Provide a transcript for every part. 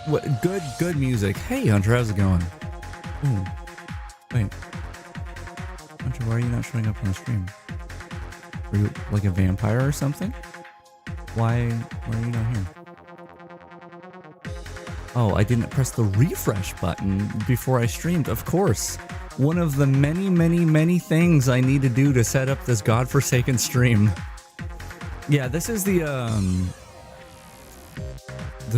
What good music. Hey Hunter, how's it going? Ooh. Wait. Hunter, why are you not showing up on the stream? Are you like a vampire or something? Why are you not here? Oh, I didn't press the refresh button before I streamed, of course. One of the many things I need to do to set up this godforsaken stream. Yeah, this is the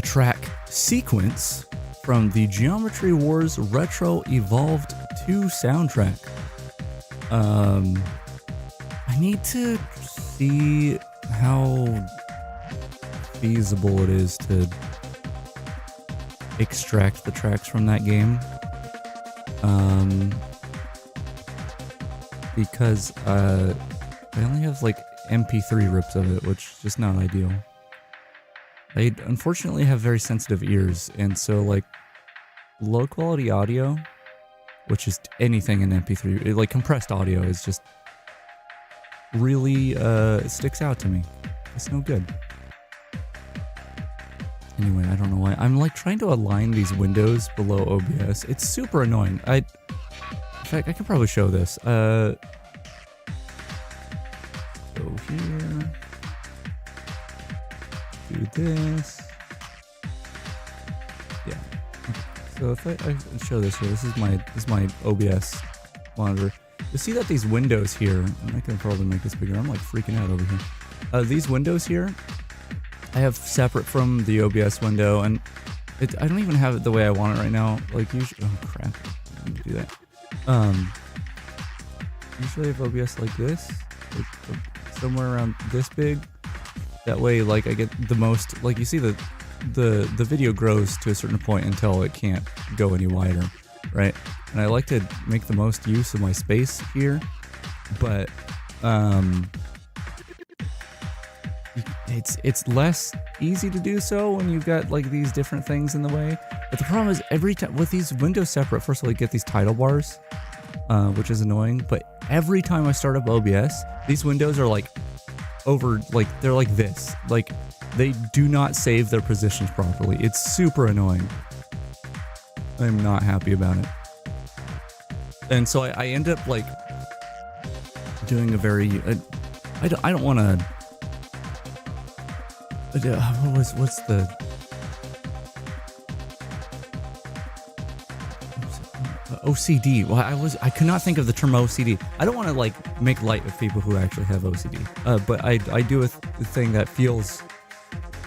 track sequence from the Geometry Wars Retro Evolved 2 soundtrack. I need to see how feasible it is to extract the tracks from that game. Because I only have like MP3 rips of it, which is just not ideal. I unfortunately have very sensitive ears, and so like low quality audio, which is anything in MP3, like compressed audio, is just really it sticks out to me. It's no good. Anyway, I don't know why. I'm like trying to align these windows below OBS. It's super annoying. In fact, I could probably show this. Go here. Do this. Yeah. Okay. So if I show this here, this is my OBS monitor. You'll see that these windows here, and I can probably make this bigger. I'm like freaking out over here. These windows here, I have separate from the OBS window, and I don't even have it the way I want it right now. Like usually, oh crap, I need to do that. Usually I have OBS like this, like somewhere around this big. That way, like I get the most. Like you see the video grows to a certain point until it can't go any wider, right? And I like to make the most use of my space here, but it's less easy to do so when you've got like these different things in the way. But the problem is every time with these windows separate, first of all, you get these title bars, which is annoying. But every time I start up OBS, these windows are like over, like they're like this, like they do not save their positions properly. It's super annoying. I'm not happy about it. And so I end up like doing a very I don't want to what's the OCD. Well, I could not think of the term OCD. I don't want to like make light of people who actually have OCD, but I do a thing that feels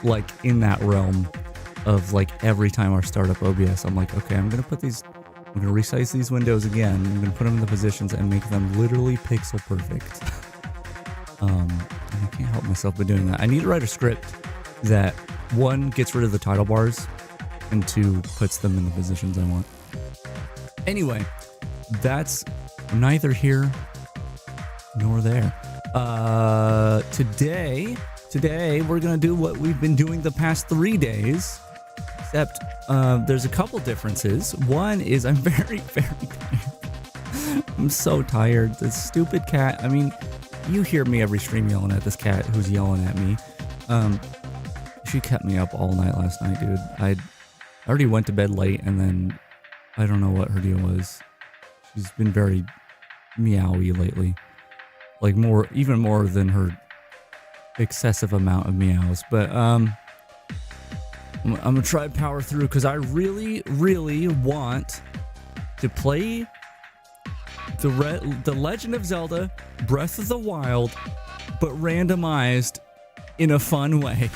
like in that realm of like every time I start up OBS, I'm like, okay, I'm gonna resize these windows again. I'm gonna put them in the positions and make them literally pixel perfect. And I can't help myself by doing that. I need to write a script that one gets rid of the title bars and two puts them in the positions I want. Anyway, that's neither here nor there. Today we're gonna do what we've been doing the past 3 days, except there's a couple differences. One is I'm very tired. I'm so tired. This stupid cat. I mean, you hear me every stream yelling at this cat who's yelling at me. She kept me up all night last night, dude. I already went to bed late, and then I don't know what her deal was. She's been very meowy lately. Like even more than her excessive amount of meows. But I'm gonna try to power through because I really want to play the Legend of Zelda Breath of the Wild, but randomized in a fun way.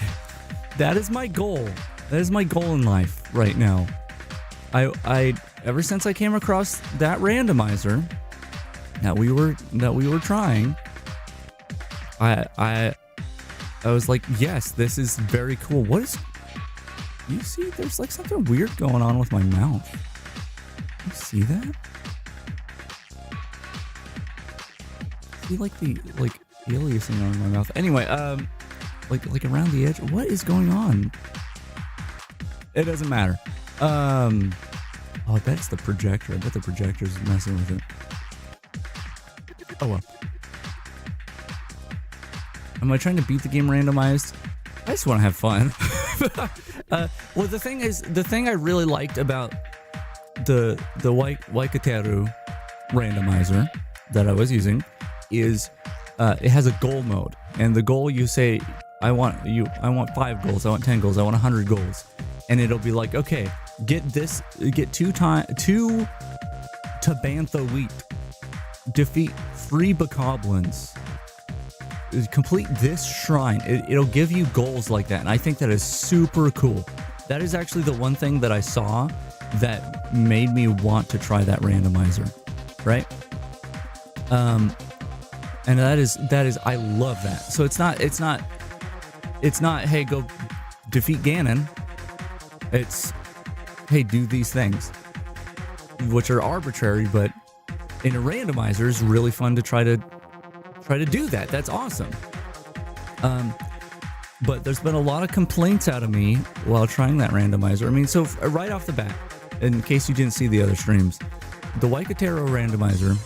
That is my goal. That is my goal in life right now. I ever since I came across that randomizer that we were trying, I was like, yes, this is very cool. What is, you see, there's like something weird going on with my mouth. You see that? See like the aliasing on my mouth. Anyway, like around the edge. What is going on? It doesn't matter. Oh, I bet it's the projector. I bet the projector's messing with it. Oh well. Am I trying to beat the game randomized? I just want to have fun. Well, the thing I really liked about the Waikateru randomizer that I was using is it has a goal mode, and the goal you say I want 5 goals, I want 10 goals, I want 100 goals, and it'll be like, okay, get 2 Tabantha wheat, defeat 3 bokoblins, complete this shrine. It'll give you goals like that, and I think that is super cool. That is actually the one thing that I saw that made me want to try that randomizer, right? And that is I love that. So it's not hey, go defeat Ganon. It's hey, do these things, which are arbitrary, but in a randomizer is really fun to try to do that. That's awesome. But there's been a lot of complaints out of me while trying that randomizer. I mean, so right off the bat, in case you didn't see the other streams, the Waikateru randomizer,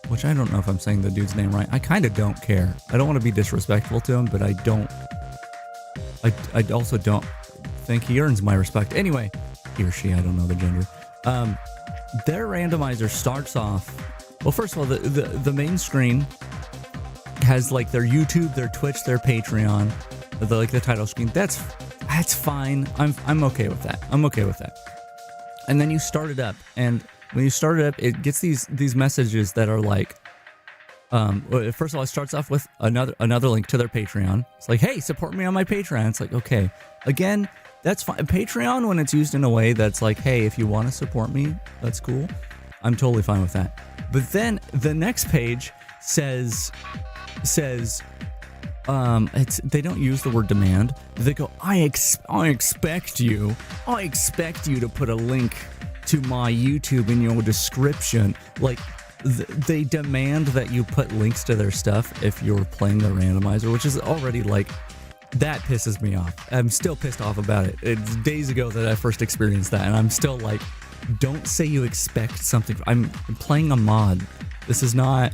which I don't know if I'm saying the dude's name right. I kind of don't care. I don't want to be disrespectful to him, but I also don't think he earns my respect. Anyway, he or she, I don't know the gender. Their randomizer starts off, well, first of all, the main screen has like their YouTube, their Twitch, their Patreon, the title screen. That's fine. I'm okay with that. And then you start it up, and when you start it up, it gets these messages that are like, first of all, it starts off with another link to their Patreon. It's like, hey, support me on my Patreon. It's like, okay, again, that's fine. Patreon, when it's used in a way that's like, hey, if you want to support me, that's cool. I'm totally fine with that. But then the next page says they don't use the word demand. They go, I expect you to put a link to my YouTube in your description. Like, they demand that you put links to their stuff if you're playing the randomizer, which is already like, that pisses me off. I'm still pissed off about it. It's days ago that I first experienced that, and I'm still like, don't say you expect something. I'm playing a mod. This is not...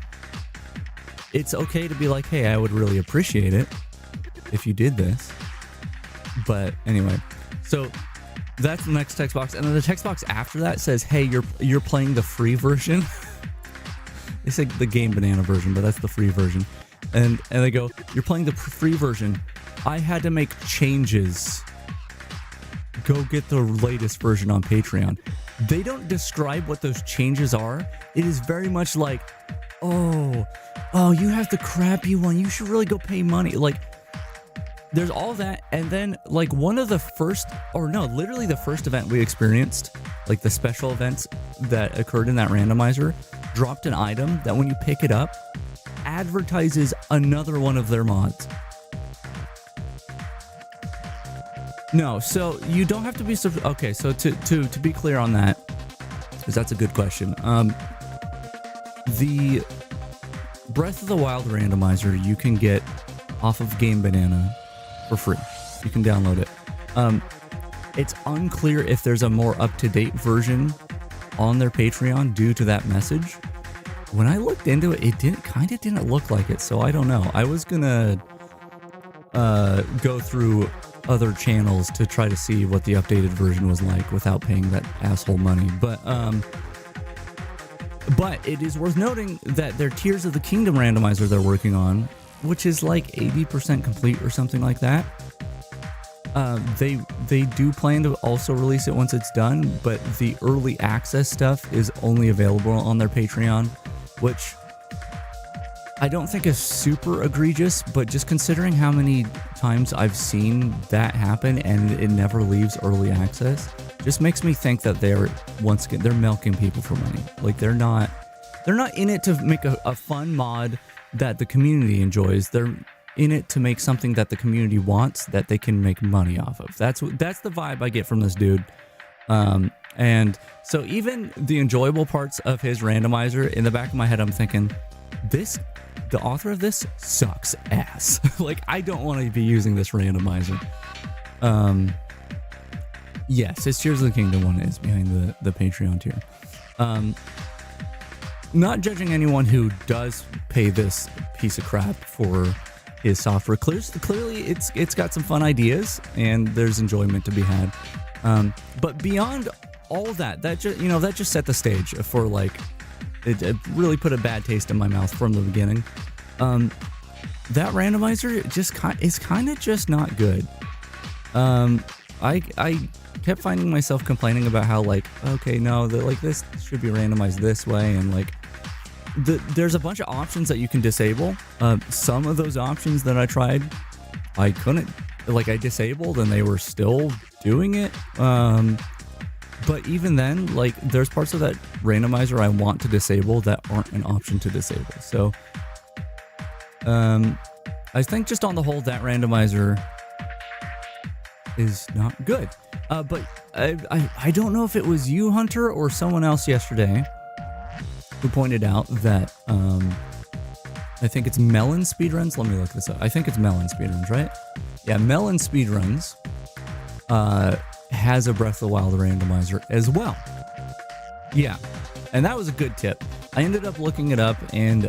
It's okay to be like, hey, I would really appreciate it if you did this. But anyway, so that's the next text box. And then the text box after that says, hey, you're playing the free version. They say the Game Banana version, but that's the free version. And they go, you're playing the free version. I had to make changes. Go get the latest version on Patreon. They don't describe what those changes are. It is very much like, oh, you have the crappy one. You should really go pay money. Like, there's all that. And then, like, literally the first event we experienced, like the special events that occurred in that randomizer, dropped an item that when you pick it up, advertises another one of their mods. No, so you don't have to be... Okay, so to be clear on that, because that's a good question. The Breath of the Wild randomizer you can get off of Game Banana for free. You can download it. It's unclear if there's a more up-to-date version on their Patreon due to that message. When I looked into it, it didn't look like it, so I don't know. I was gonna go through other channels to try to see what the updated version was like without paying that asshole money. But it is worth noting that their Tears of the Kingdom randomizer they're working on, which is like 80% complete or something like that. They do plan to also release it once it's done, but the early access stuff is only available on their Patreon, which I don't think is super egregious, but just considering how many times I've seen that happen and it never leaves early access, just makes me think that they're milking people for money. Like, they're not in it to make a fun mod that the community enjoys. They're in it to make something that the community wants that they can make money off of. That's the vibe I get from this dude. And so even the enjoyable parts of his randomizer, in the back of my head, I'm thinking, the author of this sucks ass. Like, I don't want to be using this randomizer. Yes, his Tears of the Kingdom one is behind the Patreon tier. Not judging anyone who does pay this piece of crap for his software. Clearly, it's got some fun ideas, and there's enjoyment to be had. But beyond all of that just set the stage for like it really put a bad taste in my mouth from the beginning. That randomizer is kind of just not good. I kept finding myself complaining about how like, okay, no, this should be randomized this way, and like there's a bunch of options that you can disable. Some of those options that I tried, I couldn't, like I disabled and they were still doing it. But even then, like there's parts of that randomizer I want to disable that aren't an option to disable. So I think just on the whole, that randomizer is not good. But I don't know if it was you, Hunter, or someone else yesterday who pointed out that I think it's Melon Speedruns. Let me look this up. I think it's Melon Speedruns, right? Yeah, Melon Speedruns has a Breath of the Wild randomizer as well. Yeah, and that was a good tip. I ended up looking it up, and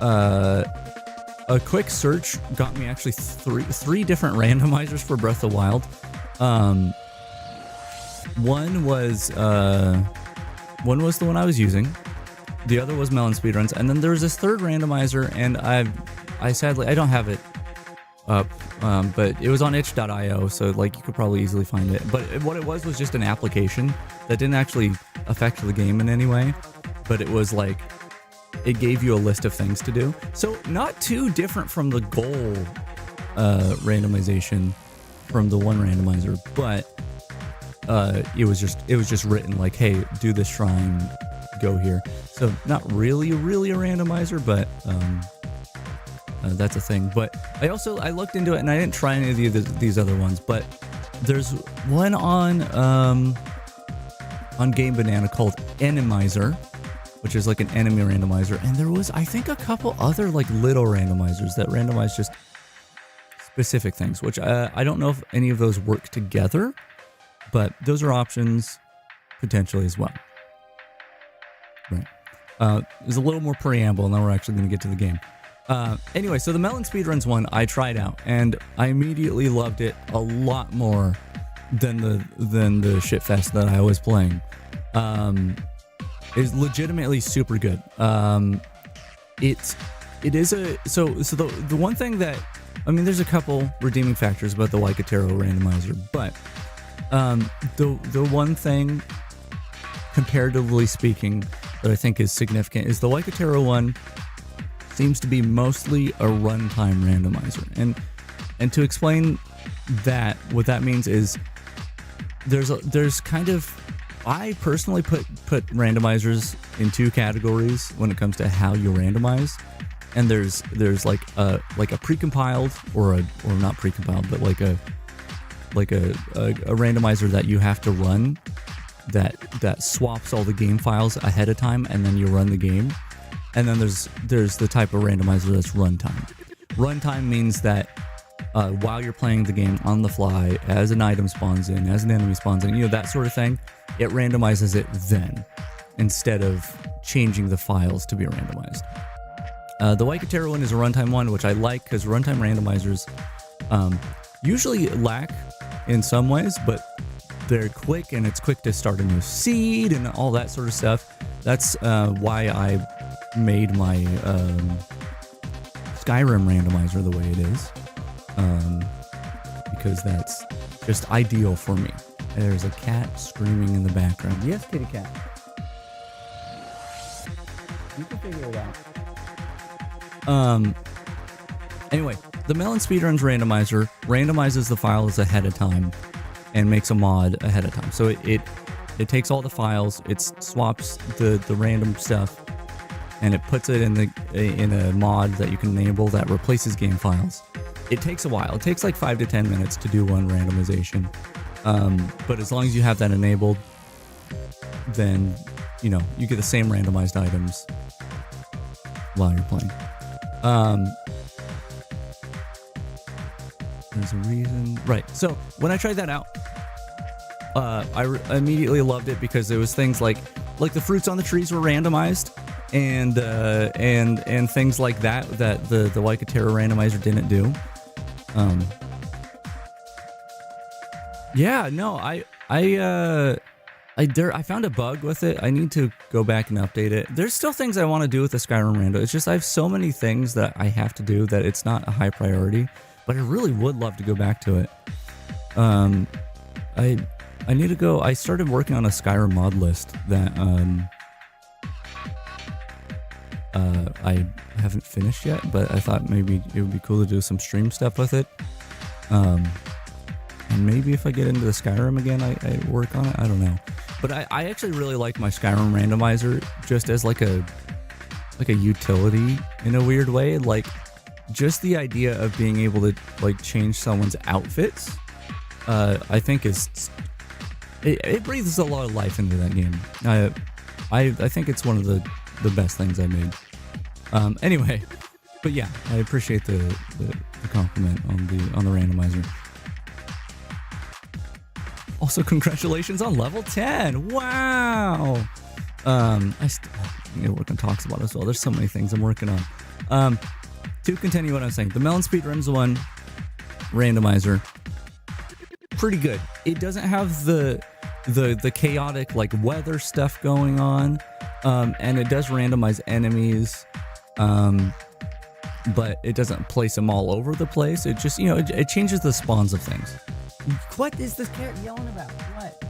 a quick search got me actually three different randomizers for Breath of the Wild. One was the one I was using. The other was Melon Speedruns, and then there was this third randomizer, and I sadly I don't have it up, but it was on itch.io, so like you could probably easily find it. But what it was just an application that didn't actually affect the game in any way, but it was like it gave you a list of things to do. So not too different from the goal randomization from the one randomizer, but it was just written like, hey, do this shrine, go here. So not really a randomizer, but that's a thing. But I looked into it, and I didn't try any of these other ones, but there's one on Game Banana called Randomizer, which is like an enemy randomizer, and there was, I think, a couple other like little randomizers that randomize just specific things, which I don't know if any of those work together, but those are options potentially as well. Right. There's a little more preamble, and then we're actually going to get to the game. Anyway, so the Melon Speedruns one I tried out, and I immediately loved it a lot more than the shitfest that I was playing. Is legitimately super good. It is the one thing that, I mean, there's a couple redeeming factors about the Waikatero randomizer, but the one thing, comparatively speaking, that I think is significant is the Waikatero one seems to be mostly a runtime randomizer, and to explain that, what that means is there's kind of, I personally put randomizers in two categories when it comes to how you randomize, and there's like a precompiled or not precompiled, but like a randomizer that you have to run that swaps all the game files ahead of time, and then you run the game. And then there's the type of randomizer that's runtime. Runtime means that while you're playing the game on the fly, as an item spawns in, as an enemy spawns in, that sort of thing, it randomizes it then, instead of changing the files to be randomized. The Waikatero one is a runtime one, which I like because runtime randomizers usually lack in some ways, but they're quick, and it's quick to start a new seed and all that sort of stuff. That's why I made my Skyrim randomizer the way it is, because that's just ideal for me. There's a cat screaming in the background. Yes, kitty cat. You can figure it out. Anyway, the Melon Speedruns randomizer randomizes the files ahead of time and makes a mod ahead of time. So it takes all the files, it swaps the random stuff, and it puts it in a mod that you can enable that replaces game files. It takes a while. It takes like 5 to 10 minutes to do one randomization. But as long as you have that enabled, then you get the same randomized items while you're playing. There's a reason, right? So when I tried that out, I immediately loved it because there was things like the fruits on the trees were randomized, and things like that the Waikatera randomizer didn't do. Yeah, no, I found a bug with it. I need to go back and update it. There's still things I want to do with the Skyrim rando. It's just I have so many things that I have to do that it's not a high priority, but I really would love to go back to it. I need to go. I started working on a Skyrim mod list that I haven't finished yet, but I thought maybe it would be cool to do some stream stuff with it. And maybe if I get into the Skyrim again, I work on it. I don't know. But I actually really like my Skyrim randomizer just as like a utility in a weird way. Like just the idea of being able to like change someone's outfits, I think it breathes a lot of life into that game. I think it's one of the best things I made. Anyway, but yeah, I appreciate the compliment on the randomizer. Also, congratulations on level 10. Wow. I need to work on talks about it as well. There's so many things I'm working on. To continue what I'm saying, the Melon Speedruns one randomizer, pretty good. It doesn't have the chaotic like weather stuff going on, and it does randomize enemies, but it doesn't place them all over the place. It just, it changes the spawns of things. What is this cat yelling about? What?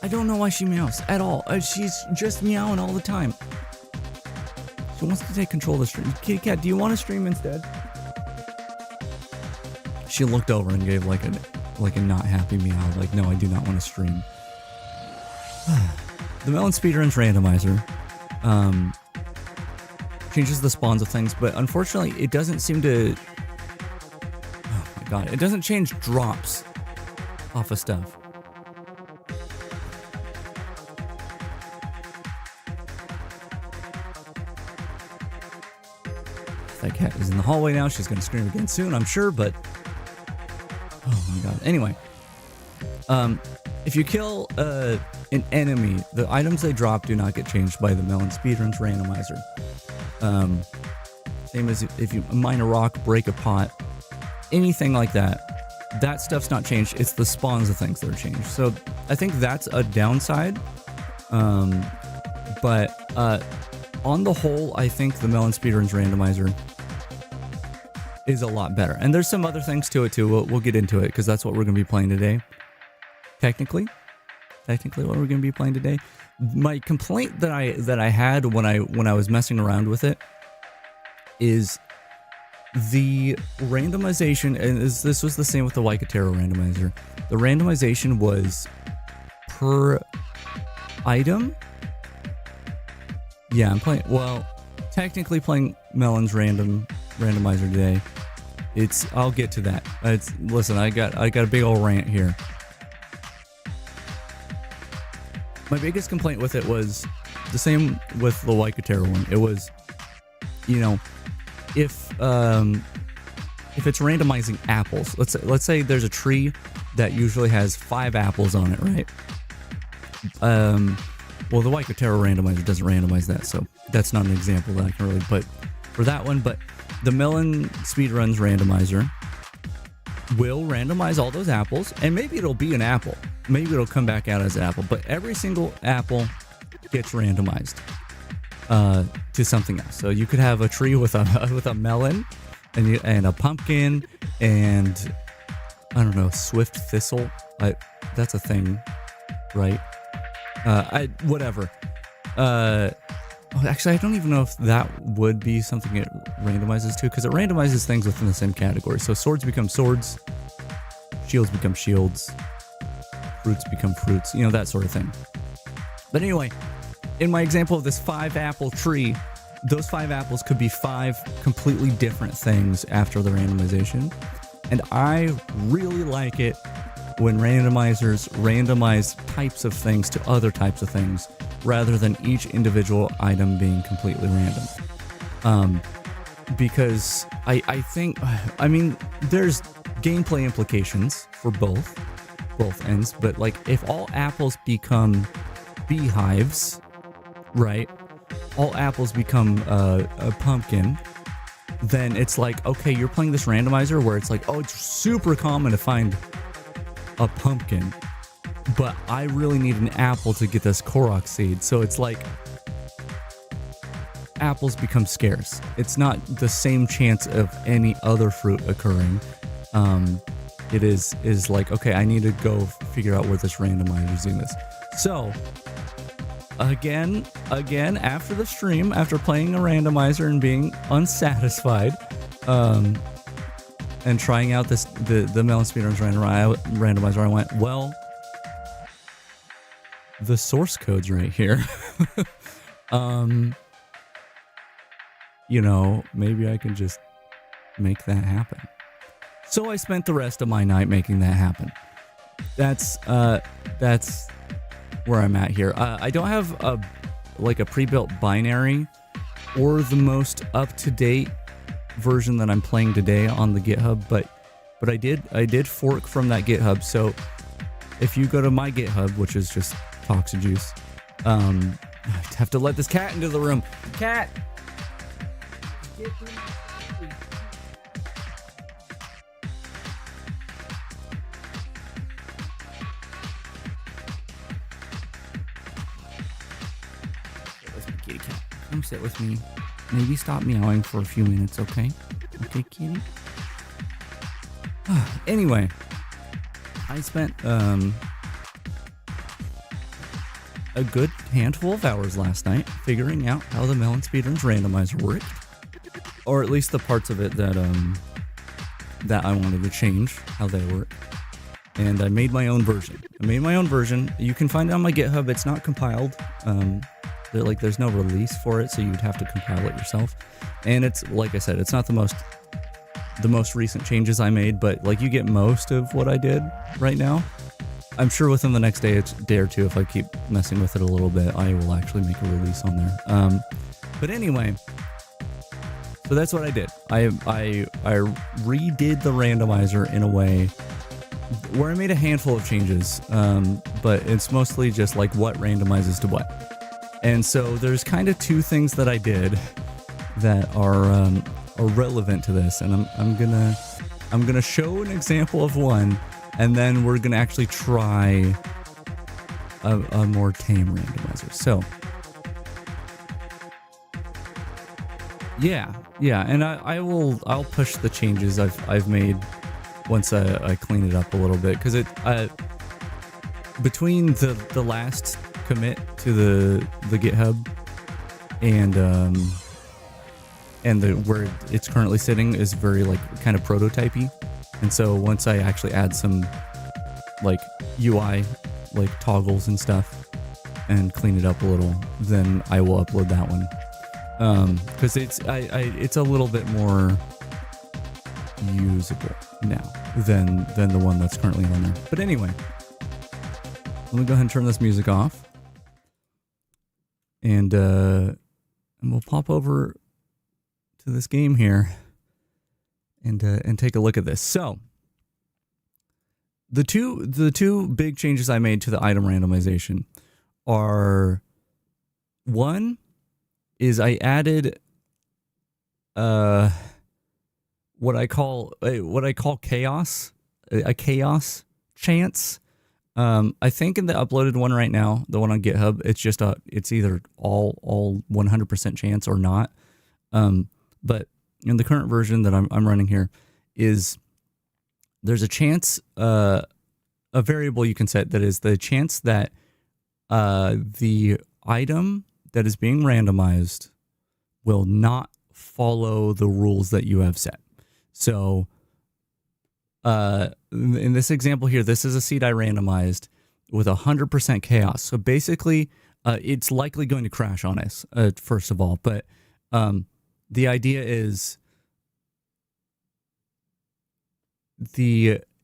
I don't know why she meows at all. She's just meowing all the time. She wants to take control of the stream. Kitty cat, do you want to stream instead? She looked over and gave like a not happy meow. Like, no, I do not want to stream. The Melon Speedruns randomizer changes the spawns of things, but unfortunately it doesn't seem to... Oh my god, it doesn't change drops off of stuff. That cat is in the hallway now. She's going to scream again soon, I'm sure, but... Oh my god. Anyway. If you kill an enemy, the items they drop do not get changed by the Melon Speedruns randomizer. Same as if you mine a rock, break a pot, anything like that, that stuff's not changed. It's the spawns of things that are changed. So I think that's a downside. But on the whole, I think the Melon Speedruns randomizer is a lot better. And there's some other things to it too. We'll get into it because that's what we're going to be playing today. Technically what we're going to be playing today. My complaint that I had when I was messing around with it is the randomization, and this was the same with the Waikatera randomizer. The randomization was per item. Yeah, I'm playing. Well, technically playing Melon's randomizer today. I'll get to that. Listen, I got a big old rant here. My biggest complaint with it was the same with the Waikatera one. It was, if it's randomizing apples, let's say there's a tree that usually has 5 apples on it, right? Well, the Waikatera randomizer doesn't randomize that, so that's not an example that I can really put for that one. But the Melon Speedruns randomizer will randomize all those apples, and maybe it'll be an apple. Maybe it'll come back out as an apple, but every single apple gets randomized to something else. So you could have a tree with a melon and a pumpkin and I don't know, swift thistle. That's a thing, right? Whatever. Actually, I don't even know if that would be something it randomizes to, because it randomizes things within the same category. So swords become swords, shields become shields, fruits become fruits, that sort of thing. But anyway, in my example of this 5-apple tree, those 5 apples could be 5 completely different things after the randomization. And I really like it when randomizers randomize types of things to other types of things, rather than each individual item being completely random. Because I think, there's gameplay implications for both. both ends, but like if all apples become beehives, right? All apples become a pumpkin, then it's like, okay, you're playing this randomizer where it's like, oh, it's super common to find a pumpkin, but I really need an apple to get this Korok seed. So it's like apples become scarce. It's not the same chance of any other fruit occurring. It is like, okay, I need to go figure out where this randomizer is doing this. So again, after the stream, after playing a randomizer and being unsatisfied, and trying out the Melon Speedruns randomizer, I went, well, the source code's right here. You know, maybe I can just make that happen. So I spent the rest of my night making that happen. That's where I'm at here. I don't have a pre-built binary or the most up-to-date version that I'm playing today on the GitHub, but I did fork from that GitHub. So if you go to my GitHub, which is just Toxijuice, I have to let this cat into the room. Cat. Get through. Kitty cat, come sit with me. Maybe stop meowing for a few minutes, okay? Okay, kitty? Anyway, I spent a good handful of hours last night figuring out how the Melon Speedruns randomizer worked. Or at least the parts of it that I wanted to change, how they work. And I made my own version. You can find it on my GitHub. It's not compiled. There's no release for it, so you'd have to compile it yourself. And it's, like I said, it's not the most recent changes I made, but like you get most of what I did right now. I'm sure within the next day or two, if I keep messing with it a little bit, I will actually make a release on there. But anyway, so that's what I did. I redid the randomizer in a way where I made a handful of changes, but it's mostly just like what randomizes to what. And so there's kind of two things that I did that are relevant to this, and I'm gonna show an example of one, and then we're gonna actually try a more tame randomizer. So yeah, and I'll push the changes I've made once I clean it up a little bit, because between the last commit to the GitHub and where it's currently sitting is very like kind of prototypey, and so once I actually add some like UI like toggles and stuff and clean it up a little, then I will upload that one, because it's a little bit more usable now than the one that's currently on there. But anyway, let me go ahead and turn this music off. And we'll pop over to this game here and take a look at this. So the two big changes I made to the item randomization are, one is I added what I call chaos, a chaos chance. I think in the uploaded one right now, the one on GitHub, it's either all 100% chance or not. But in the current version that I'm running here, there's a chance, a variable you can set that is the chance that the item that is being randomized will not follow the rules that you have set. So in this example here, this is a seed I randomized with 100% chaos. So basically, it's likely going to crash on us, first of all. But the idea is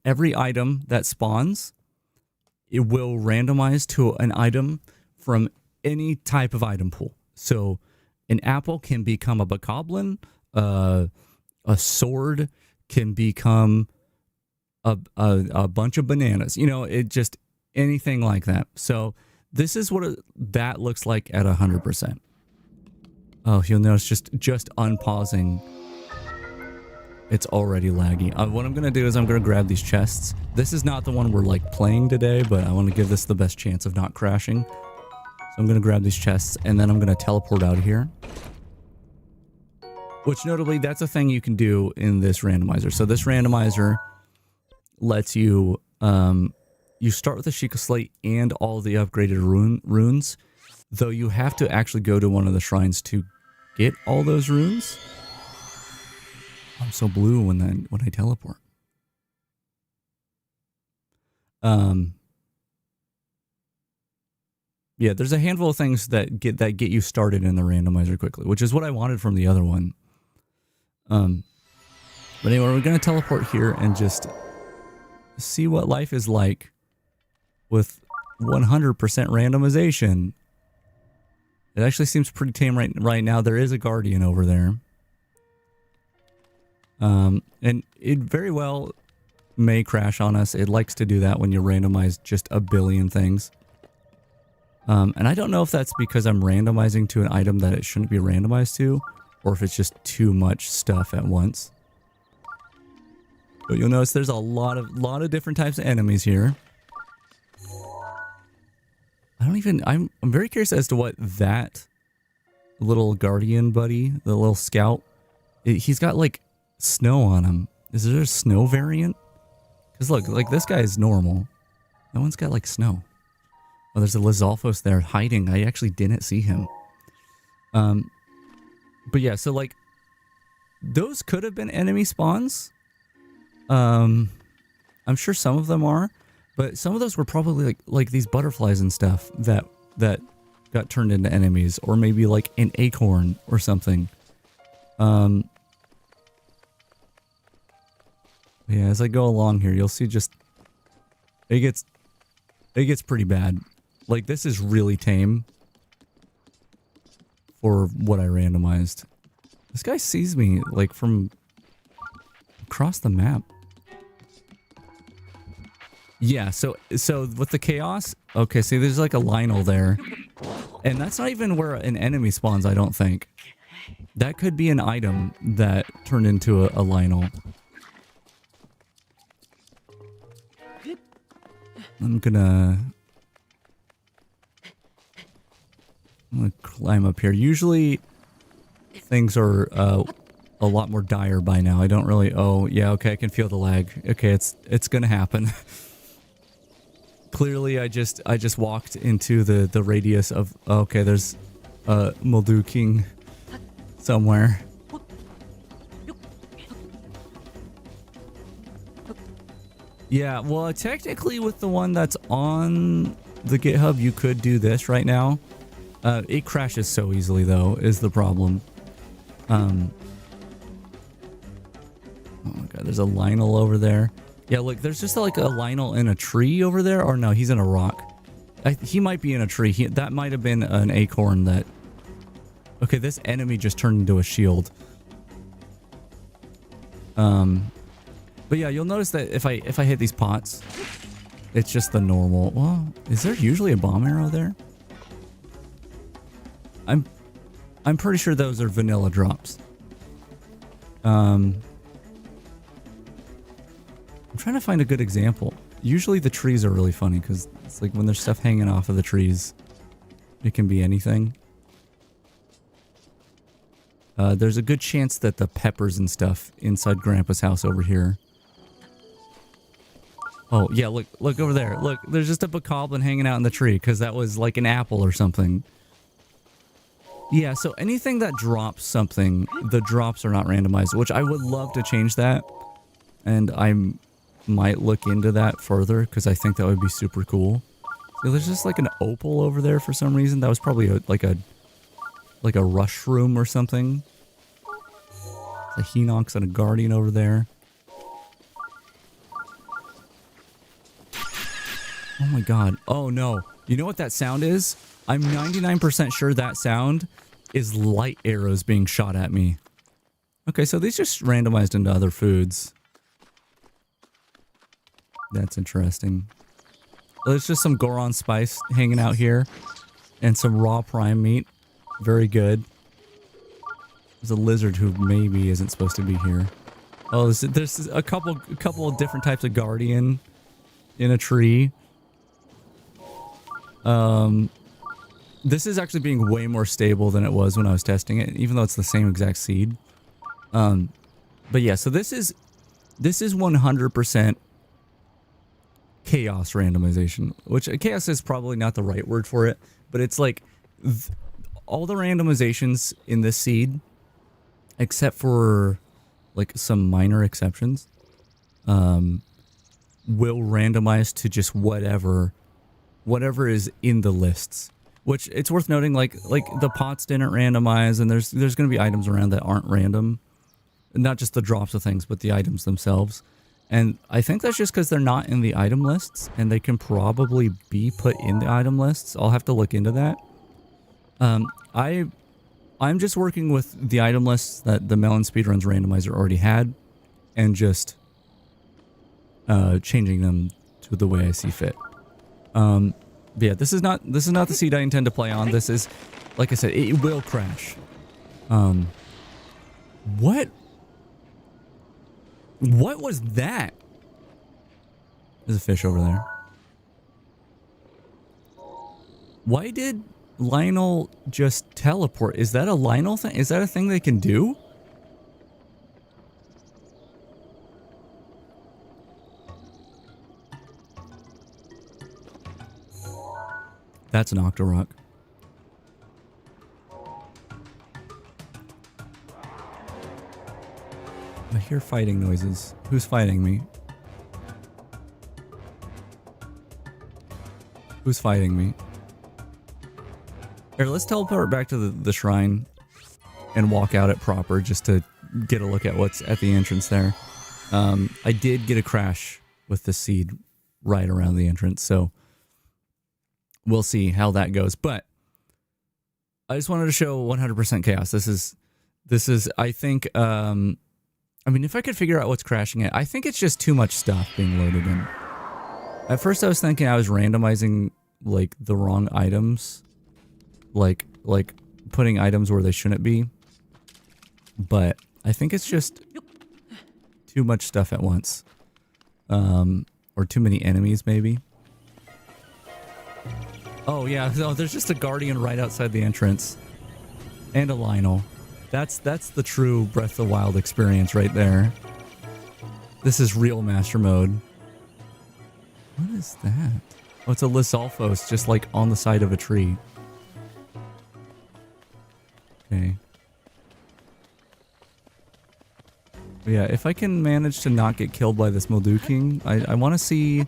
every item that spawns, it will randomize to an item from any type of item pool. So an apple can become a bokoblin, a sword can become a bunch of bananas. You know, it just anything like that. So this is what that looks like at 100%. Oh, you'll notice just unpausing. It's already laggy. What I'm going to do is I'm going to grab these chests. This is not the one we're like playing today, but I want to give this the best chance of not crashing. So I'm going to grab these chests and then I'm going to teleport out of here. Which notably, that's a thing you can do in this randomizer. So this randomizer lets you, you start with a Sheikah Slate and all the upgraded runes, though you have to actually go to one of the shrines to get all those runes. I'm so blue when I teleport. Yeah, there's a handful of things that get you started in the randomizer quickly, which is what I wanted from the other one. But anyway, we're gonna teleport here and just see what life is like with 100% randomization. It actually seems pretty tame right now. There is a guardian over there. And it very well may crash on us. It likes to do that when you randomize just a billion things. And I don't know if that's because I'm randomizing to an item that it shouldn't be randomized to, or if it's just too much stuff at once. But you'll notice there's a lot of different types of enemies here. I'm very curious as to what that little guardian buddy, the little scout, he's got like snow on him. Is there a snow variant? Because look, like this guy is normal. That one's got like snow. Oh, there's a Lizalfos there hiding. I actually didn't see him. But yeah, so like those could have been enemy spawns. I'm sure some of them are, but some of those were probably like these butterflies and stuff that got turned into enemies, or maybe like an acorn or something. Yeah, as I go along here, you'll see just it gets pretty bad. Like this is really tame for what I randomized. This guy sees me like from across the map. Yeah, so with the chaos, okay, see there's like a Lionel there. And that's not even where an enemy spawns, I don't think. That could be an item that turned into a Lionel. I'm gonna climb up here. Usually things are a lot more dire by now. I don't really, oh yeah, okay, I can feel the lag. Okay, it's gonna happen. Clearly I just walked into the radius of, okay, there's a Moldu King somewhere. Yeah, well, technically with the one that's on the GitHub, you could do this right now. It crashes so easily, though, is the problem. Oh my god, there's a Lionel over there. Yeah, look, there's just like a Lionel in a tree over there. Or no, he's in a rock. He might be in a tree. That might have been an acorn that... Okay, this enemy just turned into a shield. But yeah, you'll notice that if I hit these pots, it's just the normal. Well, is there usually a bomb arrow there? I'm pretty sure those are vanilla drops. I'm trying to find a good example. Usually the trees are really funny because it's like when there's stuff hanging off of the trees, it can be anything. There's a good chance that the peppers and stuff inside Grandpa's house over here. Oh, yeah, look over there. Look, there's just a bokoblin hanging out in the tree because that was like an apple or something. Yeah, so anything that drops something, the drops are not randomized, which I would love to change that. And I might look into that further because I think that would be super cool. So there's just like an opal over there for some reason. That was probably like a rush room or something. A Hinox and a Guardian over there. Oh my god. Oh no. You know what that sound is? I'm 99% sure that sound is light arrows being shot at me. Okay, so these just randomized into other foods. That's interesting. There's just some Goron spice hanging out here. And some raw prime meat. Very good. There's a lizard who maybe isn't supposed to be here. Oh, there's a couple of different types of guardian in a tree. This is actually being way more stable than it was when I was testing it, even though it's the same exact seed. But yeah, so this is 100% chaos randomization, which chaos is probably not the right word for it, but it's like all the randomizations in this seed, except for like some minor exceptions, will randomize to just whatever is in the lists. Which it's worth noting, like the pots didn't randomize, and there's going to be items around that aren't random, not just the drops of things, but the items themselves. And I think that's just because they're not in the item lists, and they can probably be put in the item lists. I'll have to look into that. I'm just working with the item lists that the Melon Speedruns randomizer already had, and just changing them to the way I see fit. But yeah, this is not the seed I intend to play on. This is, like I said, it will crash. What was that? There's a fish over there. Why did Lionel just teleport? Is that a Lionel thing? Is that a thing they can do? That's an Octorok. I hear fighting noises. Who's fighting me? Who's fighting me? Here, let's teleport back to the shrine and walk out it proper just to get a look at what's at the entrance there. I did get a crash with the seed right around the entrance, so we'll see how that goes. But I just wanted to show 100% chaos. This is I think, I mean, if I could figure out what's crashing it, I think it's just too much stuff being loaded in. At first I was thinking I was randomizing like the wrong items, like putting items where they shouldn't be, but I think it's just too much stuff at once, or too many enemies maybe. Oh yeah, no, there's just a guardian right outside the entrance, and a Lionel. That's the true Breath of the Wild experience right there. This is real master mode. What is that? Oh, it's a Lysolphos just like on the side of a tree. Okay. But yeah, if I can manage to not get killed by this Mildew King, I want to see.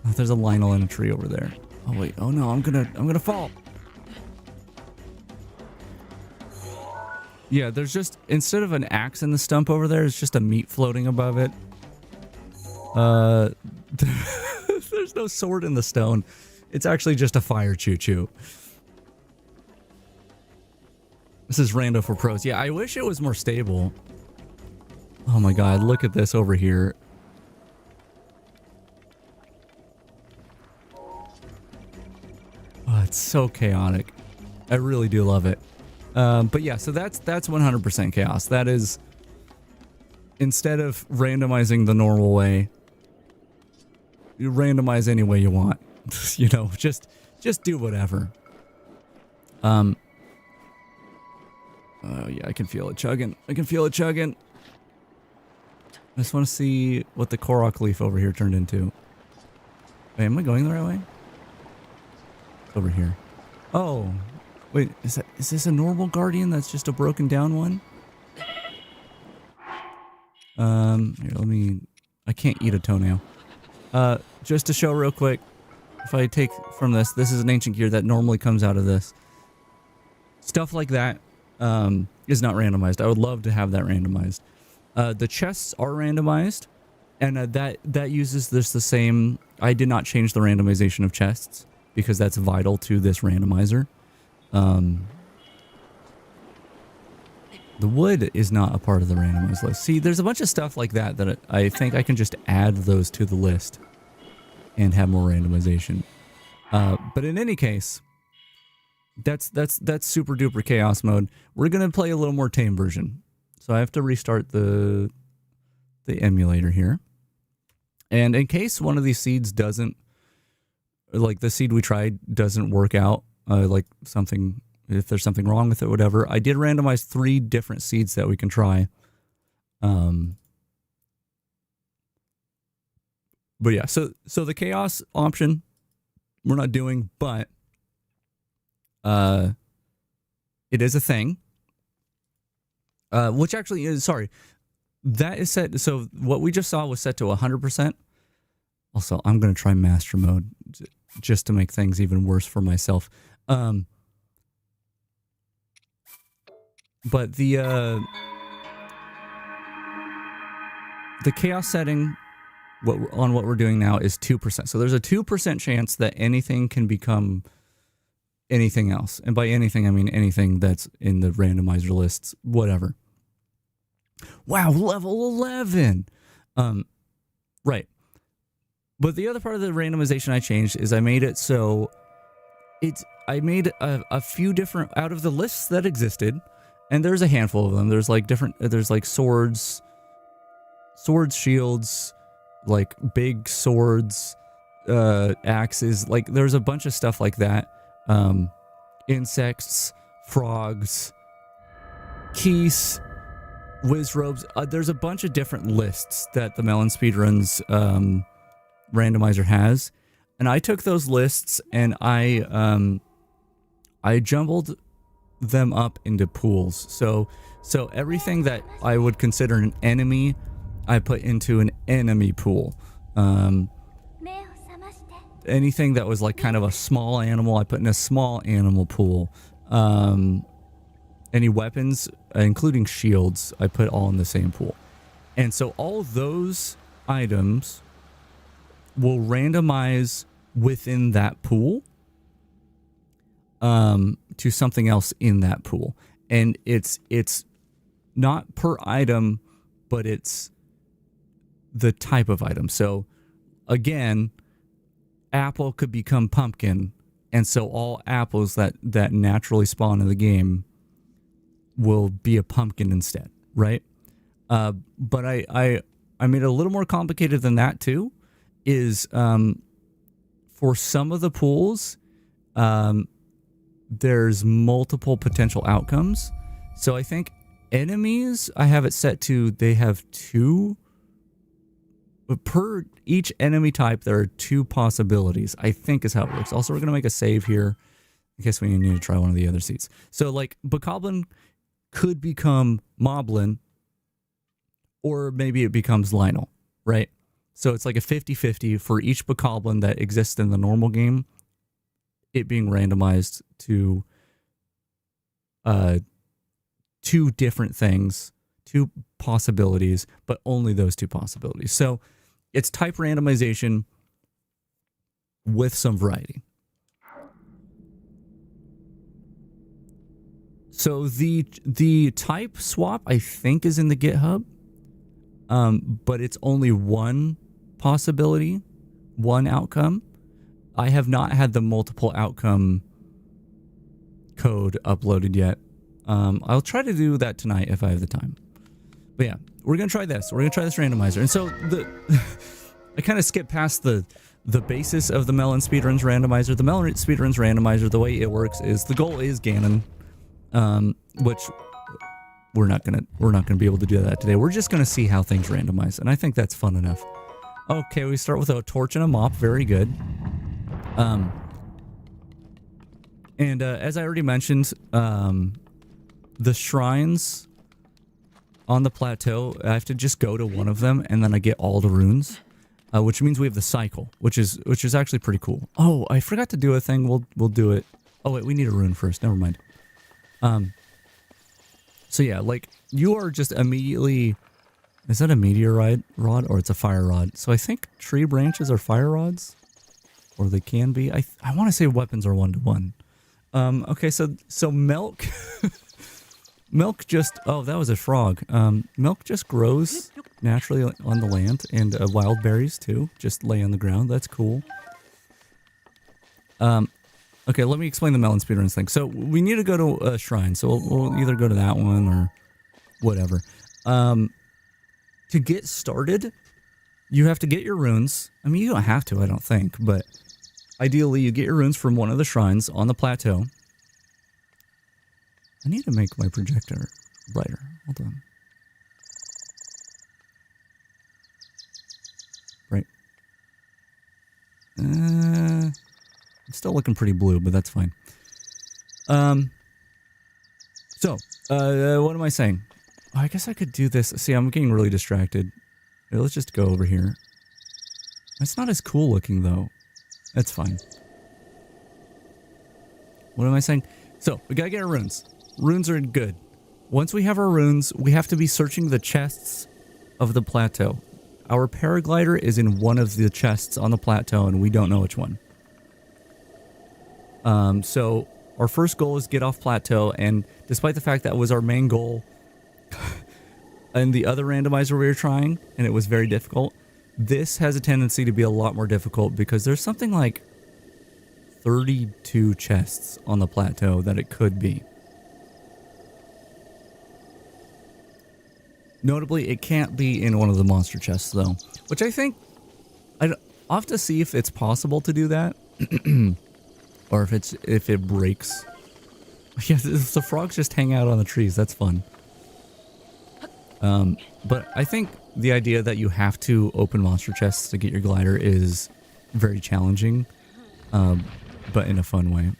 Oh, there's a Lionel in a tree over there. Oh wait, oh no, I'm gonna fall. Yeah, there's just, instead of an axe in the stump over there, it's just a meat floating above it. There's no sword in the stone. It's actually just a fire choo-choo. This is Rando for pros. Yeah, I wish it was more stable. Oh my god, look at this over here. Oh, it's so chaotic. I really do love it. But yeah, so that's 100% chaos. That is, instead of randomizing the normal way, you randomize any way you want. You know, just do whatever. Oh yeah, I can feel it chugging. I can feel it chugging. I just want to see what the Korok leaf over here turned into. Wait, am I going the right way? It's over here. Oh. Wait, is this a normal guardian that's just a broken down one? Here, I can't eat a toenail. Just to show real quick, if I take from this is an ancient gear that normally comes out of this. Stuff like that, is not randomized. I would love to have that randomized. The chests are randomized, and that uses the same. I did not change the randomization of chests because that's vital to this randomizer. The wood is not a part of the randomized list. See, there's a bunch of stuff like that that I think I can just add those to the list and have more randomization. But in any case, that's super duper chaos mode. We're gonna play a little more tame version. So I have to restart the emulator here. And in case one of these seeds doesn't, like the seed we tried doesn't work out, like something, if there's something wrong with it, whatever, I did randomize 3 different seeds that we can try. But yeah, so the chaos option we're not doing, but it is a thing. Which actually is, sorry, that is set, so what we just saw was set to 100%. Also, I'm going to try master mode just to make things even worse for myself. But the chaos setting on what we're doing now is 2%. So there's a 2% chance that anything can become anything else. And by anything, I mean anything that's in the randomizer lists, whatever. Wow, level 11. Right. But the other part of the randomization I changed is I made it so I made a few different, out of the lists that existed, and there's a handful of them. There's like different, there's like swords, shields, like big swords, axes, like there's a bunch of stuff like that. Insects, frogs, keys, whiz robes. There's a bunch of different lists that the Melon Speedruns randomizer has, and I took those lists and I jumbled them up into pools. So everything that I would consider an enemy, I put into an enemy pool. Anything that was like kind of a small animal, I put in a small animal pool. Any weapons, including shields, I put all in the same pool. And so all those items will randomize within that pool to something else in that pool. And it's not per item, but it's the type of item. So again, apple could become pumpkin, and so all apples that naturally spawn in the game will be a pumpkin instead, right? But I made it a little more complicated than that too. Is for some of the pools, there's multiple potential outcomes. So I think enemies, I have it set to, they have 2. Per each enemy type, there are 2 possibilities, I think is how it works. Also, we're going to make a save here in case we need to try one of the other seats. So, like, Bokoblin could become Moblin, or maybe it becomes Lionel, right? So it's like a 50-50 for each Bokoblin that exists in the normal game, it being randomized to 2 different things, 2 possibilities, but only those 2 possibilities. So it's type randomization with some variety. So the type swap, I think, is in the GitHub, but it's only one possibility, one outcome. I have not had the multiple outcome code uploaded yet. I'll try to do that tonight if I have the time. But yeah, we're going to try this. We're going to try this randomizer. And so I kind of skipped past the basis of the Melon Speedruns randomizer. The Melon Speedruns randomizer, the way it works is the goal is Ganon, which we're not going to be able to do that today. We're just going to see how things randomize, and I think that's fun enough. Okay, we start with a torch and a mop. Very good. And as I already mentioned, the shrines on the plateau, I have to just go to one of them, and then I get all the runes, which means we have the cycle, which is actually pretty cool. Oh, I forgot to do a thing. We'll do it. Oh wait, we need a rune first. Never mind. So yeah, like you are just immediately. Is that a meteorite rod or it's a fire rod? So I think tree branches are fire rods, or they can be. I want to say weapons are 1-to-1. Okay, so milk. Milk just... Oh, that was a frog. Milk just grows naturally on the land. And wild berries, too. Just lay on the ground. That's cool. Okay, let me explain the melon speedruns thing. So, we need to go to a shrine. So, we'll either go to that one or whatever. To get started, you have to get your runes. I mean, you don't have to, I don't think. But ideally, you get your runes from one of the shrines on the plateau. I need to make my projector brighter. Hold on. Right. It's still looking pretty blue, but that's fine. So, what am I saying? Oh, I guess I could do this. See, I'm getting really distracted. Here, let's just go over here. It's not as cool looking, though. That's fine. What am I saying? So, we gotta get our runes. Runes are good. Once we have our runes, we have to be searching the chests of the plateau. Our paraglider is in one of the chests on the plateau, and we don't know which one. So our first goal is get off plateau, and despite the fact that was our main goal in the other randomizer we were trying, and it was very difficult, this has a tendency to be a lot more difficult because there's something like 32 chests on the plateau that it could be. Notably, it can't be in one of the monster chests, though. Which I think... I'll have to see if it's possible to do that. Or if it breaks. Yeah, the frogs just hang out on the trees. That's fun. But I think the idea that you have to open monster chests to get your glider is very challenging. But in a fun way.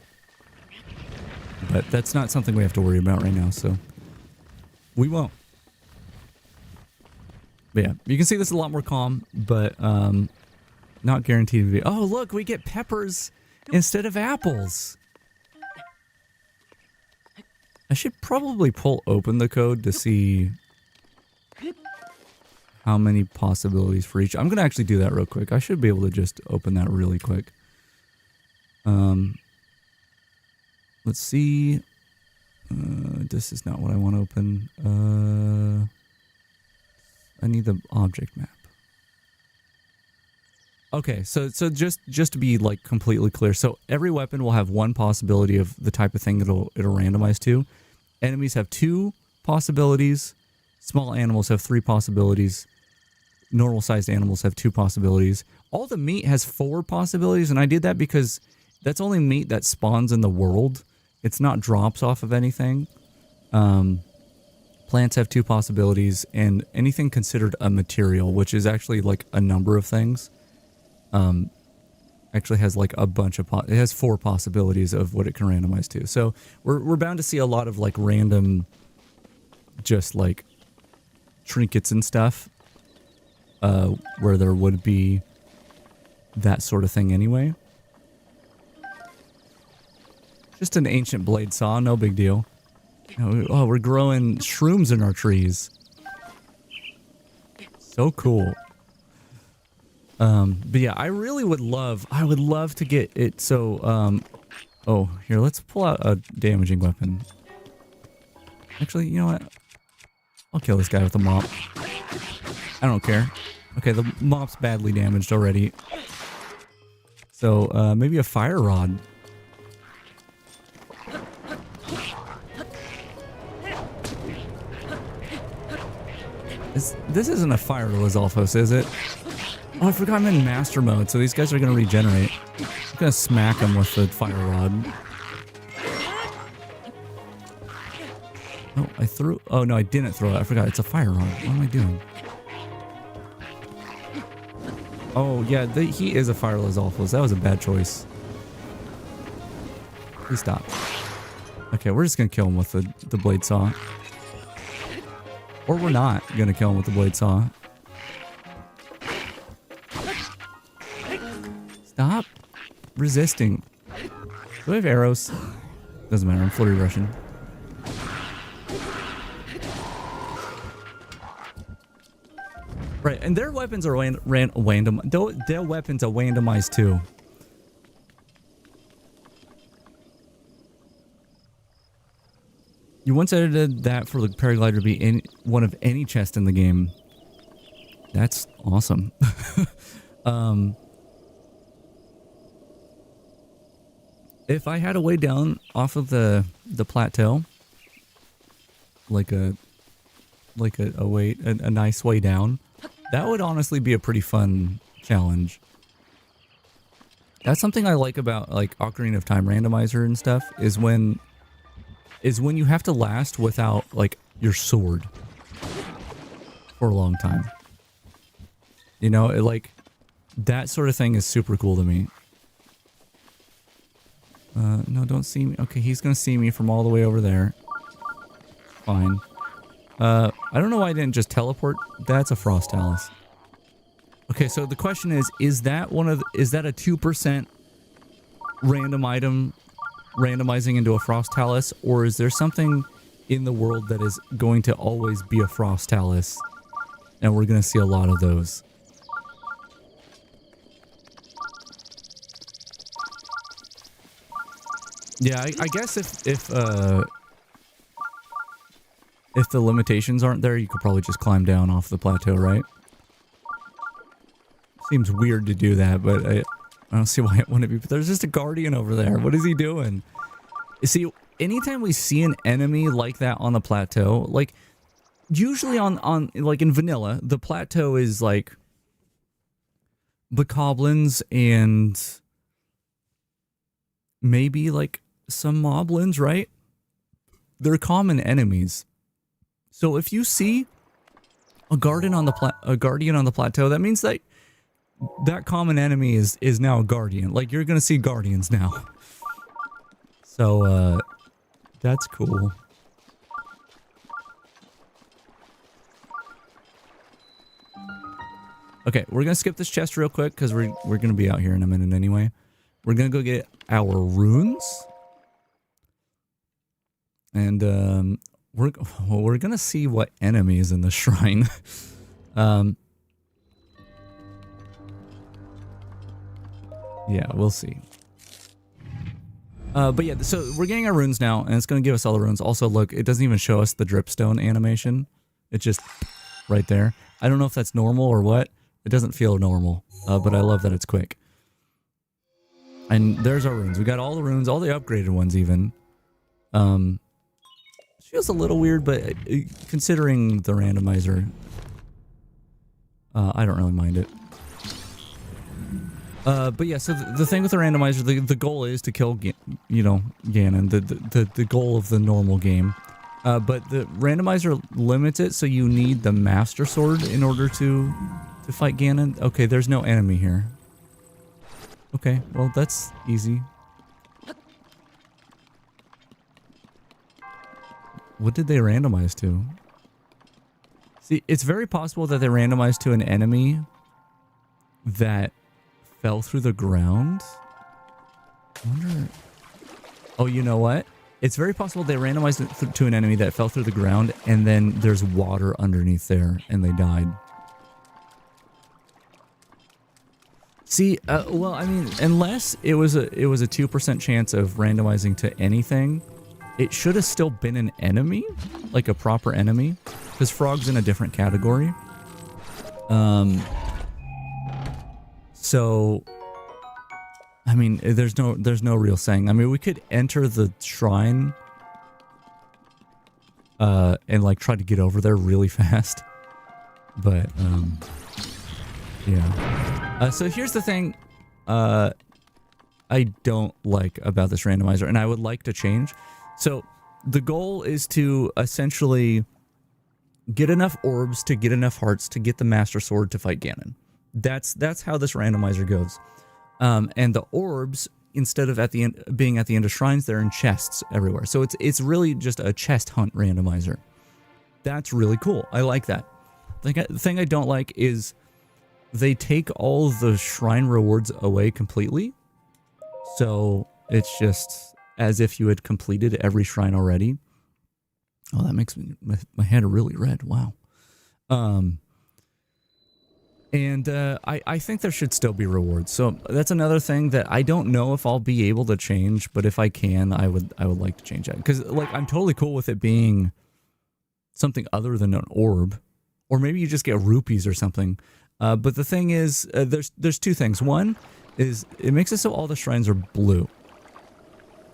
But that's not something we have to worry about right now, so... We won't. But yeah, you can see this is a lot more calm, but not guaranteed to be... Oh, look, we get peppers instead of apples. I should probably pull open the code to see how many possibilities for each. I'm going to actually do that real quick. I should be able to just open that really quick. Let's see. This is not what I want to open. I need the object map. Okay, so just to be like completely clear, so every weapon will have one possibility of the type of thing it'll randomize to. Enemies have 2 possibilities. Small animals have 3 possibilities. Normal sized animals have 2 possibilities. All the meat has 4 possibilities, and I did that because that's only meat that spawns in the world. It's not drops off of anything. Plants have 2 possibilities, and anything considered a material, which is actually like a number of things, actually has like a bunch of it has 4 possibilities of what it can randomize to. So we're bound to see a lot of like random, just like trinkets and stuff, where there would be that sort of thing anyway. Just an ancient blade saw, no big deal. Oh, we're growing shrooms in our trees. So cool. But yeah, I would love to get it. So, oh, here, let's pull out a damaging weapon. Actually, you know what? I'll kill this guy with a mop. I don't care. Okay, the mop's badly damaged already. So, maybe a fire rod. This isn't a fire Lizalfos, is it? Oh, I forgot I'm in master mode, so these guys are going to regenerate. I'm going to smack them with the fire rod. Oh, I threw... Oh, no, I didn't throw it. I forgot. It's a fire rod. What am I doing? Oh, yeah, he is a fire Lizalfos. That was a bad choice. Please stop. Okay, we're just going to kill him with the blade saw. Or we're not going to kill him with the blade saw. Stop resisting. Do I have arrows? Doesn't matter, I'm flurry rushing. Right, and their weapons are random. Their weapons are randomized too. You once edited that for the paraglider to be in one of any chest in the game. That's awesome. If I had a way down off of the plateau, like a nice way down, that would honestly be a pretty fun challenge. That's something I like about like Ocarina of Time randomizer and stuff is when you have to last without like your sword for a long time. You know, like that sort of thing is super cool to me. No, don't see me. Okay, he's gonna see me from all the way over there. Fine. I don't know why I didn't just teleport. That's a frost talus. Okay, so the question is that is that a 2% random item randomizing into a frost talus, or is there something in the world that is going to always be a frost talus, and we're gonna see a lot of those? Yeah, I guess if the limitations aren't there, you could probably just climb down off the plateau, right? Seems weird to do that, but I don't see why it wouldn't be. But there's just a guardian over there. What is he doing? You see, anytime we see an enemy like that on the plateau, like usually on like in vanilla, the plateau is like bokoblins and maybe like some moblins, right? They're common enemies. So if you see a guardian on the plateau, that means that common enemy is now a guardian. Like you're gonna see guardians now. So that's cool. Okay, we're gonna skip this chest real quick because we're gonna be out here in a minute anyway. We're gonna go get our runes, and we're gonna see what enemy is in the shrine. Yeah, we'll see. But yeah, so we're getting our runes now, and it's gonna give us all the runes. Also, look, it doesn't even show us the dripstone animation. It's just right there. I don't know if that's normal or what. It doesn't feel normal, but I love that it's quick. And there's our runes. We got all the runes, all the upgraded ones even. Feels a little weird, but considering the randomizer, I don't really mind it. But yeah, so the thing with the randomizer, the goal is to kill, Ganon, the goal of the normal game. But the randomizer limits it, so you need the Master Sword in order to fight Ganon. Okay, there's no enemy here. Okay, well, that's easy. What did they randomize to? See, it's very possible that they randomized to an enemy that fell through the ground. I wonder... Oh, you know what? It's very possible they randomized it to an enemy that fell through the ground, and then there's water underneath there, and they died. See, well, I mean, unless it was a 2% chance of randomizing to anything, it should have still been an enemy, like a proper enemy, because Frog's in a different category. So, I mean, there's no real saying. I mean, we could enter the shrine, and like try to get over there really fast, but yeah. So here's the thing, I don't like about this randomizer, and I would like to change. So the goal is to essentially get enough orbs to get enough hearts to get the Master Sword to fight Ganon. That's how this randomizer goes. And the orbs, instead of being at the end of shrines, they're in chests everywhere. So it's really just a chest hunt randomizer. That's really cool. I like that. The thing I don't like is they take all the shrine rewards away completely. So it's just as if you had completed every shrine already. Oh, that makes my head really red. Wow. And I think there should still be rewards. So that's another thing that I don't know if I'll be able to change, but if I can, I would like to change that. Because like I'm totally cool with it being something other than an orb, or maybe you just get rupees or something. But the thing is, there's two things. One is it makes it so all the shrines are blue,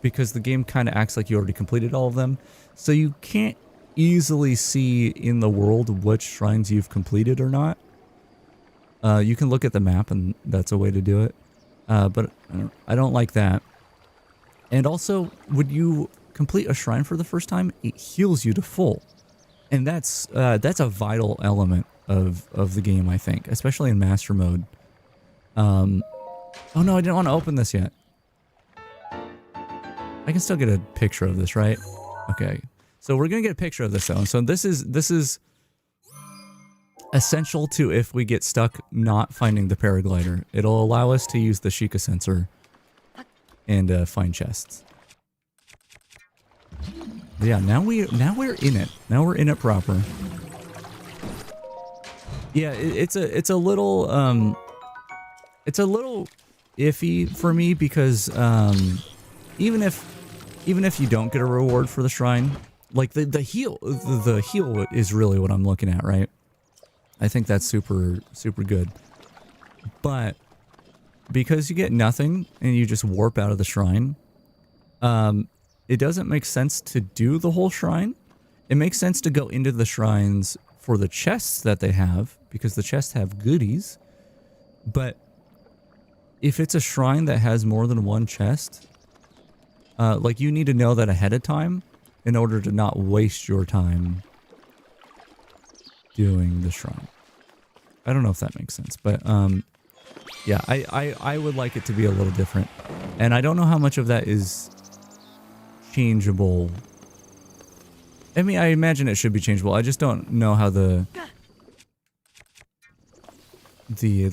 because the game kind of acts like you already completed all of them, so you can't easily see in the world which shrines you've completed or not. You can look at the map, and that's a way to do it. But I don't like that. And also, when you complete a shrine for the first time, it heals you to full. And that's a vital element of the game, I think, especially in Master Mode. Oh no, I didn't want to open this yet. I can still get a picture of this, right? Okay. So we're going to get a picture of this, though. So this is essential to if we get stuck not finding the paraglider. It'll allow us to use the Sheikah sensor and find chests. Yeah, now we're in it. Now we're in it proper. Yeah, it's a little iffy for me because even if you don't get a reward for the shrine, like the heal is really what I'm looking at, right? I think that's super good. But because you get nothing and you just warp out of the shrine, it doesn't make sense to do the whole shrine. It makes sense to go into the shrines for the chests that they have, because the chests have goodies. But if it's a shrine that has more than one chest, like you need to know that ahead of time in order to not waste your time doing the shrine. I don't know if that makes sense, but yeah, I would like it to be a little different. And I don't know how much of that is changeable. I mean, I imagine it should be changeable. I just don't know how the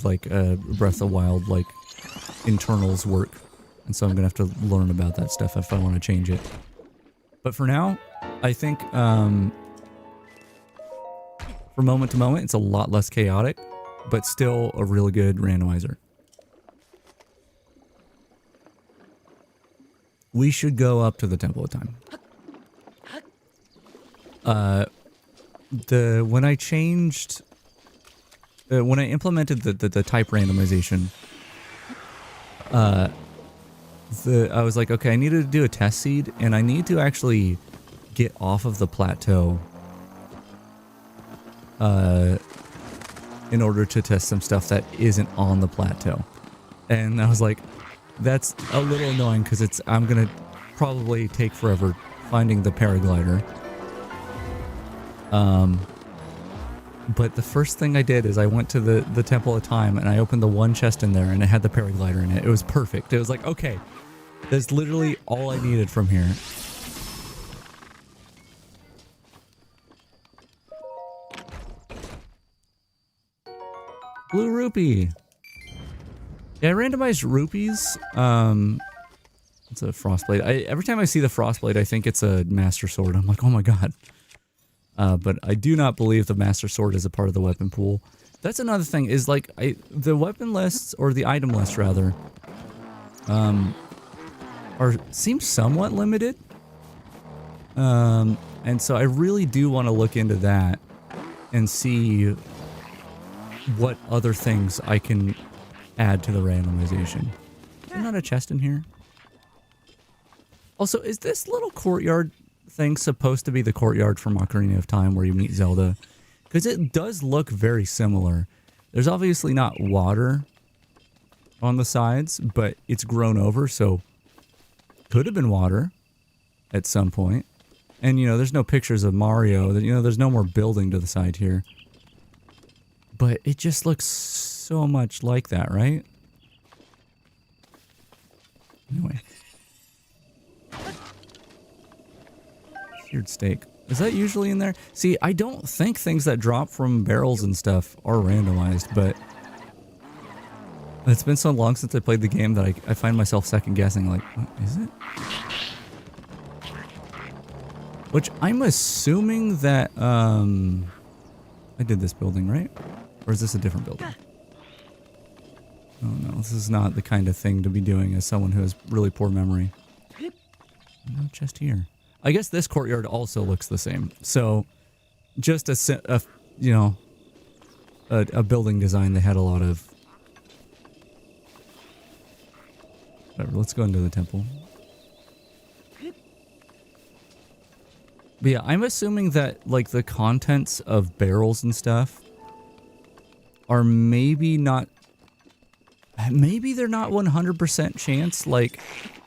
like Breath of the Wild like internals work. And so I'm gonna have to learn about that stuff if I want to change it. But for now, I think from moment to moment, it's a lot less chaotic, but still a really good randomizer. We should go up to the Temple of Time. When I changed, when I implemented the type randomization, I was like, okay, I needed to do a test seed, and I need to actually get off of the plateau in order to test some stuff that isn't on the plateau. And I was like, that's a little annoying because I'm gonna probably take forever finding the paraglider. But the first thing I did is I went to the Temple of Time and I opened the one chest in there and it had the paraglider in it. It was perfect. It was like, okay, that's literally all I needed from here. Blue rupee. Yeah, I randomized rupees. It's a frostblade. Every time I see the frostblade, I think it's a master sword. I'm like, oh my god. But I do not believe the master sword is a part of the weapon pool. That's another thing, is like the weapon lists, or the item list rather, seem somewhat limited. And so I really do want to look into that and see what other things I can add to the randomization. Is there not a chest in here? Also, is this little courtyard thing supposed to be the courtyard from Ocarina of Time where you meet Zelda? Because it does look very similar. There's obviously not water on the sides, but it's grown over, so could have been water at some point. And, you know, there's no pictures of Mario. You know, there's no more building to the side here. But it just looks so much like that, right? Anyway. Seared steak. Is that usually in there? See, I don't think things that drop from barrels and stuff are randomized, but it's been so long since I played the game that I find myself second guessing, like, what is it? Which I'm assuming that, I did this building, right? Or is this a different building? Oh no, this is not the kind of thing to be doing as someone who has really poor memory. No chest here. I guess this courtyard also looks the same. So, just a building design they had a lot of. Whatever, let's go into the temple. But yeah, I'm assuming that like the contents of barrels and stuff are maybe not. Maybe they're not 100% chance. Like,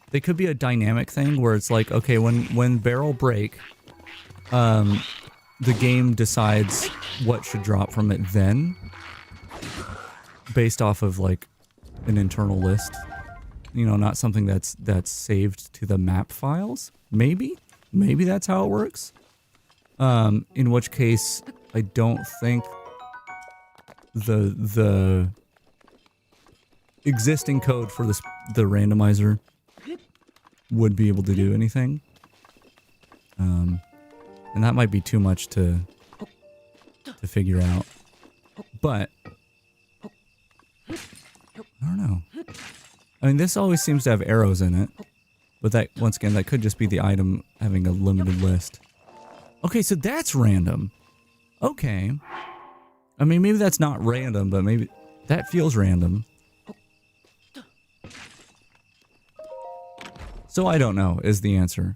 they could be a dynamic thing where it's like, okay, when barrel break, the game decides what should drop from it then, based off of like an internal list. You know, not something that's saved to the map files. Maybe that's how it works. In which case, I don't think the existing code for the randomizer would be able to do anything. And that might be too much to figure out. But I don't know. I mean, this always seems to have arrows in it. But that, once again, that could just be the item having a limited list. Okay, so that's random. Okay. I mean, maybe that's not random, but maybe that feels random. So I don't know, is the answer.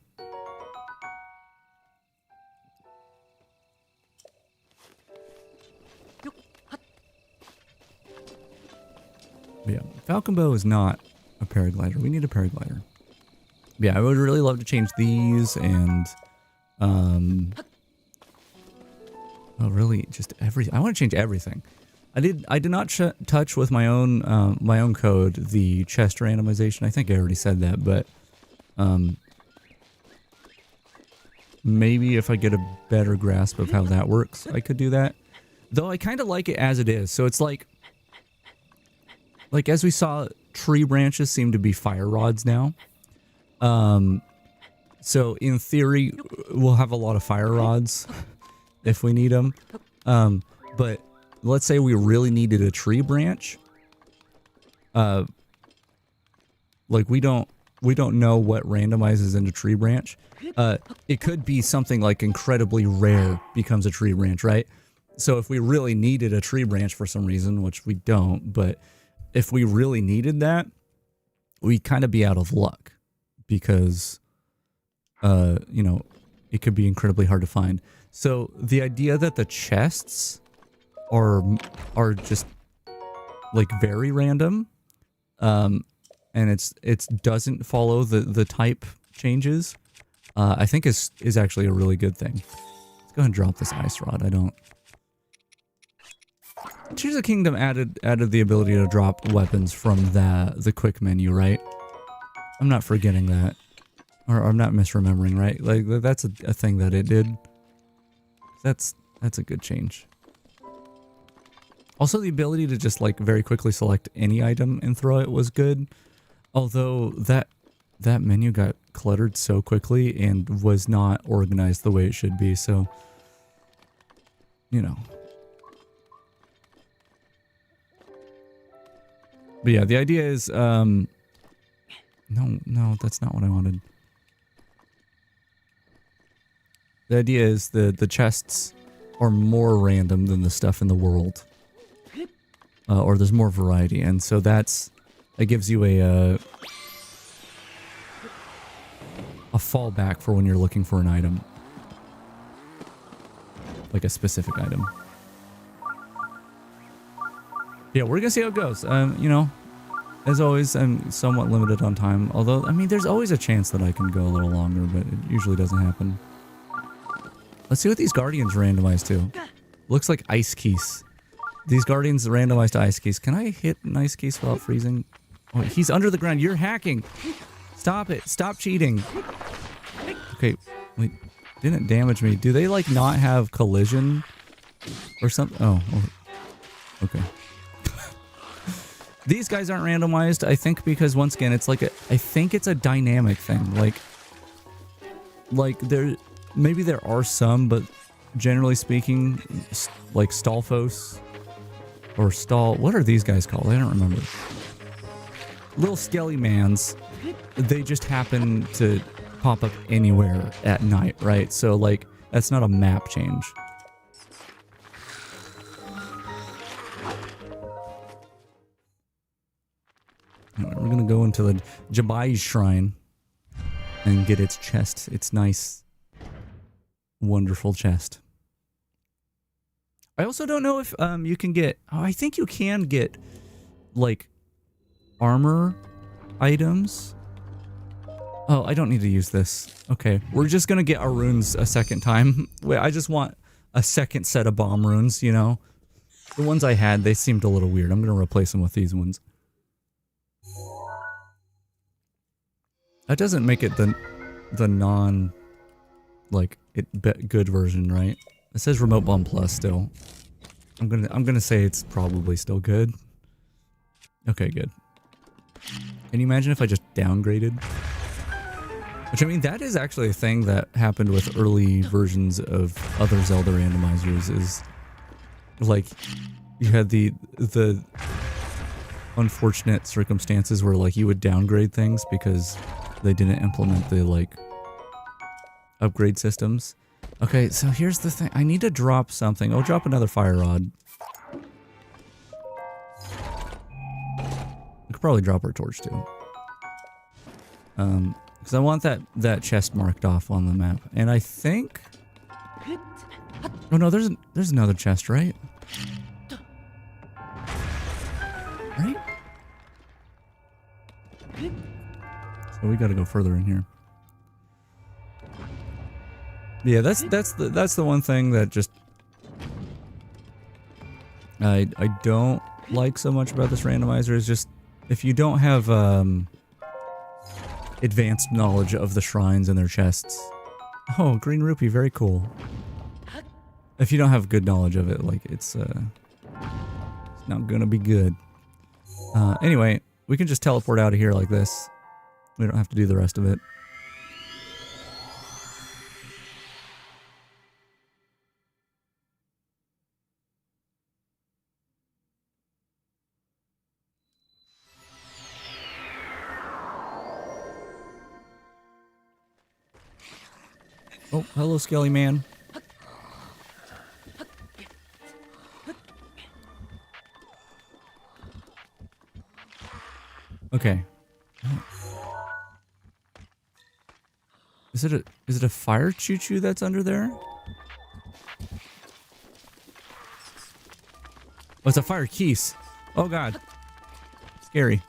But yeah, Falcon Bow is not a paraglider. We need a paraglider. But yeah, I would really love to change these and, oh, really, just everything. I want to change everything. I did not touch with my own code the chest randomization. I think I already said that, but maybe if I get a better grasp of how that works, I could do that. Though I kind of like it as it is. So it's like as we saw, tree branches seem to be fire rods now. So in theory, we'll have a lot of fire rods if we need them. But let's say we really needed a tree branch. Like we don't know what randomizes into tree branch. It could be something like incredibly rare becomes a tree branch, right? So if we really needed a tree branch for some reason, which we don't, but if we really needed that, we'd kind of be out of luck because, you know, it could be incredibly hard to find. So the idea that the chests are just like very random, and it doesn't follow the type changes, I think is actually a really good thing. Let's go ahead and drop this ice rod. Tears of the Kingdom added the ability to drop weapons from the quick menu, right? I'm not forgetting that. Or I'm not misremembering, right? Like, that's a thing that it did. That's a good change. Also, the ability to just, like, very quickly select any item and throw it was good. Although, that menu got cluttered so quickly and was not organized the way it should be, so... You know. But yeah, the idea is, no, that's not what I wanted. The idea is the chests are more random than the stuff in the world. Or there's more variety, and so that gives you a fallback for when you're looking for an item. Like a specific item. Yeah, we're gonna see how it goes. You know, as always, I'm somewhat limited on time. Although, I mean, there's always a chance that I can go a little longer, but it usually doesn't happen. Let's see what these guardians randomized to. Looks like ice keys. These guardians randomized to ice keys. Can I hit an ice keys without freezing? Oh, he's under the ground. You're hacking. Stop it. Stop cheating. Okay, wait. Didn't damage me. Do they, like, not have collision or something? Oh, okay. These guys aren't randomized, I think, because once again, it's like I think it's a dynamic thing. Like maybe there are some, but generally speaking, like Stalfos or what are these guys called? I don't remember. little skelly mans, they just happen to pop up anywhere at night, right? So like that's not a map change. We're gonna go into the Jabai Shrine and get its chest, its nice, wonderful chest. I also don't know if you can get, I think you can get like armor items. Oh, I don't need to use this. Okay, we're just gonna get our runes a second time. Wait, I just want a second set of bomb runes, you know? The ones I had, they seemed a little weird. I'm gonna replace them with these ones. That doesn't make it the non, like, good version, right? It says Remote Bomb Plus still. I'm gonna say it's probably still good. Okay, good. Can you imagine if I just downgraded? Which, I mean, that is actually a thing that happened with early versions of other Zelda randomizers, is like you had the unfortunate circumstances where like you would downgrade things because they didn't implement the like upgrade systems. Okay, so here's the thing. I need to drop something. I'll drop another fire rod. I could probably drop our torch too. Because I want that chest marked off on the map. And I think... Oh no, there's another chest, right? Right? So we gotta go further in here. Yeah, that's the one thing that just I don't like so much about this randomizer, is just if you don't have advanced knowledge of the shrines and their chests. Oh, green rupee, very cool. If you don't have good knowledge of it, like it's not gonna be good. Anyway, we can just teleport out of here like this. We don't have to do the rest of it. Oh, hello, Skelly Man. Okay. Is it a fire choo-choo that's under there? Oh, it's a fire keys. Oh god. Scary.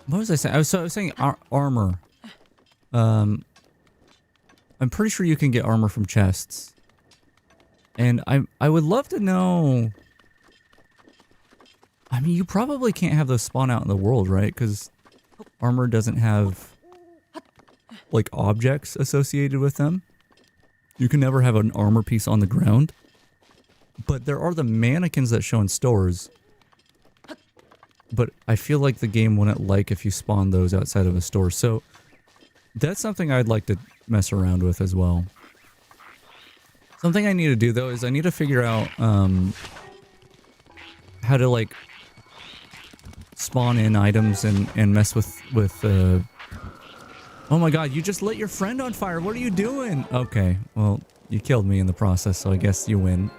What was I saying? I was saying armor. I'm pretty sure you can get armor from chests. And I would love to know... I mean, you probably can't have those spawn out in the world, right? Because armor doesn't have, like, objects associated with them. You can never have an armor piece on the ground. But there are the mannequins that show in stores. But I feel like the game wouldn't like if you spawn those outside of a store. So that's something I'd like to mess around with as well. Something I need to do, though, is I need to figure out how to, like, spawn in items and mess with oh my god, you just lit your friend on fire. What are you doing? Okay, well, you killed me in the process, so I guess you win.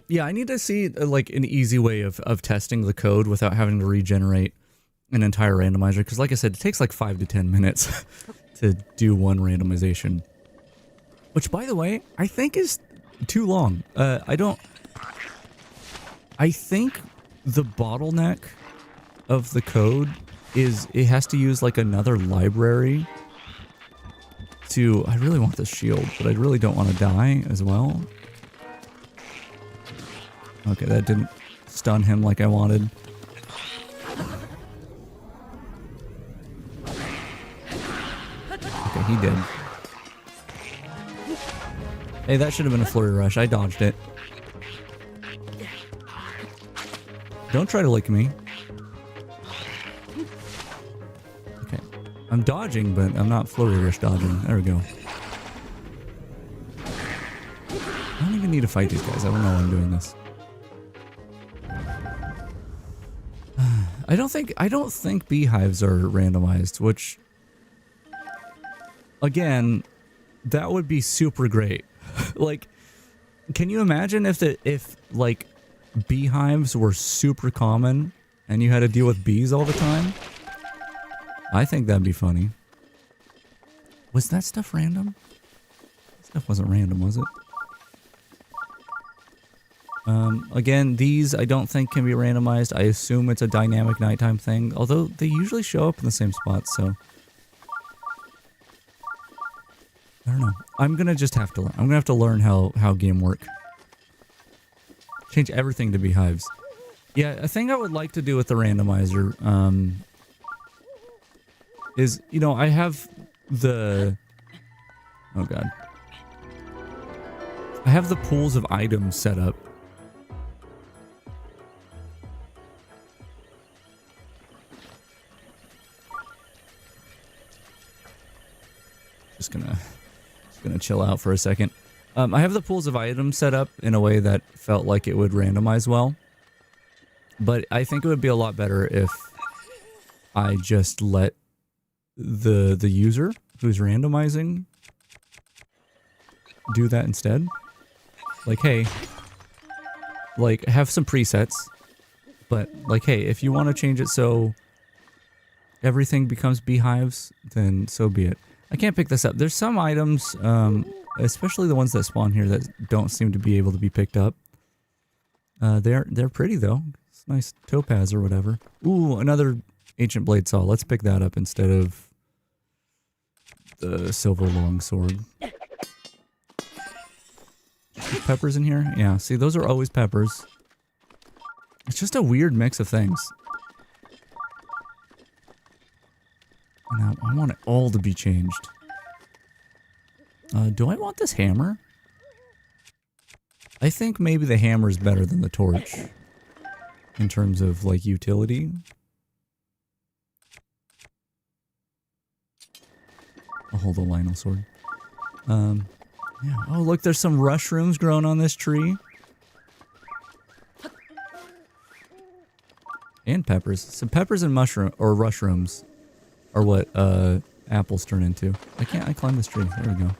Yeah, I need to see, like, an easy way of testing the code without having to regenerate an entire randomizer. Because, like I said, it takes, like, 5 to 10 minutes to do one randomization. Which, by the way, I think is too long. I think the bottleneck of the code is it has to use, like, another library to... I really want this shield, but I really don't want to die as well. Okay, that didn't stun him like I wanted. Okay, he did. Hey, that should have been a flurry rush. I dodged it. Don't try to lick me. Okay. I'm dodging, but I'm not flourish dodging. There we go. I don't even need to fight these guys. I don't know why I'm doing this. I don't think beehives are randomized, which again, that would be super great. Like, can you imagine if like beehives were super common and you had to deal with bees all the time? I think that'd be funny. Was that stuff random? Stuff wasn't random, was it? Again, these I don't think can be randomized. I assume it's a dynamic nighttime thing, although they usually show up in the same spot, so I don't know. I'm gonna just have to learn. I'm gonna have to learn how game work. Change everything to beehives. Yeah, a thing I would like to do with the randomizer, is, you know, I have the... Oh god. I have the pools of items set up. Just gonna chill out for a second. I have the pools of items set up in a way that felt like it would randomize well. But I think it would be a lot better if I just let the user who's randomizing do that instead. Like, hey, like, have some presets, but like, hey, if you want to change it so everything becomes beehives, then so be it. I can't pick this up. There's some items, especially the ones that spawn here, that don't seem to be able to be picked up. They're pretty though. It's nice topaz or whatever. Ooh, another ancient blade saw. Let's pick that up instead of the silver longsword. Peppers in here? Yeah, see, those are always peppers. It's just a weird mix of things. Now, I want it all to be changed. Do I want this hammer? I think maybe the hammer is better than the torch. In terms of, like, utility. I'll hold the Lionel sword. Yeah. Oh, look, there's some mushrooms growing on this tree. And peppers. Some peppers and mushrooms are what apples turn into. I climb this tree. There we go.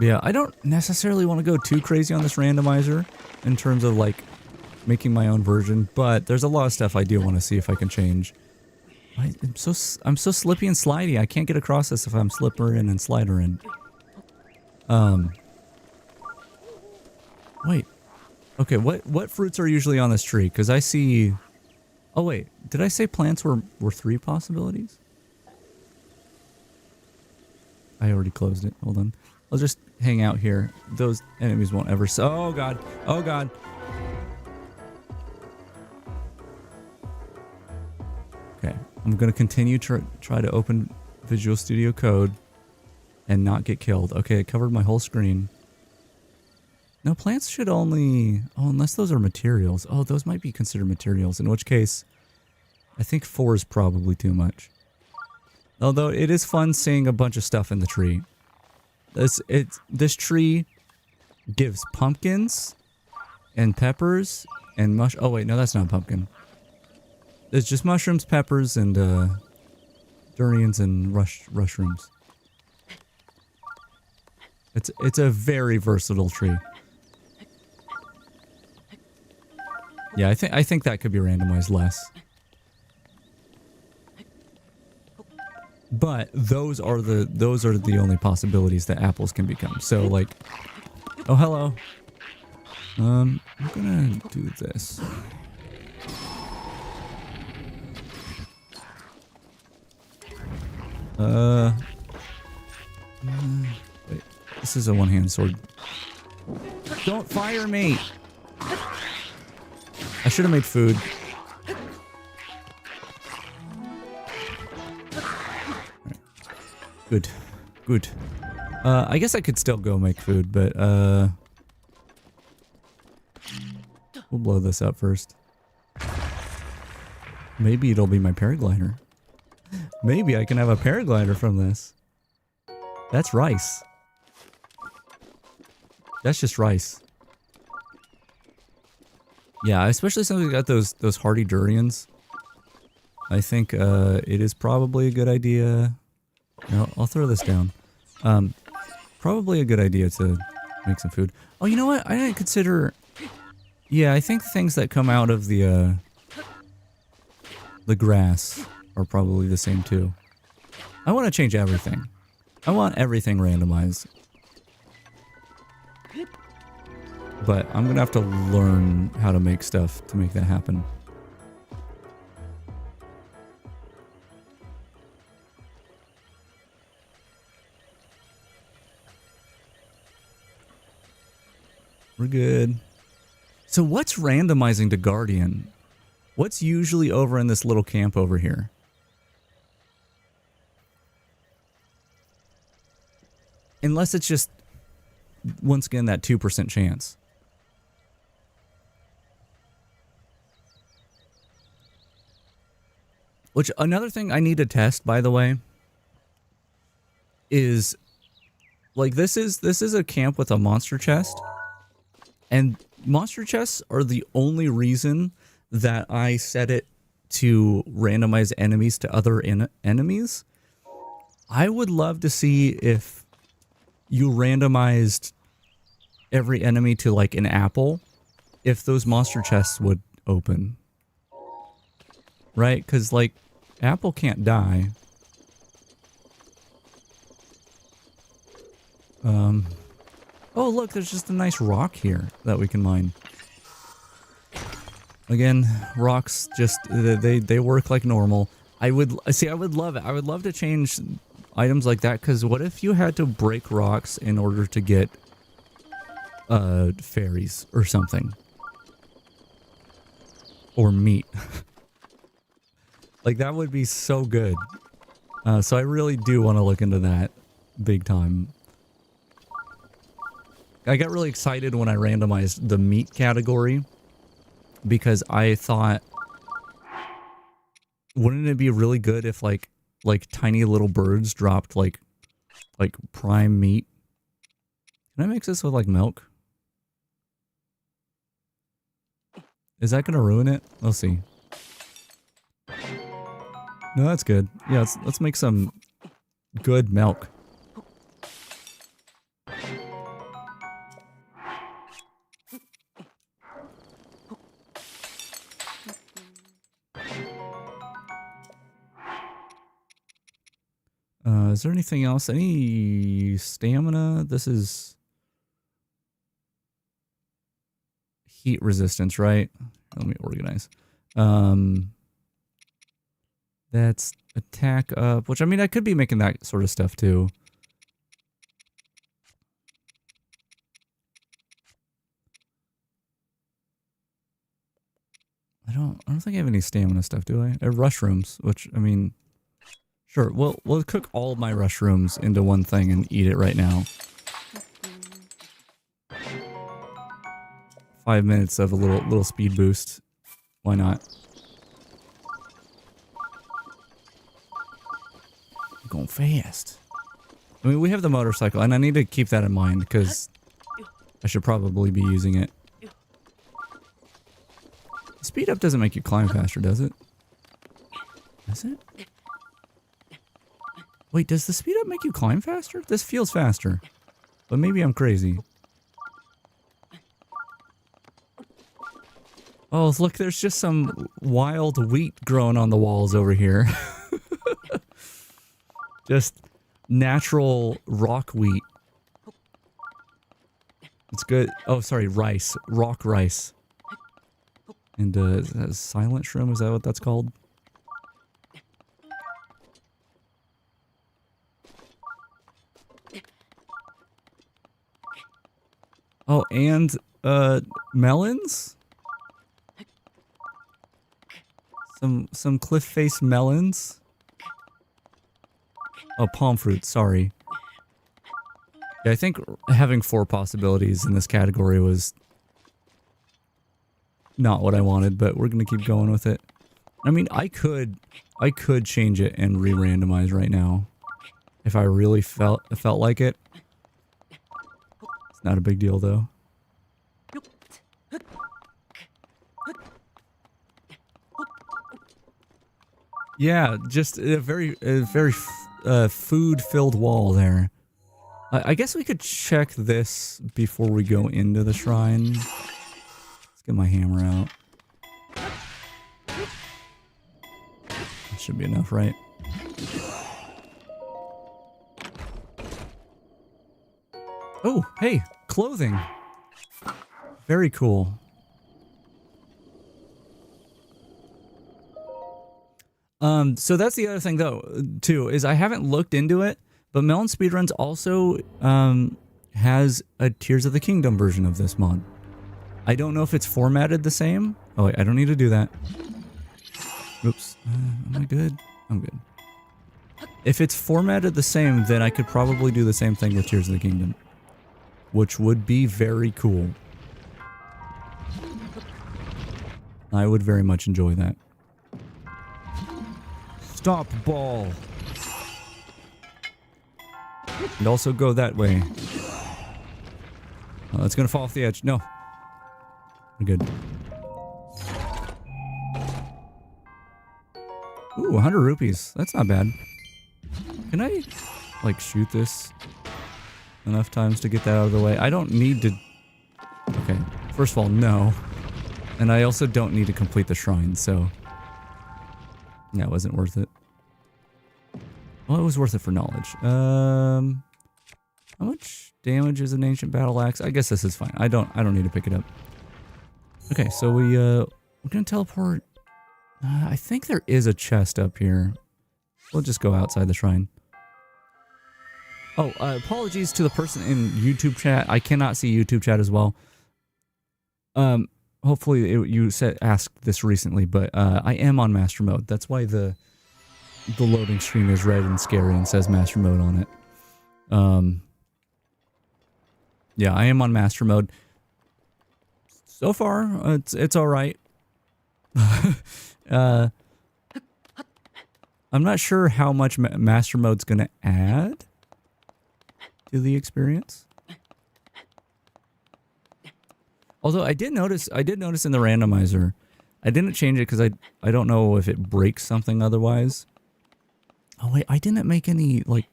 Yeah, I don't necessarily want to go too crazy on this randomizer in terms of like making my own version, but there's a lot of stuff I do want to see if I can change. I'm so slippy and slidey. I can't get across this if I'm slipperin and sliderin. Wait. Okay, what fruits are usually on this tree? Because I see... Oh wait, did I say plants were 3 possibilities? I already closed it. Hold on. I'll just hang out here. Those enemies won't ever... Oh god. Oh god. Okay. I'm going to continue to try to open Visual Studio Code and not get killed. Okay, it covered my whole screen. No, plants should only... Oh, unless those are materials. Oh, those might be considered materials, in which case I think 4 is probably too much. Although it is fun seeing a bunch of stuff in the tree. This tree gives pumpkins and peppers and Oh wait, no, that's not a pumpkin. It's just mushrooms, peppers, and durians and rushrooms. It's a very versatile tree. Yeah, I think that could be randomized less. But those are the only possibilities that apples can become. So like, oh hello. I'm gonna do this. Wait, this is a one-hand sword. Don't fire me! I should have made food. Right. Good. Good. I guess I could still go make food, but we'll blow this up first. Maybe it'll be my paraglider. Maybe I can have a paraglider from this. That's rice. That's just rice. Yeah, especially since we got those hardy durians. I think it is probably a good idea. No, I'll throw this down. Probably a good idea to make some food. Oh, you know what? I didn't consider. Yeah, I think things that come out of the grass are probably the same too. I want to change everything. I want everything randomized. But I'm gonna have to learn how to make stuff to make that happen. We're good. So what's randomizing to Guardian? What's usually over in this little camp over here? Unless it's just, once again, that 2% chance. Which, another thing I need to test, by the way, is, like, this is a camp with a monster chest. And monster chests are the only reason that I set it to randomize enemies to other enemies. I would love to see if you randomized every enemy to, like, an apple, if those monster chests would open. Right? Because, like, apple can't die. Oh, look, there's just a nice rock here that we can mine. Again, rocks just, they work like normal. I would love it. I would love to change items like that, because what if you had to break rocks in order to get fairies or something? Or meat. Like, that would be so good. So I really do want to look into that big time. I got really excited when I randomized the meat category, because I thought, wouldn't it be really good if like tiny little birds dropped like prime meat? Can I mix this with like milk? Is that gonna ruin it? We'll see. No, that's good. Yeah, let's make some good milk. Is there anything else? Any stamina? This is heat resistance, right? Let me organize. That's attack up, which, I mean, I could be making that sort of stuff too. I don't think I have any stamina stuff, do I? I have rushrooms, which, I mean, sure, we'll cook all of my mushrooms into one thing and eat it right now. 5 minutes of a little speed boost. Why not? I'm going fast. I mean, we have the motorcycle, and I need to keep that in mind, because I should probably be using it. Speed up doesn't make you climb faster, does it? Does it? Wait, does the speed up make you climb faster? This feels faster. But maybe I'm crazy. Oh, look, there's just some wild wheat growing on the walls over here. Just natural rock wheat. It's good. Oh, sorry, rice. Rock rice. And, is that a silent shroom? Is that what that's called? Oh, and, melons? Some cliff face melons? Oh, palm fruit, sorry. Yeah, I think having 4 possibilities in this category was not what I wanted, but we're gonna keep going with it. I mean, I could change it and re-randomize right now if I really felt like it. It's not a big deal though. Yeah, just a very food-filled wall there. I guess we could check this before we go into the shrine. Let's get my hammer out. That should be enough, right? Oh, hey, clothing. Very cool. So that's the other thing though, too, is I haven't looked into it, but Melon Speedruns also, has a Tears of the Kingdom version of this mod. I don't know if it's formatted the same. Oh wait, I don't need to do that. Oops. Am I good? I'm good. If it's formatted the same, then I could probably do the same thing with Tears of the Kingdom, which would be very cool. I would very much enjoy that. Stop, ball. And also go that way. Oh, it's gonna fall off the edge. No. We're good. Ooh, 100 rupees. That's not bad. Can I, like, shoot this enough times to get that out of the way? I don't need to... Okay. First of all, no. And I also don't need to complete the shrine, so... That wasn't worth it. Well, it was worth it for knowledge. How much damage is an ancient battle axe? I guess this is fine. I don't need to pick it up. Okay, so we're gonna teleport. I think there is a chest up here. We'll just go outside the shrine. Oh, apologies to the person in YouTube chat. I cannot see YouTube chat as well. Hopefully you asked this recently, but I am on master mode. That's why the loading screen is red and scary and says master mode on it. Yeah, I am on master mode. So far, it's all right. I'm not sure how much master mode's gonna add to the experience. Although I did notice in the randomizer, I didn't change it because I don't know if it breaks something otherwise. Oh wait, I didn't make any like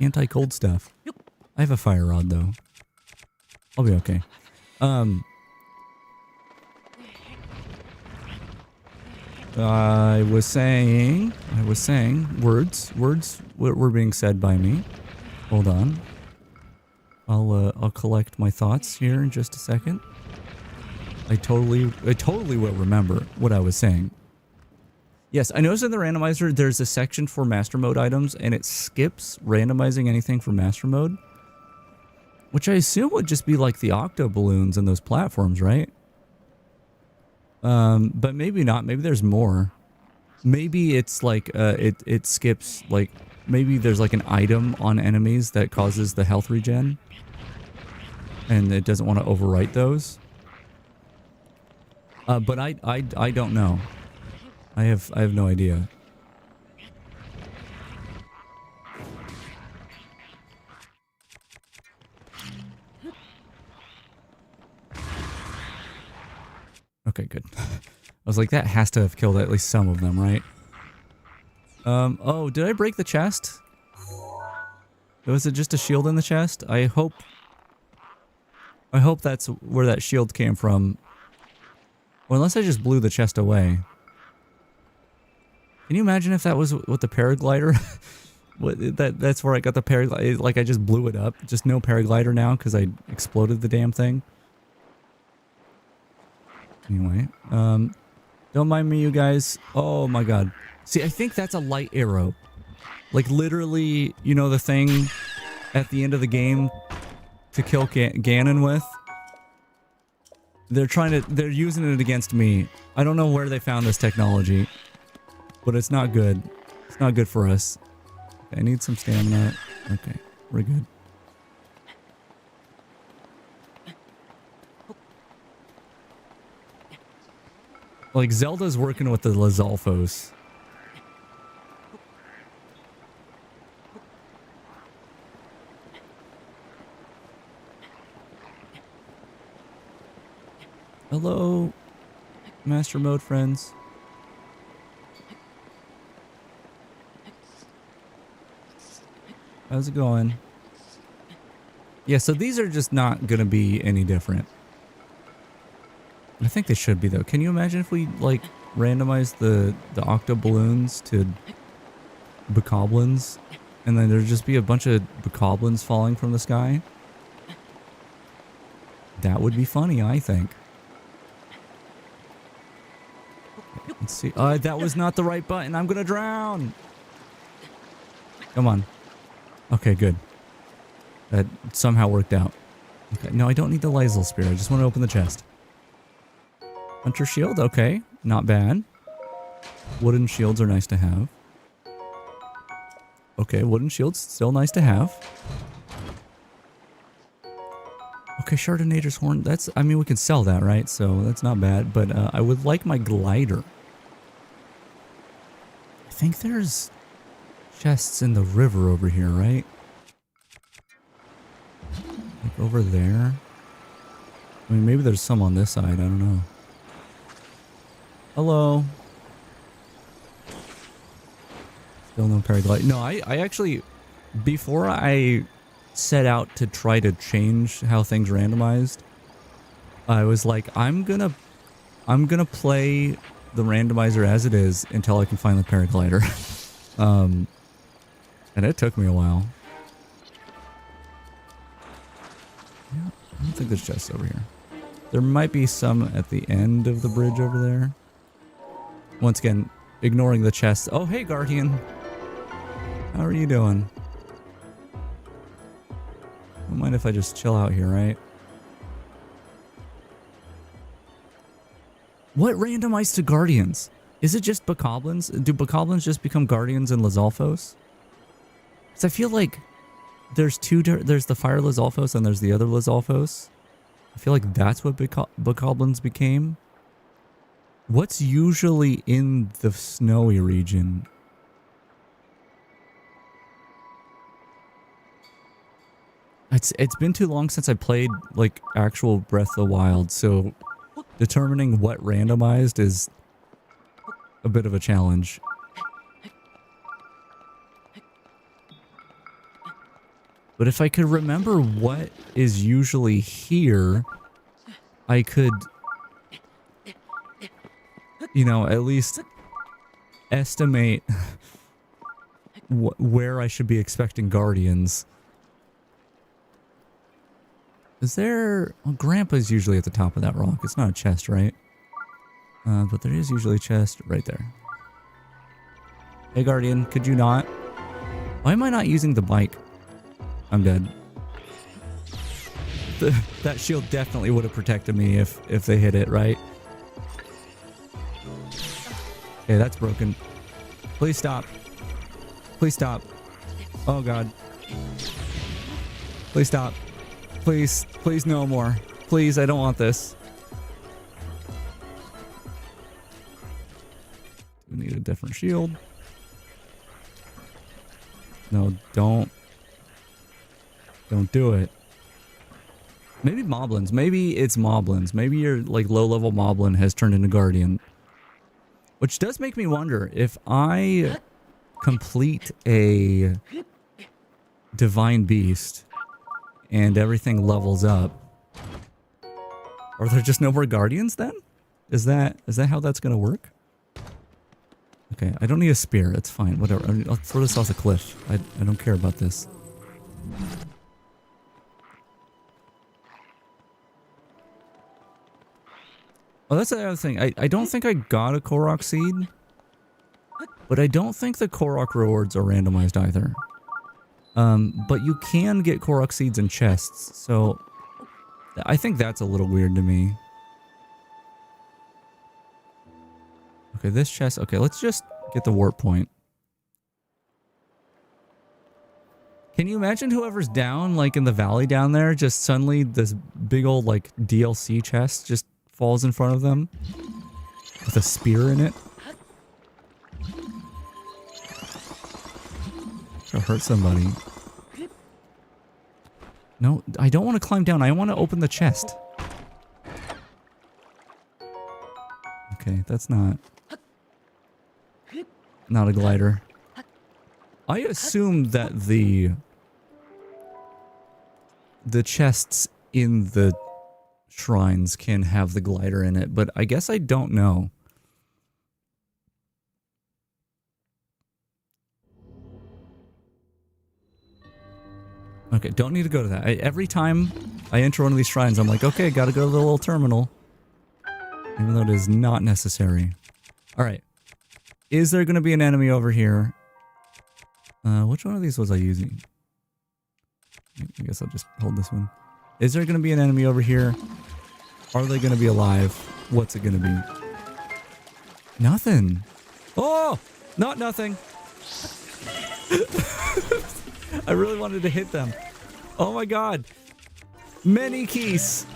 anti-cold stuff. I have a fire rod though. I'll be okay. I was saying words were being said by me. Hold on. I'll collect my thoughts here in just a second. I totally will remember what I was saying. Yes, I noticed in the randomizer there's a section for master mode items and it skips randomizing anything for master mode. Which I assume would just be like the octo balloons and those platforms, right? But maybe not. Maybe there's more. Maybe it's like it skips like maybe there's like an item on enemies that causes the health regen. And it doesn't want to overwrite those. But I don't know. I have no idea. Okay, good. I was like, that has to have killed at least some of them, right? Oh, did I break the chest? Was it just a shield in the chest? I hope that's where that shield came from. Well, unless I just blew the chest away. Can you imagine if that was with the paraglider? That's where I got the paraglider. Like I just blew it up. Just no paraglider now because I exploded the damn thing. Anyway, don't mind me, you guys. Oh my god. See, I think that's a light arrow. Like literally, you know the thing at the end of the game to kill Ganon with? They're using it against me. I don't know where they found this technology, but it's not good. It's not good for us. I need some stamina. Okay, we're good. Like, Zelda's working with the Lizalfos. Hello, Master Mode friends. How's it going? Yeah, so these are just not going to be any different. I think they should be, though. Can you imagine if we, like, randomized the octo-balloons to bokoblins? And then there'd just be a bunch of bokoblins falling from the sky? That would be funny, I think. Let's see. That was not the right button. I'm going to drown. Come on. Okay, good. That somehow worked out. Okay, no, I don't need the Lysol Spear. I just want to open the chest. Hunter Shield, okay. Not bad. Wooden shields are nice to have. Okay, wooden shields, still nice to have. Okay, Shardinator's Horn. That's, I mean, we can sell that, right? So that's not bad. But I would like my glider. I think there's chests in the river over here, right? Like over there. I mean, maybe there's some on this side. I don't know. Hello. Still no paraglide. No, I actually, before I set out to try to change how things randomized, I was like, I'm gonna play the randomizer as it is until I can find the paraglider. And it took me a while. Yeah, I don't think there's chests over here. There might be some at the end of the bridge over there. Once again, ignoring the chests. Oh, hey, Guardian. How are you doing? Don't mind if I just chill out here, right? What randomized to Guardians? Is it just bokoblins? Do bokoblins just become Guardians in Lizalfos? Because I feel like there's there's the Fire Lizalfos and there's the other Lizalfos. I feel like that's what bokoblins became. What's usually in the snowy region? It's been too long since I played like actual Breath of the Wild, so determining what randomized is a bit of a challenge. But if I could remember what is usually here, I could, you know, at least estimate where I should be expecting Guardians. Is there... Well, Grandpa's usually at the top of that rock. It's not a chest, right? But there is usually a chest right there. Hey, Guardian, could you not? Why am I not using the bike? I'm dead. That shield definitely would have protected me if they hit it, right? Okay, that's broken. Please stop. Please stop. Oh, God. Please stop. Please, please no more. Please, I don't want this. We need a different shield. No, don't do it. Maybe moblins. Maybe it's moblins. Maybe your like low-level moblin has turned into Guardian. Which does make me wonder if I complete a Divine Beast and everything levels up, are there just no more Guardians then? Is that how that's gonna work? Okay, I don't need a spear. It's fine. Whatever. I'll throw this off the cliff. I don't care about this. Oh, that's the other thing. I don't think I got a Korok seed, but I don't think the Korok rewards are randomized either. But you can get Korok seeds in chests, so I think that's a little weird to me. Okay, this chest. Okay, let's just get the warp point. Can you imagine whoever's down, like in the valley down there, just suddenly this big old like DLC chest just falls in front of them? with a spear in it. It'll hurt somebody. No, I don't want to climb down. I want to open the chest. Okay, that's not a glider. I assume that the chests in the shrines can have the glider in it, but I guess I don't know. Okay, don't need to go to that. Every time I enter one of these shrines, I'm like, okay, gotta go to the little terminal. Even though it is not necessary. Alright. Is there gonna be an enemy over here? Which one of these was I using? I guess I'll just hold this one. Is there gonna be an enemy over here? Are they gonna be alive? What's it gonna be? Nothing. Oh! Not nothing. I really wanted to hit them. Oh my god. Many keys.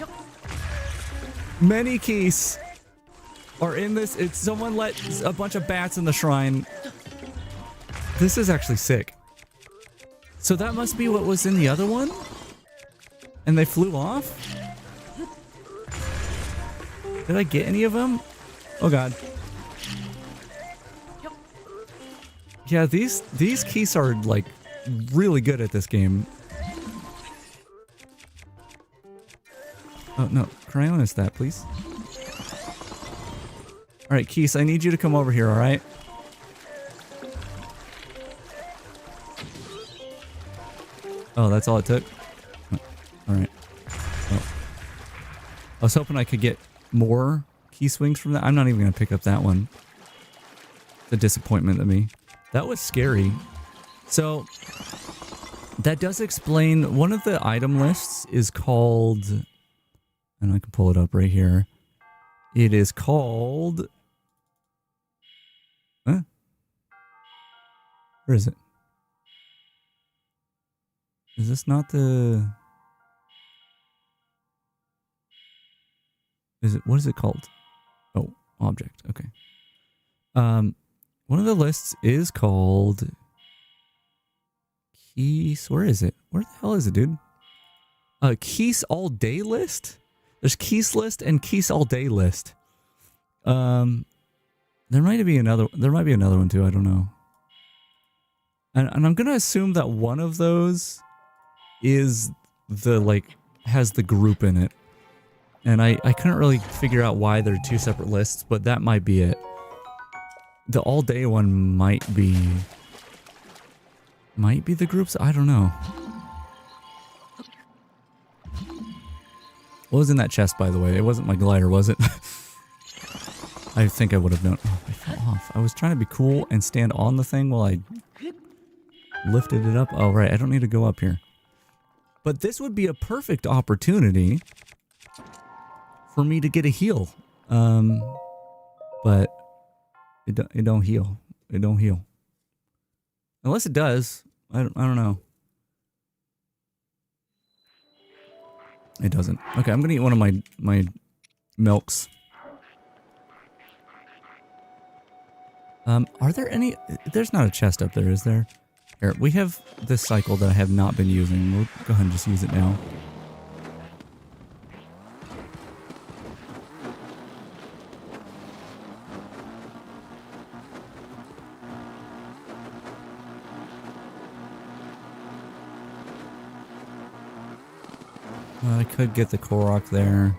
Many keys are in this. It's someone let a bunch of bats in the shrine. This is actually sick. So that must be what was in the other one? And they flew off? Did I get any of them? Oh god. Yeah, these keys are like really good at this game. Oh no, Cryonis that, please. Alright, Keese, I need you to come over here, alright? Oh, that's all it took? Alright. Oh. I was hoping I could get more key swings from that. I'm not even going to pick up that one. It's a disappointment to me. That was scary. So, that does explain, one of the item lists is called, and I can pull it up right here. It is called, huh? Where is it? Is this not the, is it, what is it called? Oh, object, okay. One of the lists is called Keys, where is it? Where the hell is it, dude? Keys all day list? There's Keys list and Keys all day list. There might be another one too, I don't know. And I'm gonna assume that one of those is the, like, has the group in it. And I couldn't really figure out why they're two separate lists, but that might be it. The all day one might be the groups, I don't know. What was in that chest, by the way? It wasn't my glider, was it? I think I would have known. Oh, I fell off. I was trying to be cool and stand on the thing while I lifted it up. Oh, right. I don't need to go up here. But this would be a perfect opportunity for me to get a heal. But it don't heal. It don't heal. Unless it does. I don't know. It doesn't. Okay, I'm gonna eat one of my milks. Are there any? There's not a chest up there, is there? Here, we have this cycle that I have not been using. We'll go ahead and just use it now. I could get the Korok there.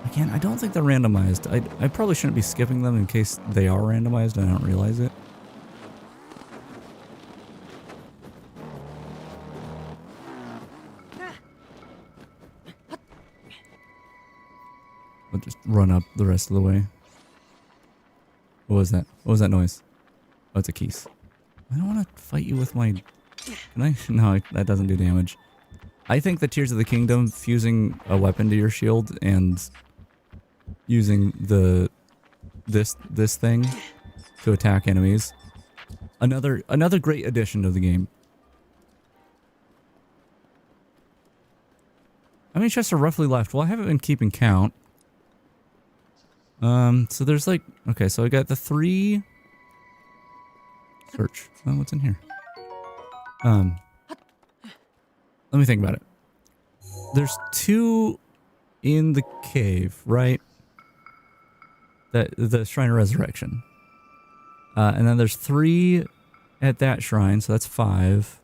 Again, I don't think they're randomized. I probably shouldn't be skipping them in case they are randomized and I don't realize it. I'll just run up the rest of the way. What was that? What was that noise? Oh, it's a Keys. I don't want to fight you with my... Can I? No, that doesn't do damage. I think the Tears of the Kingdom, fusing a weapon to your shield and using this thing to attack enemies, another great addition to the game. How many chests are roughly left? Well, I haven't been keeping count. So there's like, okay, so I got the 3. Search. Oh, what's in here? Let me think about it. There's 2 in the cave, right? The Shrine of Resurrection. And then there's 3 at that shrine, so that's 5.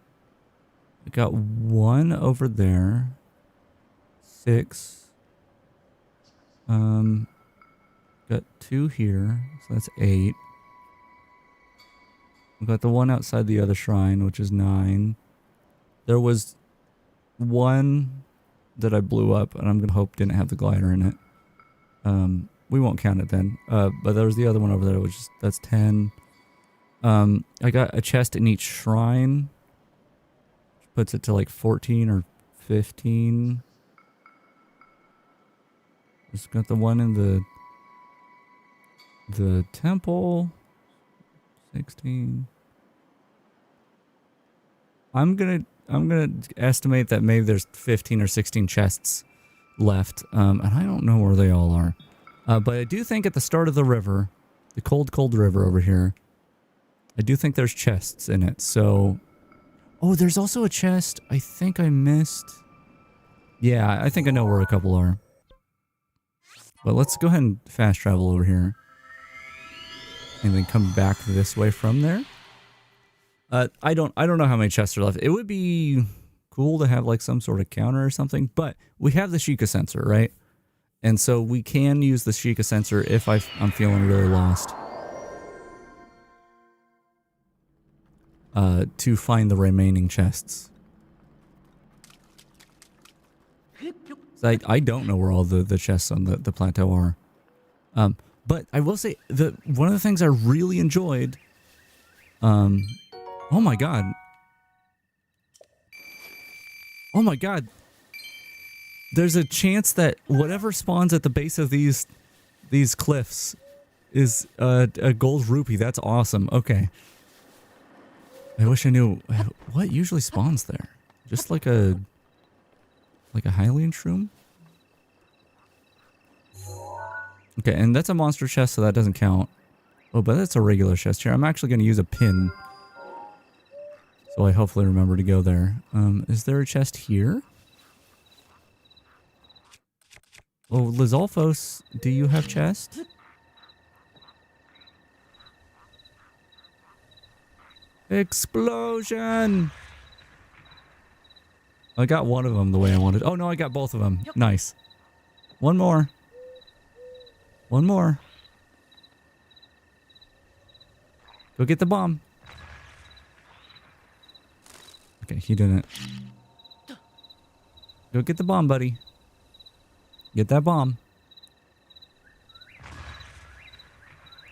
I got 1 over there. 6. Got 2 here, so that's 8. We got the 1 outside the other shrine, which is 9. There was 1 that I blew up, and I'm gonna hope didn't have the glider in it. We won't count it then. But there was the other one over there, which is, that's 10. I got a chest in each shrine, which puts it to like 14 or 15. Just got the one in the temple. 16. I'm gonna estimate that maybe there's 15 or 16 chests left. And I don't know where they all are. But I do think at the start of the river, the cold river over here, I do think there's chests in it. So, oh, there's also a chest I think I missed. Yeah, I think I know where a couple are. But let's go ahead and fast travel over here. And then come back this way from there. I don't know how many chests are left. It would be cool to have like some sort of counter or something, but we have the Sheikah sensor, right? And so we can use the Sheikah sensor if I'm feeling really lost. To find the remaining chests. So I don't know where all the chests on the plateau are. But I will say one of the things I really enjoyed. Oh my god. Oh my god. There's a chance that whatever spawns at the base of these cliffs is a gold rupee. That's awesome. Okay. I wish I knew what usually spawns there. Just like a Hylian shroom? Okay, and that's a monster chest, so that doesn't count. Oh, but that's a regular chest here. I'm actually going to use a pin. So I hopefully remember to go there. Is there a chest here? Oh, Lizalfos, do you have chest? Explosion! I got one of them the way I wanted. Oh no, I got both of them. Yep. Nice. One more. One more. Go get the bomb. Okay, he didn't. Go get the bomb, buddy. Get that bomb.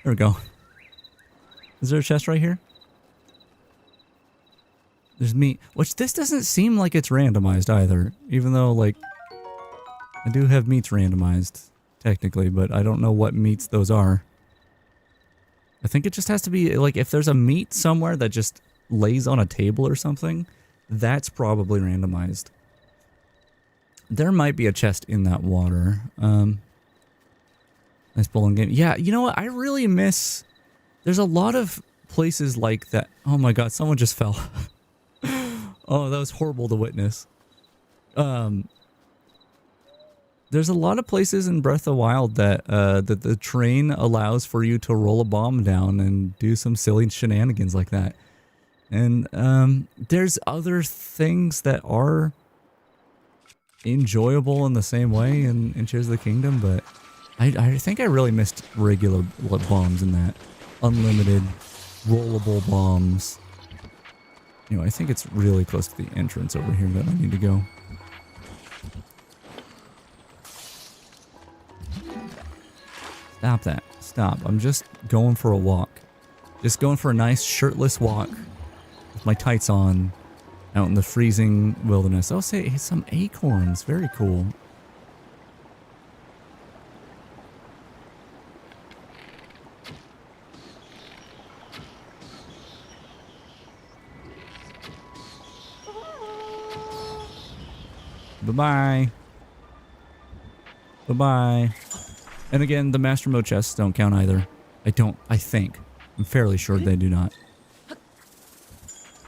There we go. Is there a chest right here? There's meat. Which this doesn't seem like it's randomized either. Even though, like, I do have meats randomized, technically, but I don't know what meats those are. I think it just has to be, like, if there's a meat somewhere that just lays on a table or something, that's probably randomized. There might be a chest in that water. Nice bowling game. Yeah, you know what? I really miss... There's a lot of places like that. Oh my god, someone just fell. Oh, that was horrible to witness. There's a lot of places in Breath of the Wild that that the train allows for you to roll a bomb down and do some silly shenanigans like that. And there's other things that are enjoyable in the same way in Tears of the Kingdom, but I think I really missed regular bombs in that. Unlimited, rollable bombs. Anyway, I think it's really close to the entrance over here that I need to go. Stop that. Stop. I'm just going for a walk. Just going for a nice shirtless walk with my tights on out in the freezing wilderness. Oh, say some acorns. Very cool. Bye-bye. Bye-bye. And again, the master mode chests don't count either. I think. I'm fairly sure they do not.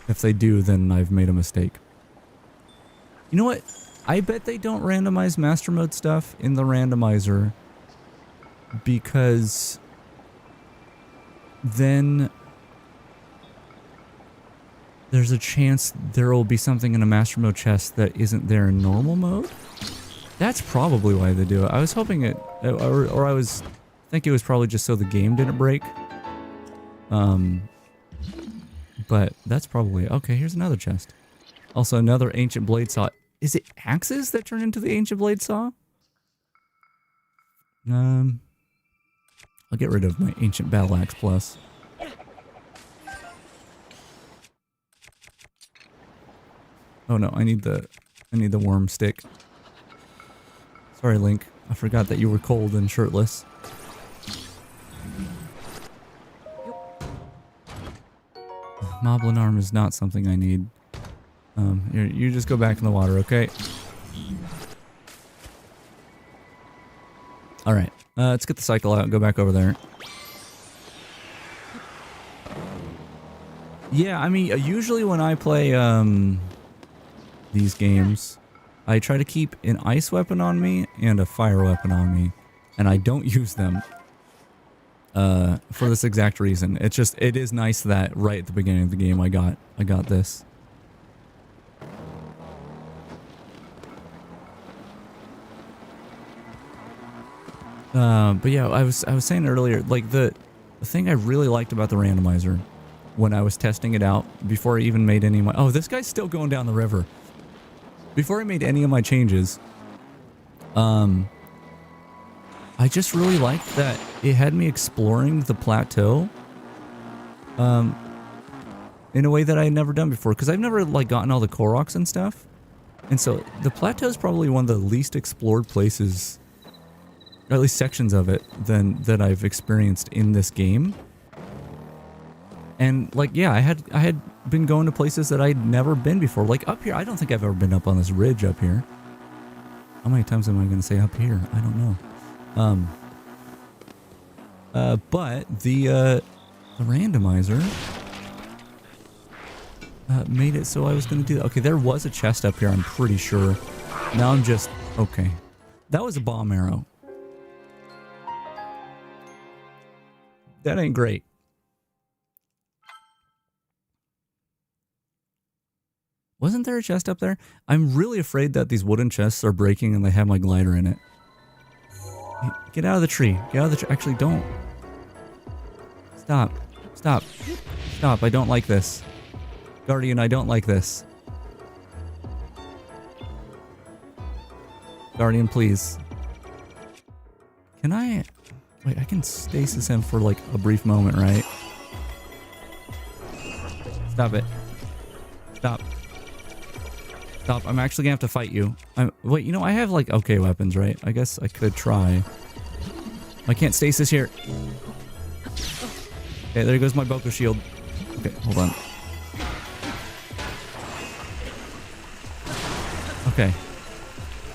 If they do, then I've made a mistake. You know what? I bet they don't randomize master mode stuff in the randomizer because then there's a chance there will be something in a master mode chest that isn't there in normal mode. That's probably why they do it. I was hoping it, or I was thinking it was probably just so the game didn't break. But that's probably, okay, here's another chest. Also another ancient blade saw. Is it axes that turn into the ancient blade saw? I'll get rid of my ancient battle axe plus. Oh no, I need the worm stick. Sorry, Link. I forgot that you were cold and shirtless. Moblin arm is not something I need. You just go back in the water, okay? Alright, let's get the cycle out and go back over there. Yeah, I mean, usually when I play these games, I try to keep an ice weapon on me and a fire weapon on me, and I don't use them for this exact reason. It's just, it is nice that right at the beginning of the game I got this. But yeah, I was saying earlier, like the thing I really liked about the randomizer when I was testing it out before I even made any of my, oh, this guy's still going down the river. Before I made any of my changes, I just really liked that it had me exploring the plateau in a way that I had never done before, because I've never like gotten all the Koroks and stuff. And so the plateau is probably one of the least explored places, or at least sections of it, that I've experienced in this game. And like, yeah, I had been going to places that I'd never been before. Like up here, I don't think I've ever been up on this ridge up here. How many times am I going to say up here? I don't know. But the randomizer made it so I was going to do that. Okay, there was a chest up here, I'm pretty sure. Now I'm just, okay. That was a bomb arrow. That ain't great. Wasn't there a chest up there? I'm really afraid that these wooden chests are breaking and they have my glider in it. Get out of the tree. Get out of the tree. Actually, don't. Stop. Stop. Stop. I don't like this. Guardian, I don't like this. Guardian, please. Can I... Wait, I can stasis him for like a brief moment, right? Stop it. Stop. Stop. I'm actually gonna have to fight you. Wait, you know, I have like okay weapons, right? I guess I could try. I can't stasis here. Okay, there goes my Boko shield. Okay, hold on. Okay.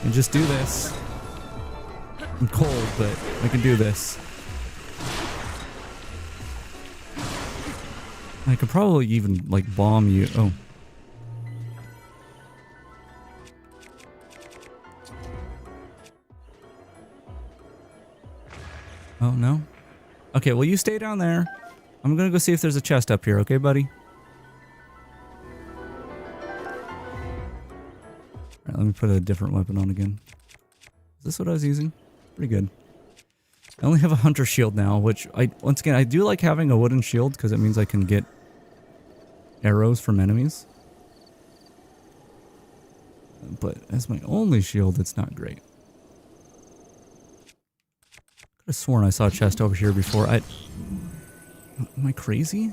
And just do this. I'm cold, but I can do this. I could probably even like bomb you. Oh. Oh, no? Okay, well, you stay down there. I'm gonna go see if there's a chest up here, okay, buddy? Alright, let me put a different weapon on again. Is this what I was using? Pretty good. I only have a hunter shield now, which once again, I do like having a wooden shield because it means I can get arrows from enemies. But as my only shield, it's not great. I could have sworn I saw a chest over here before. Am I crazy?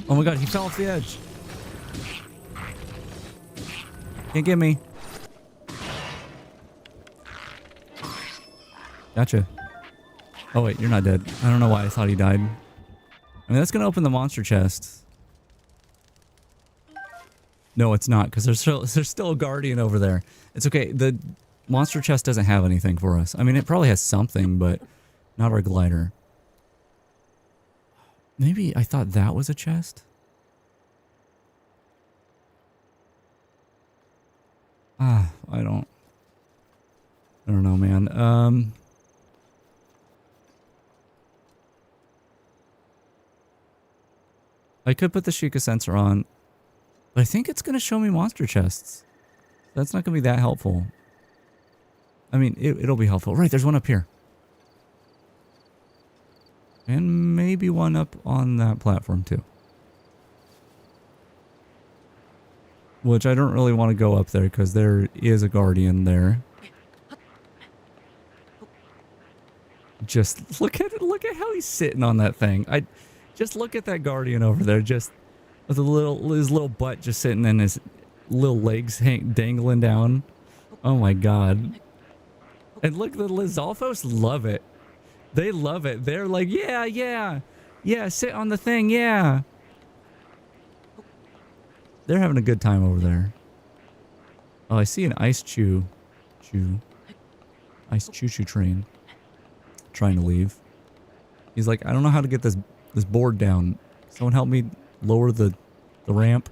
Oh my god, he fell off the edge. Can't get me. Gotcha. Oh wait, you're not dead. I don't know why I thought he died. I mean, that's gonna open the monster chest. No, it's not, because there's still a guardian over there. It's okay. The monster chest doesn't have anything for us. I mean, it probably has something, but not our glider. Maybe I thought that was a chest. I don't know, man. I could put the Sheikah sensor on, but I think it's going to show me monster chests. That's not going to be that helpful. I mean, it'll be helpful. Right, there's one up here. And maybe one up on that platform too. Which I don't really want to go up there because there is a guardian there. Just look at how he's sitting on that thing. Just look at that guardian over there, just with his little butt just sitting and his little legs dangling down. Oh my god. And look, the Lizalfos love it. They love it. They're like, yeah, sit on the thing, yeah. They're having a good time over there. Oh, I see an ice choo-choo train trying to leave. He's like, I don't know how to get this board down. Someone help me lower the ramp.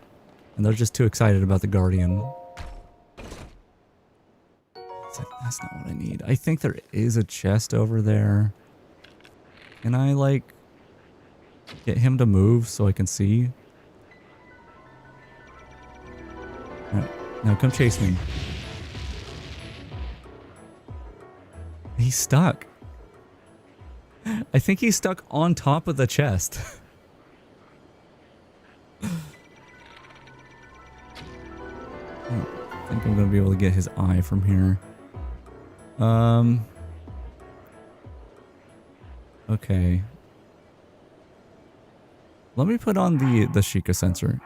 And they're just too excited about the guardian. It's like, that's not what I need. I think there is a chest over there. Can I, like, get him to move so I can see? Alright, now come chase me. He's stuck. I think he's stuck on top of the chest. I think I'm gonna be able to get his eye from here. Okay. Let me put on the Sheikah sensor.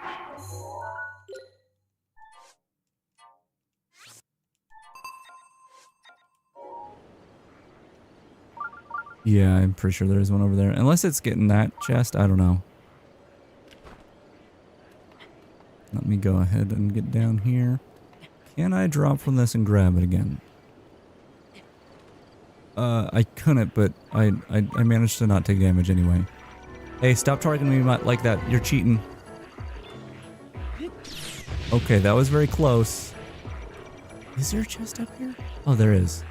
Yeah, I'm pretty sure there is one over there. Unless it's getting that chest, I don't know. Let me go ahead and get down here. Can I drop from this and grab it again? I couldn't, but I managed to not take damage anyway. Hey, stop targeting me like that. You're cheating. Okay, that was very close. Is there a chest up here? Oh, there is.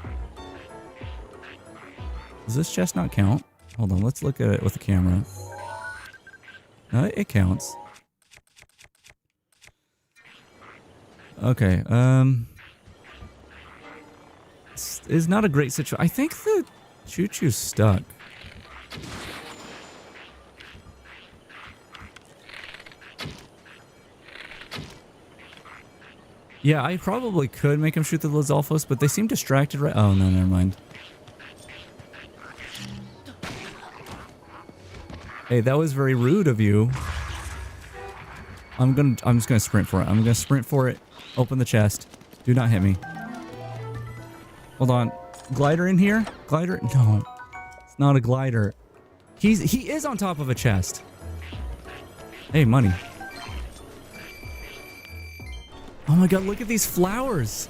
Does this chest not count? Hold on, let's look at it with the camera. No, it counts. Okay, this is not a great situation. I think the choo-choo's stuck. Yeah, I probably could make him shoot the Lizalfos, but they seem distracted right— oh, no, never mind. Hey, that was very rude of you. I'm just gonna sprint for it. I'm gonna sprint for it. Open the chest. Do not hit me. Hold on. Glider in here? Glider? No. It's not a glider. He is on top of a chest. Hey, money. Oh my god, look at these flowers.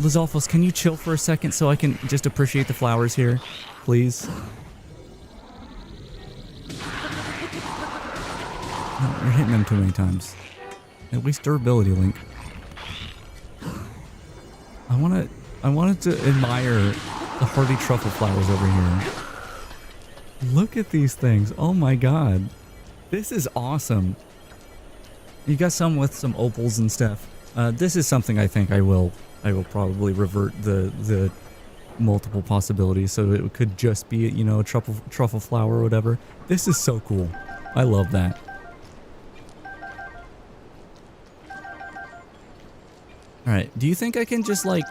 Lizalfos, can you chill for a second so I can just appreciate the flowers here? Please. No, you're hitting them too many times. At least durability, Link. I wanted to admire the hardy truffle flowers over here. Look at these things. Oh my god. This is awesome. You got some with some opals and stuff. This is something I think I will probably revert the multiple possibilities, so it could just be, you know, a truffle flower or whatever. This is so cool. I love that. Alright, do you think I can just, like,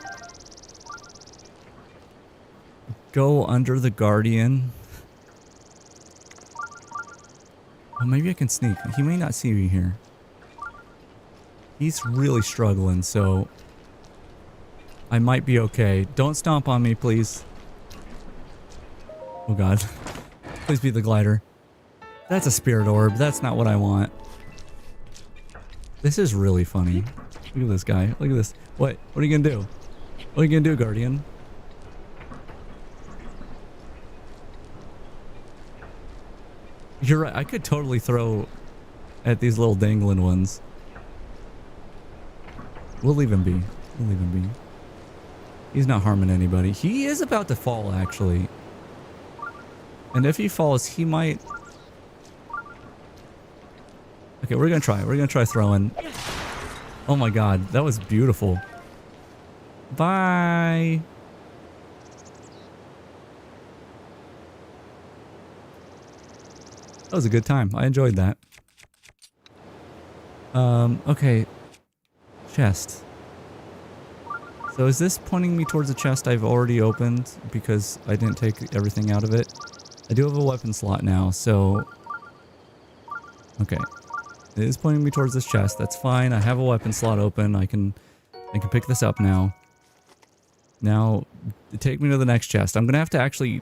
go under the guardian? Well, maybe I can sneak. He may not see me here. He's really struggling, so I might be okay. Don't stomp on me, please. Oh god. Please be the glider. That's a spirit orb. That's not what I want. This is really funny. Look at this guy. Look at this. What? What are you gonna do? What are you gonna do, Guardian? You're right. I could totally throw at these little dangling ones. We'll leave him be. We'll leave him be. He's not harming anybody. He is about to fall, actually. And if he falls, he might... Okay, we're gonna try. We're gonna try throwing. Oh my god, that was beautiful. Bye! That was a good time. I enjoyed that. Okay. Chest. So is this pointing me towards a chest I've already opened because I didn't take everything out of it? I do have a weapon slot now, so... Okay. It is pointing me towards this chest. That's fine. I have a weapon slot open. I can pick this up now. Now, take me to the next chest. I'm gonna have to actually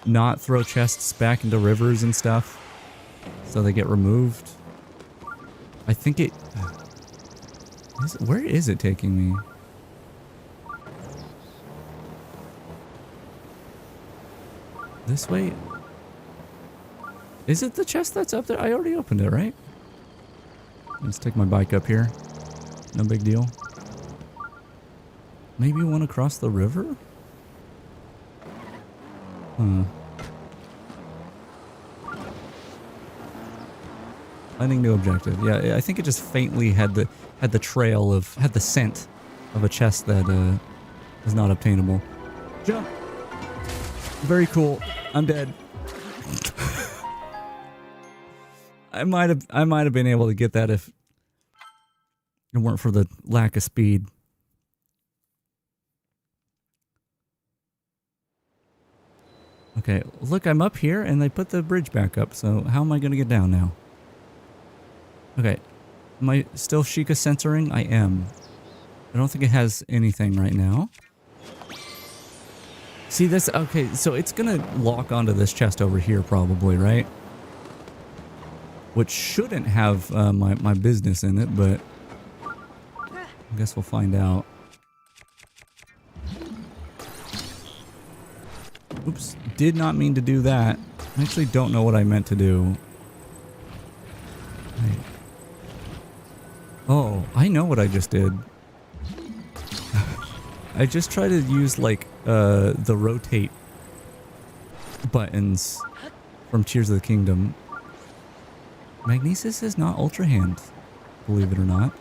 not throw chests back into rivers and stuff so they get removed. I think it... Where is it taking me? This way? Is it the chest that's up there? I already opened it, right? Let's take my bike up here. No big deal. Maybe one across the river? Huh. Finding new objective. Yeah, I think it just faintly had the trail of... had the scent of a chest that is not obtainable. Jump! Very cool. I'm dead. I might have been able to get that if it weren't for the lack of speed. Okay, look, I'm up here and they put the bridge back up, so how am I going to get down now? Okay, am I still Sheikah censoring? I am. I don't think it has anything right now. See this? Okay, so it's going to lock onto this chest over here probably, right? Which shouldn't have my business in it, but I guess we'll find out. Oops, did not mean to do that. I actually don't know what I meant to do. Right. Oh, I know what I just did. I just tried to use like the rotate buttons from Tears of the Kingdom. Magnesis is not Ultra Hand, believe it or not.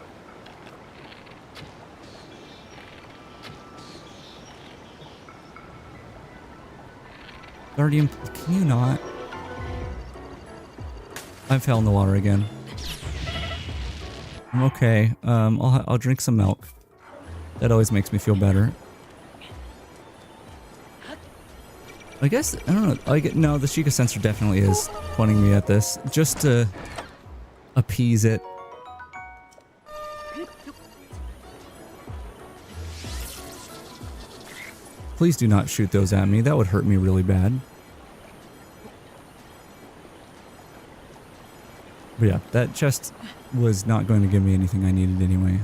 Guardian, can you not? I fell in the water again. I'm okay. I'll drink some milk. That always makes me feel better. I guess, I don't know. No, the Sheikah sensor definitely is pointing me at this. Just to appease it. Please do not shoot those at me. That would hurt me really bad. But yeah, that chest was not going to give me anything I needed anyway.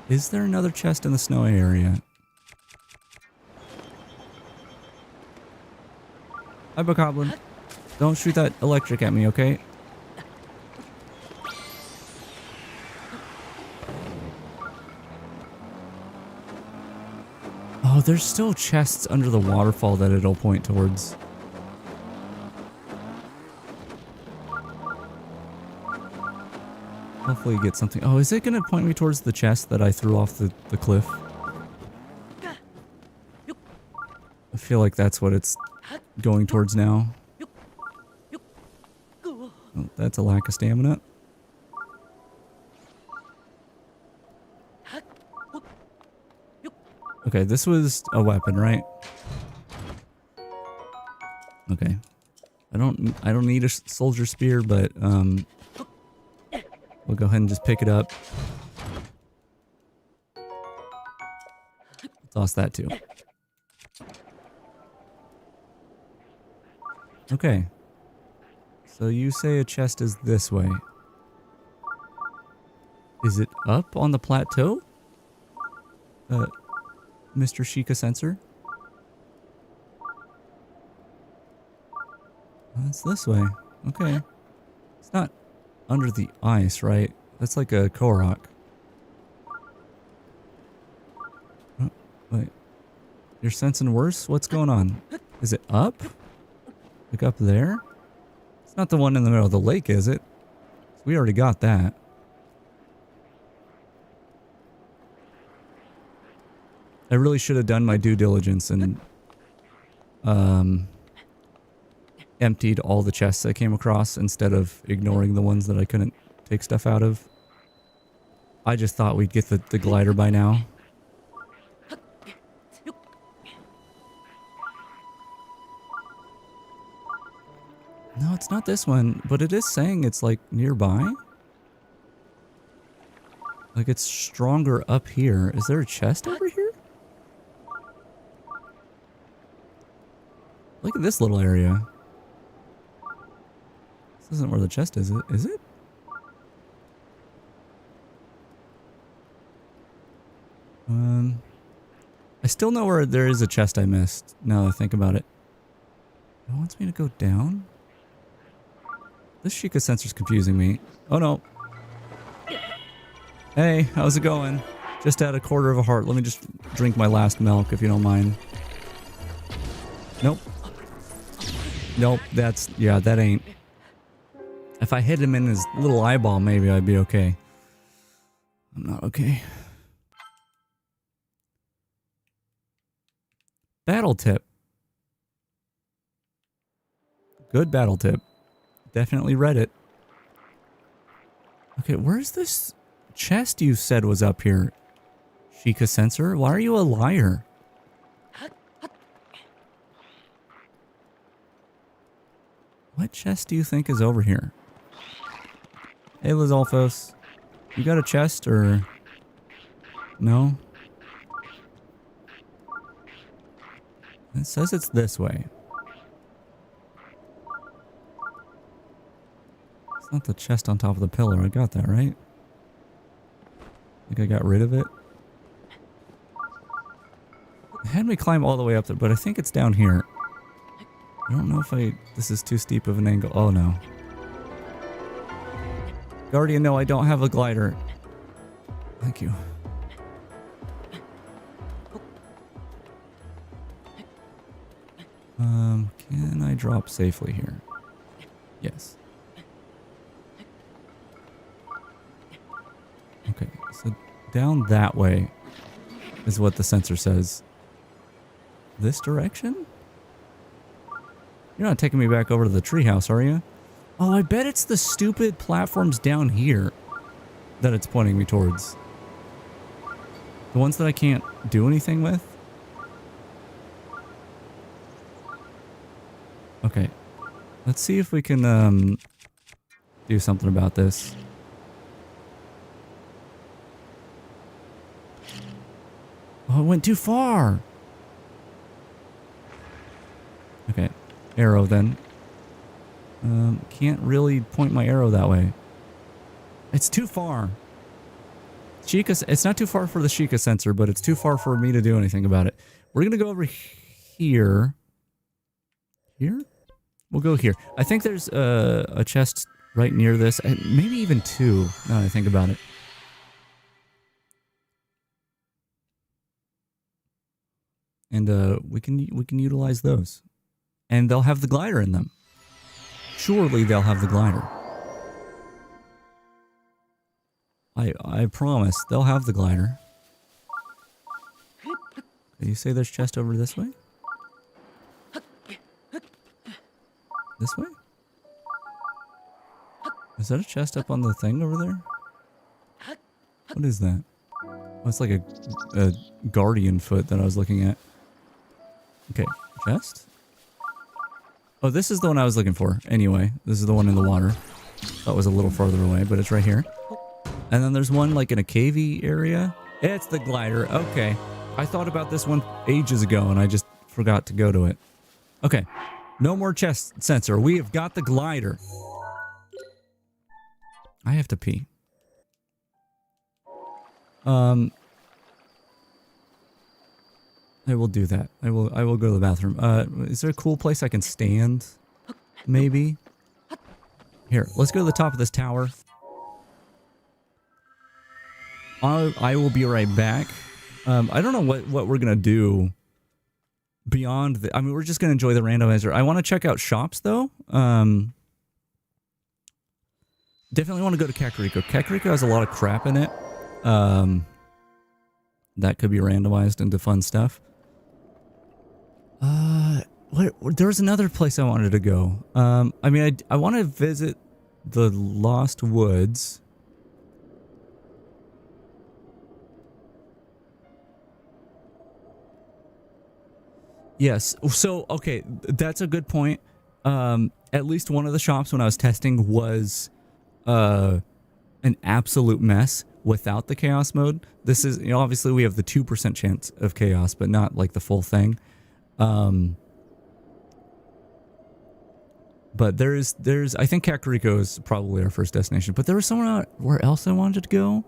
Is there another chest in the snowy area? Hi, Bokoblin. Don't shoot that electric at me, okay? Oh, there's still chests under the waterfall that it'll point towards. Hopefully get something. Oh, is it going to point me towards the chest that I threw off the cliff? I feel like that's what it's going towards now. Oh, that's a lack of stamina. Okay, this was a weapon, right? Okay. I don't need a soldier spear, but we'll go ahead and just pick it up. Toss that too. So you say a chest is this way. Is it up on the plateau? Mr. Sheikah Sensor? It's this way. Okay. It's not under the ice, right? That's like a Korok. Oh, wait. You're sensing worse? What's going on? Is it up? Like up there? It's not the one in the middle of the lake, is it? We already got that. I really should have done my due diligence and emptied all the chests I came across instead of ignoring the ones that I couldn't take stuff out of. I just thought we'd get the glider by now. No, it's not this one, but it is saying it's like nearby. Like it's stronger up here. Is there a chest over here? Look at this little area. This isn't where the chest is, is it? I still know where there is a chest I missed, now that I think about it. It wants me to go down? This Sheikah sensor's confusing me. Oh no. Hey, how's it going? Just had a quarter of a heart. Let me just drink my last milk if you don't mind. Nope. Nope, that's... yeah, that ain't... If I hit him in his little eyeball, maybe I'd be okay. I'm not okay. Battle tip. Good battle tip. Definitely read it. Okay, where's this chest you said was up here? Sheikah Sensor? Why are you a liar? What chest do you think is over here? Hey, Lizalfos. You got a chest or... no? It says it's this way. It's not the chest on top of the pillar. I got that, right? I think I got rid of it. It had me climb all the way up there, but I think it's down here. I don't know if this is too steep of an angle. Oh no. Guardian, no, I don't have a glider. Thank you. Can I drop safely here? Yes. Okay, so down that way is what the sensor says. This direction? You're not taking me back over to the treehouse, are you? Oh, I bet it's the stupid platforms down here that it's pointing me towards. The ones that I can't do anything with? Okay. Let's see if we can, do something about this. Oh, it went too far! Okay. Arrow, then. Can't really point my arrow that way. It's too far. Sheikah, it's not too far for the Sheikah sensor, but it's too far for me to do anything about it. We're gonna go over here. Here? We'll go here. I think there's a chest right near this. Maybe even two, now that I think about it. And we can utilize those. And they'll have the glider in them. Surely they'll have the glider. I promise they'll have the glider. You say there's chest over this way? This way? Is that a chest up on the thing over there? What is that? Oh, it's like a guardian foot that I was looking at. Okay, chest? Oh, this is the one I was looking for. Anyway, this is the one in the water. That was a little farther away, but it's right here. And then there's one like in a cavey area. It's the glider. Okay. I thought about this one ages ago and I just forgot to go to it. Okay. No more chest sensor. We have got the glider. I have to pee. I will do that. I will go to the bathroom. Is there a cool place I can stand? Maybe? Here, let's go to the top of this tower. I will be right back. I don't know what we're gonna do beyond the... I mean, we're just gonna enjoy the randomizer. I want to check out shops, though. Definitely want to go to Kakariko. Kakariko has a lot of crap in it. That could be randomized into fun stuff. There's another place I wanted to go. I mean, I want to visit the Lost Woods. Yes. So, okay, that's a good point. At least one of the shops when I was testing was an absolute mess without the chaos mode. This is, you know, obviously we have the 2% chance of chaos, but not like the full thing. But there's I think Kakariko is probably our first destination, but there was somewhere where else I wanted to go.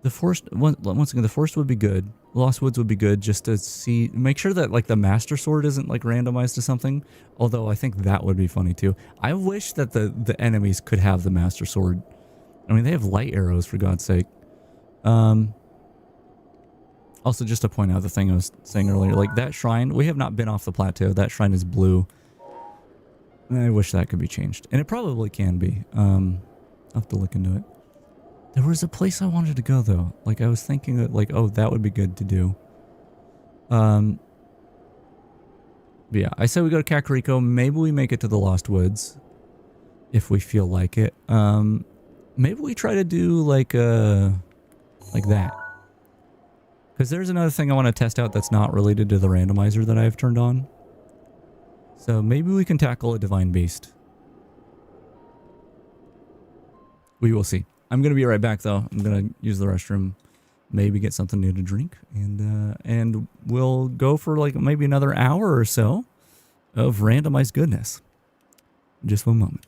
The forest, once again, the forest would be good. Lost Woods would be good just to see, make sure that like the Master Sword isn't like randomized to something. Although I think that would be funny too. I wish that the enemies could have the Master Sword. I mean, they have light arrows for God's sake. Also, just to point out the thing I was saying earlier, like that shrine, we have not been off the plateau. That shrine is blue. I wish that could be changed, and it probably can be. I'll have to look into it. There was a place I wanted to go though. Like I was thinking that like, oh, that would be good to do. But yeah, I said we go to Kakariko. Maybe we make it to the Lost Woods if we feel like it. Maybe we try to do like that. Because there's another thing I want to test out that's not related to the randomizer that I've turned on. So maybe we can tackle a Divine Beast. We will see. I'm going to be right back though. I'm going to use the restroom, maybe get something new to drink, and we'll go for like maybe another hour or so of randomized goodness. Just one moment.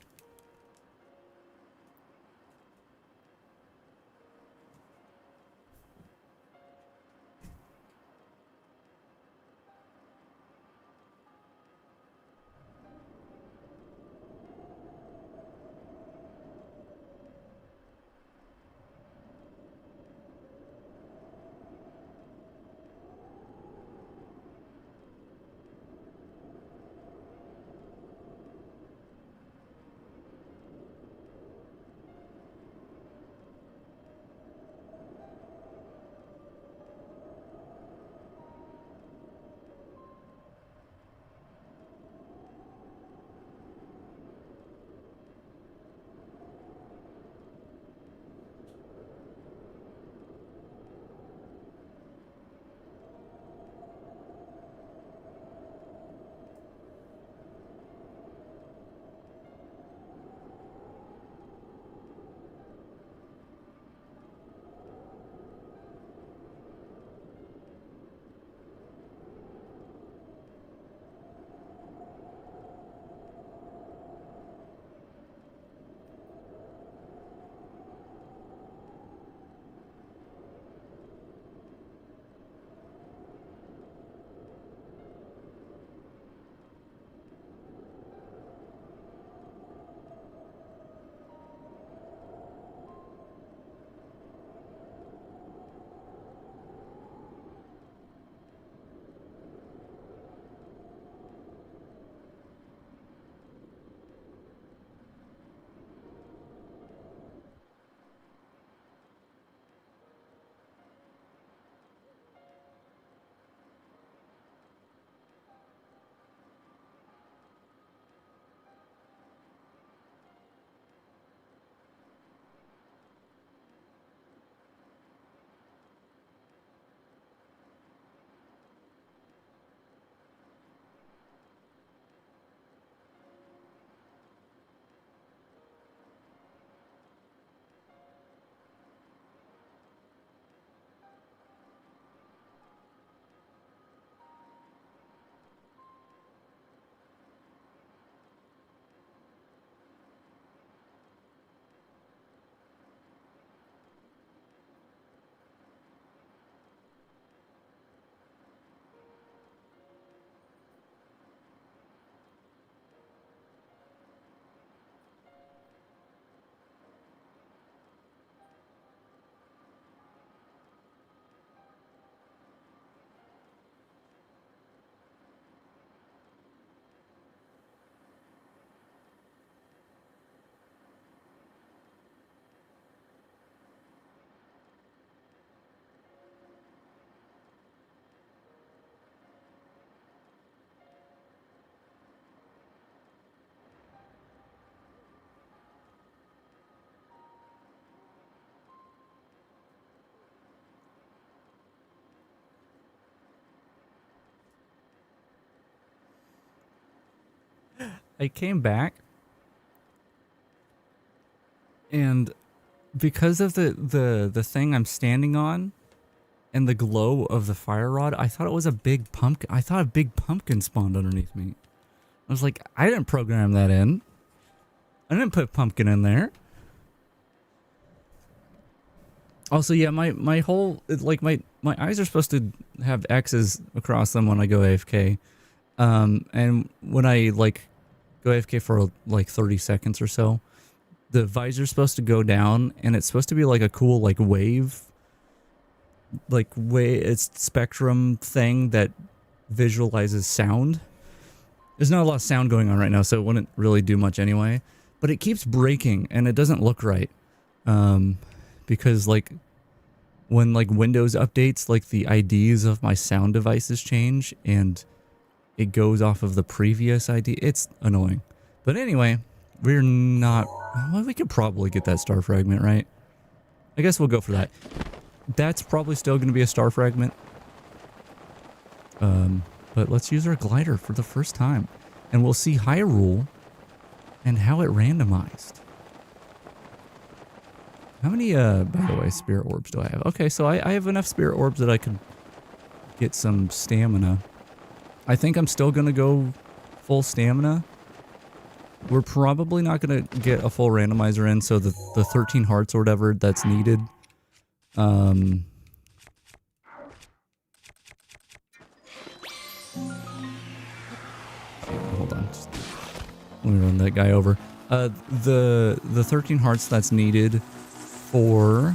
I came back, and because of the thing I'm standing on and the glow of the fire rod, I thought it was a big pumpkin. I thought a big pumpkin spawned underneath me. I was like, I didn't program that in. I didn't put pumpkin in there. Also, yeah, my whole, like, my eyes are supposed to have X's across them when I go AFK. And when I, like, go AFK for, like, 30 seconds or so, the visor's supposed to go down, and it's supposed to be, like, a cool, like, wave, it's spectrum thing that visualizes sound. There's not a lot of sound going on right now, so it wouldn't really do much anyway. But it keeps breaking, and it doesn't look right. Because, like, when, like, Windows updates, like, the IDs of my sound devices change, and it goes off of the previous ID. It's annoying. But anyway, we're not... Well, we could probably get that star fragment, right? I guess we'll go for that. That's probably still going to be a star fragment. But let's use our glider for the first time. And we'll see Hyrule and how it randomized. How many, by the way, spirit orbs do I have? Okay, so I have enough spirit orbs that I could get some stamina. I think I'm still going to go full stamina. We're probably not going to get a full randomizer in, so the 13 hearts or whatever that's needed. Hold on. Just let me run that guy over. The 13 hearts that's needed for...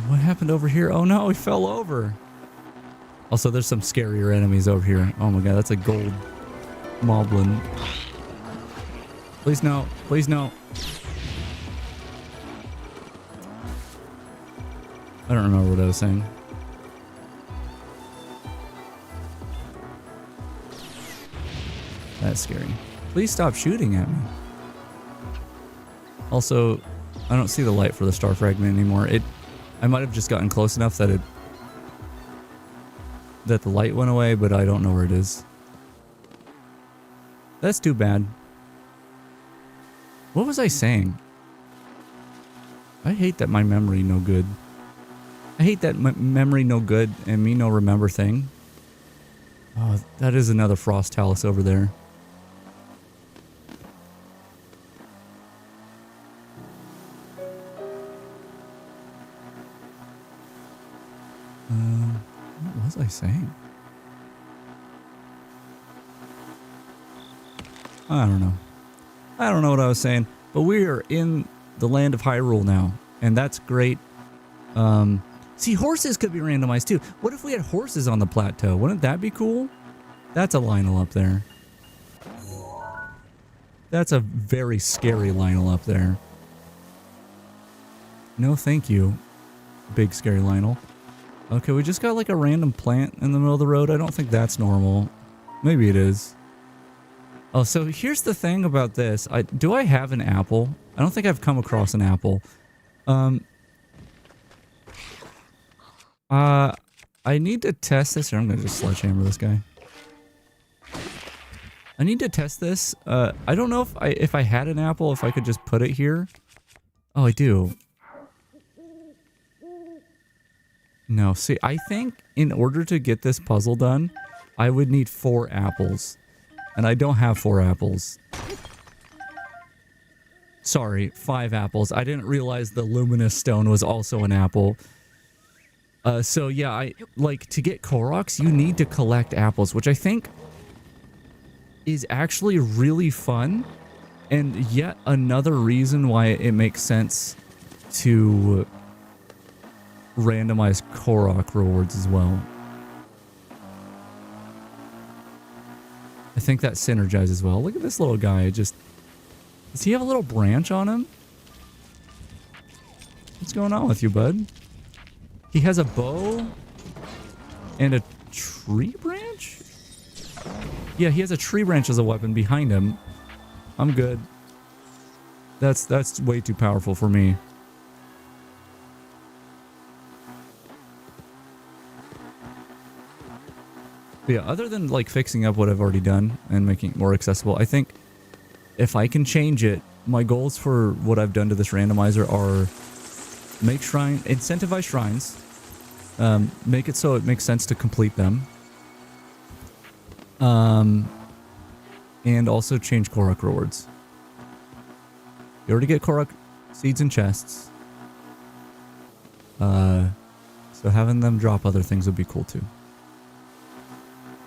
What happened over here? Oh no, he fell over. Also, there's some scarier enemies over here. Oh my god, that's a gold moblin. Please no. Please no. I don't remember what I was saying. That's scary. Please stop shooting at me. Also, I don't see the light for the star fragment anymore. I might have just gotten close enough that the light went away, but I don't know where it is. That's too bad. What was I saying? I hate that my memory no good. I hate that memory no good and me no remember thing. Oh, that is another frost talus over there. What was I saying? I don't know. I don't know what I was saying, but we are in the land of Hyrule now, and that's great. See, horses could be randomized too. What if we had horses on the plateau? Wouldn't that be cool? That's a Lionel up there. That's a very scary Lionel up there. No, thank you, big scary Lionel. Okay, we just got like a random plant in the middle of the road. I don't think that's normal. Maybe it is. Oh, so here's the thing about this. Do I have an apple? I don't think I've come across an apple. I need to test this. Or I'm gonna just sledgehammer this guy. I need to test this. I don't know if I had an apple, if I could just put it here. Oh, I do. No, see, I think in order to get this puzzle done, I would need 4 apples. And I don't have 4 apples. Sorry, 5 apples. I didn't realize the luminous stone was also an apple. So yeah, to get Koroks, you need to collect apples, which I think is actually really fun. And yet another reason why it makes sense to randomize Korok rewards as well. I think that synergizes well. Look at this little guy. Does he have a little branch on him? What's going on with you, bud? He has a bow and a tree branch? Yeah, he has a tree branch as a weapon behind him. I'm good. That's way too powerful for me. But yeah, other than like fixing up what I've already done and making it more accessible, I think if I can change it, my goals for what I've done to this randomizer are incentivize shrines, make it so it makes sense to complete them, and also change Korok rewards. You already get Korok seeds and chests, so having them drop other things would be cool too.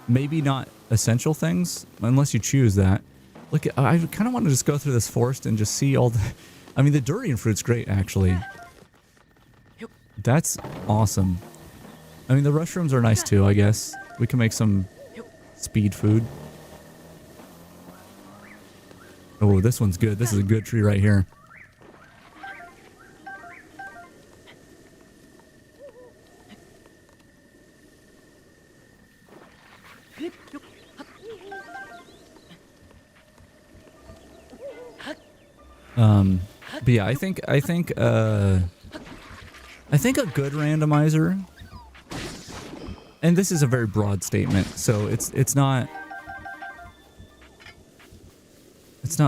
Maybe not essential things, unless you choose that. Look, I kind of want to just go through this forest and just see all the... I mean, the durian fruit's great, actually. That's awesome. I mean, the mushrooms are nice too, I guess. We can make some speed food. Oh, this one's good. This is a good tree right here. But yeah, I think a good randomizer, and this is a very broad statement, so it's not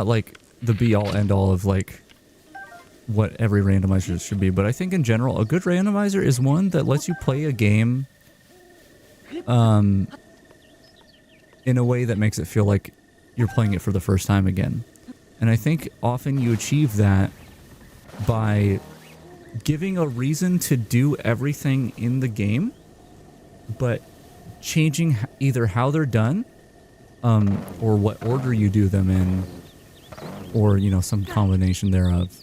like the be all end all of like what every randomizer should be, but I think in general a good randomizer is one that lets you play a game in a way that makes it feel like you're playing it for the first time again. And I think often you achieve that by giving a reason to do everything in the game, but changing either how they're done, or what order you do them in, or, you know, some combination thereof.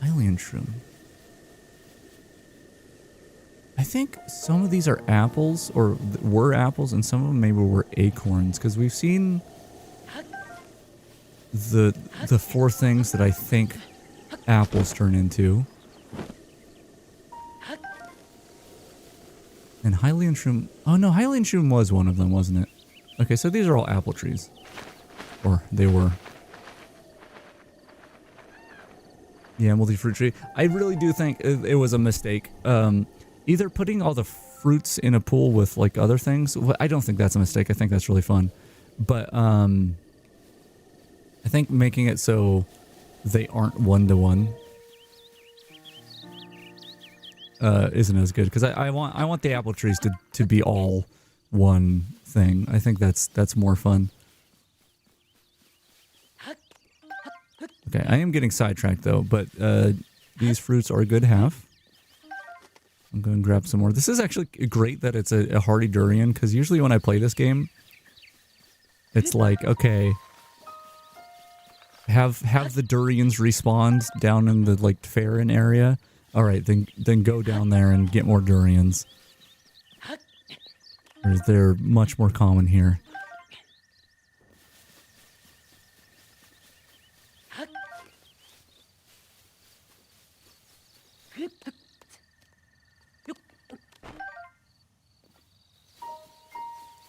Alien shroom. I think some of these are apples, or were apples, and some of them maybe were acorns, because we've seen the four things that I think apples turn into. And Hylian shroom... Oh no, Hylian shroom was one of them, wasn't it? Okay, so these are all apple trees. Or they were. Yeah, multi-fruit tree. I really do think it was a mistake. Either putting all the fruits in a pool with like other things. Well, I don't think that's a mistake. I think that's really fun. But I think making it so they aren't one-to-one isn't as good, because I want the apple trees to be all one thing. I think that's more fun. Okay, I am getting sidetracked though, but these fruits are good to have. I'm going to grab some more. This is actually great that it's a hardy durian, because usually when I play this game, it's like, okay, have the durians respawned down in the like Farron area. All right, then go down there and get more durians. They're much more common here.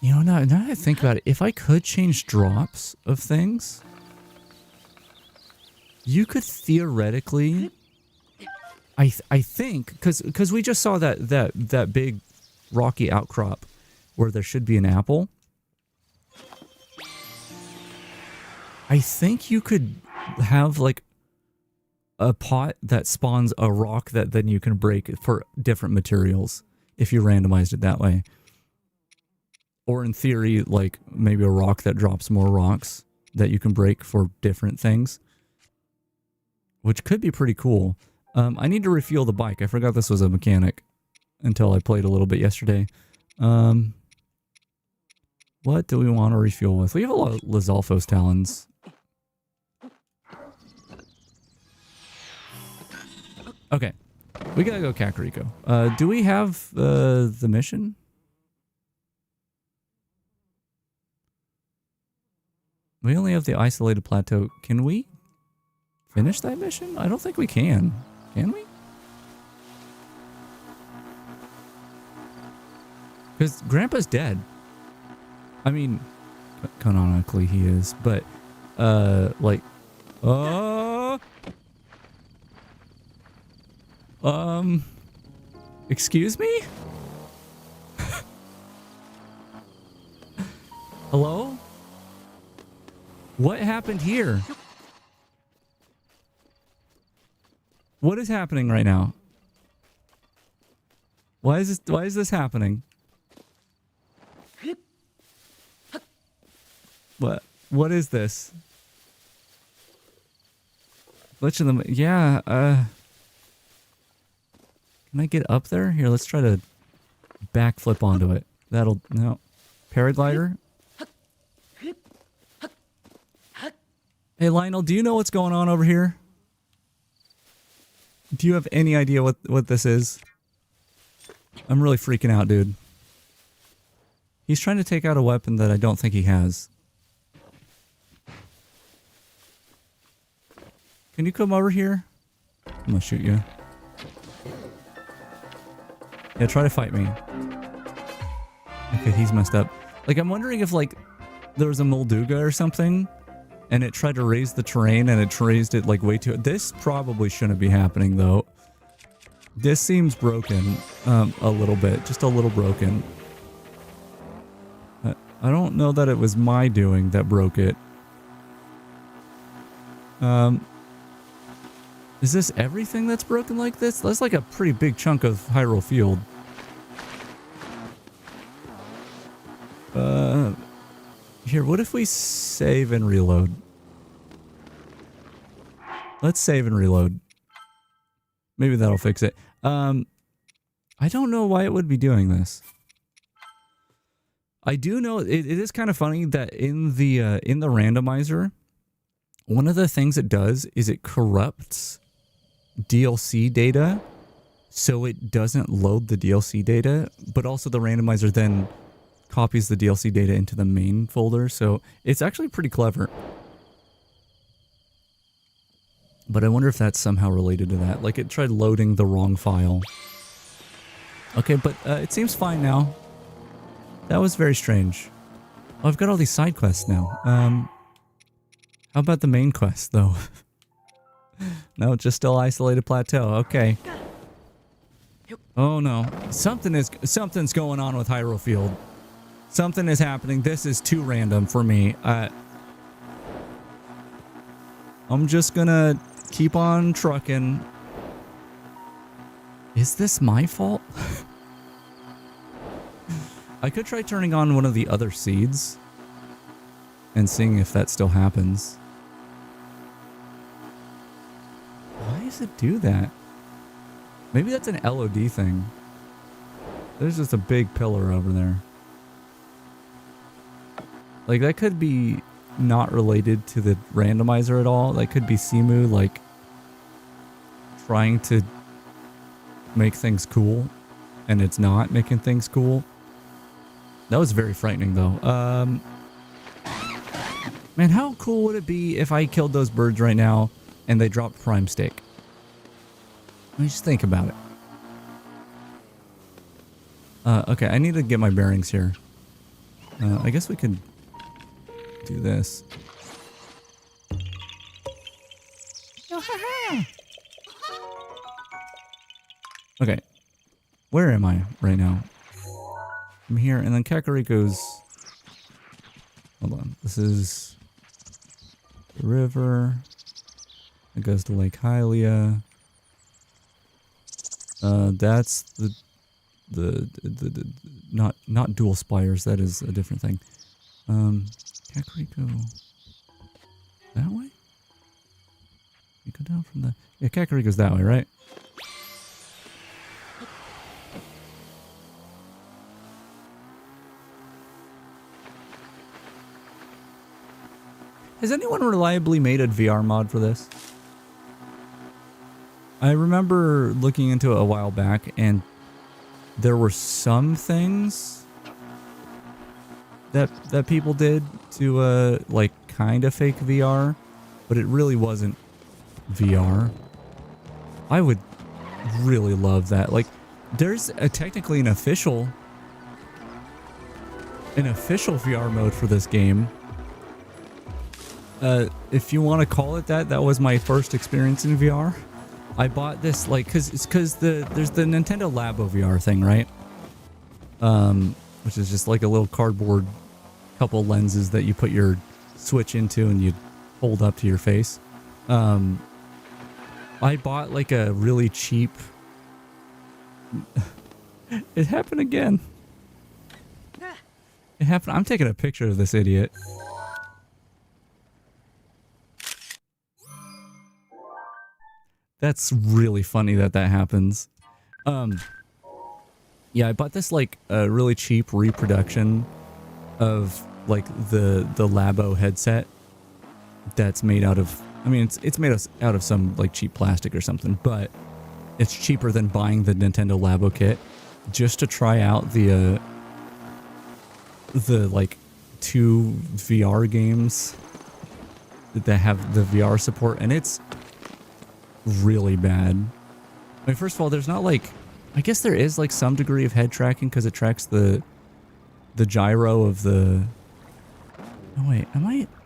You know, now that I think about it, if I could change drops of things, you could theoretically, I think, because we just saw that big rocky outcrop where there should be an apple. I think you could have like a pot that spawns a rock that then you can break for different materials if you randomized it that way. Or in theory, like maybe a rock that drops more rocks that you can break for different things, which could be pretty cool. I need to refuel the bike. I forgot this was a mechanic until I played a little bit yesterday. What do we want to refuel with? We have a lot of Lizalfos talons. Okay, we gotta go Kakariko. Do we have the mission? We only have the isolated plateau. Can we finish that mission? I don't think we can. Can we? Because Grandpa's dead. I mean, canonically he is, but, like, excuse me? Hello? What happened here? What is happening right now? Why is this happening? What is this? Glitch in the... Yeah, can I get up there? Here, let's try to backflip onto it. That'll... No. Paraglider? Hey, Lionel, do you know what's going on over here? Do you have any idea what this is? I'm really freaking out, dude. He's trying to take out a weapon that I don't think he has. Can you come over here? I'm gonna shoot you. Yeah, try to fight me. Okay, he's messed up. Like, I'm wondering if, like, there was a Molduga or something, and it tried to raise the terrain, and it raised it, like, way too... This probably shouldn't be happening, though. This seems broken, a little bit. Just a little broken. I don't know that it was my doing that broke it. Is this everything that's broken like this? That's like a pretty big chunk of Hyrule Field. Here, what if we save and reload? Let's save and reload. Maybe that'll fix it. I don't know why it would be doing this. I do know it is kind of funny that in the randomizer, one of the things it does is it corrupts DLC data, so it doesn't load the DLC data, but also the randomizer then copies the DLC data into the main folder, so it's actually pretty clever. But I wonder if that's somehow related to that. Like, it tried loading the wrong file. Okay, but it seems fine now. That was very strange. Oh, I've got all these side quests now. How about the main quest, though? No, just still isolated plateau. Okay. Oh no, something's going on with Hyrule Field. Something is happening. This is too random for me. I'm just gonna keep on trucking. Is this my fault? I could try turning on one of the other seeds and seeing if that still happens. Why does it do that? Maybe that's an LOD thing. There's just a big pillar over there. Like, that could be not related to the randomizer at all. That could be Simu, like, trying to make things cool, and it's not making things cool. That was very frightening, though. Man, how cool would it be if I killed those birds right now and they dropped Prime Steak? Let me just think about it. Okay, I need to get my bearings here. I guess we could do this. Okay, where am I right now? I'm here, and then Kakariko's... Hold on, this is the river. It goes to Lake Hylia. That's the not dual spires. That is a different thing. Kakariko. That way? You go down from the... Yeah, Kakariko's that way, right? Has anyone reliably made a VR mod for this? I remember looking into it a while back, and there were some things that people did to like kind of fake VR, but it really wasn't VR. I would really love that. Like, there's technically an official VR mode for this game. If you want to call it that, that was my first experience in VR. I bought this, like, cause there's the Nintendo Labo VR thing, right? Which is just like a little cardboard couple lenses that you put your Switch into and you hold up to your face. I bought like a really cheap... It happened again. It happened. I'm taking a picture of this idiot. That's really funny that happens. Yeah, I bought this like a really cheap reproduction of like the Labo headset that's made out of, I mean, it's made out of some like cheap plastic or something, but it's cheaper than buying the Nintendo Labo kit just to try out the like 2 VR games that have the VR support, and it's really bad. I mean, first of all, there's not like, I guess there is like some degree of head tracking because it tracks the gyro of the... Oh wait,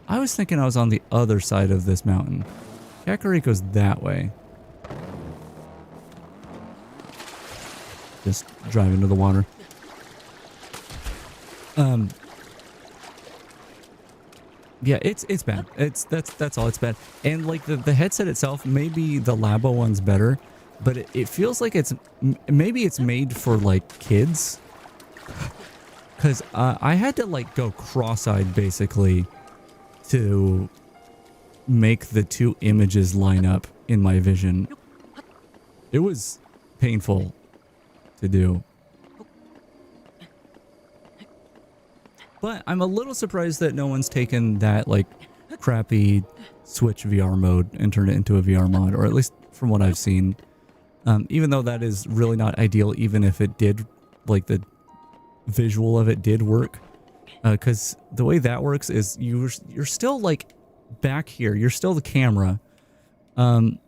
I was thinking I was on the other side of this mountain. Kakariko's that way. Just drive into the water. Yeah, it's bad. That's all. It's bad. And like the headset itself, maybe the Labo one's better, but it feels like maybe it's made for like kids. Because I had to like go cross-eyed basically to make the 2 images line up in my vision. It was painful to do. But I'm a little surprised that no one's taken that like crappy Switch VR mode and turned it into a VR mod, or at least from what I've seen. Even though that is really not ideal, even if it did, like the visual of it did work. Because the way that works is you're still like back here, you're still the camera. And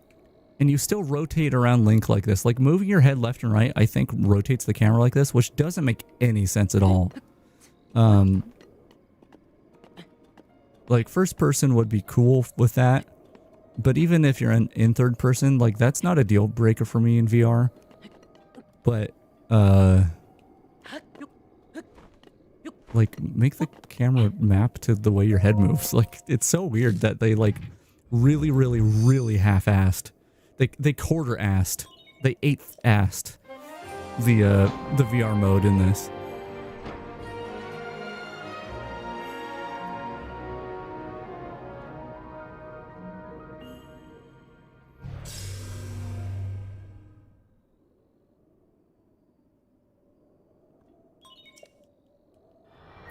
you still rotate around Link like this. Like moving your head left and right, I think rotates the camera like this, which doesn't make any sense at all. Like first person would be cool with that, but even if you're in third person, like that's not a deal breaker for me in VR. But like make the camera map to the way your head moves. Like it's so weird that they like really half-assed. They quarter-assed. They eighth-assed the VR mode in this.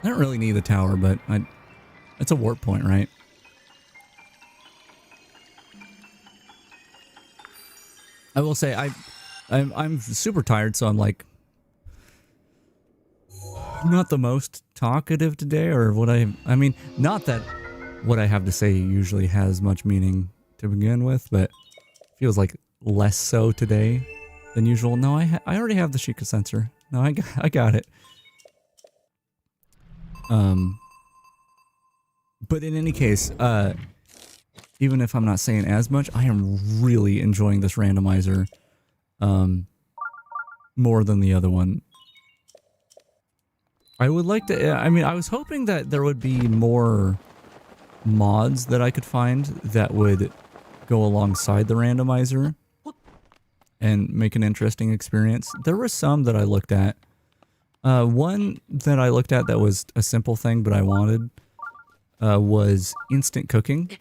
I don't really need the tower, but it's a warp point, right? I will say I'm super tired, so I'm like not the most talkative today, or what I mean, not that what I have to say usually has much meaning to begin with, but feels like less so today than usual. No, I already have the Sheikah sensor. No, I got it. But in any case, even if I'm not saying as much, I am really enjoying this randomizer, more than the other one. I would like to, I mean, I was hoping that there would be more mods that I could find that would go alongside the randomizer and make an interesting experience. There were some that I looked at. One that I looked at that was a simple thing, but I wanted, was instant cooking.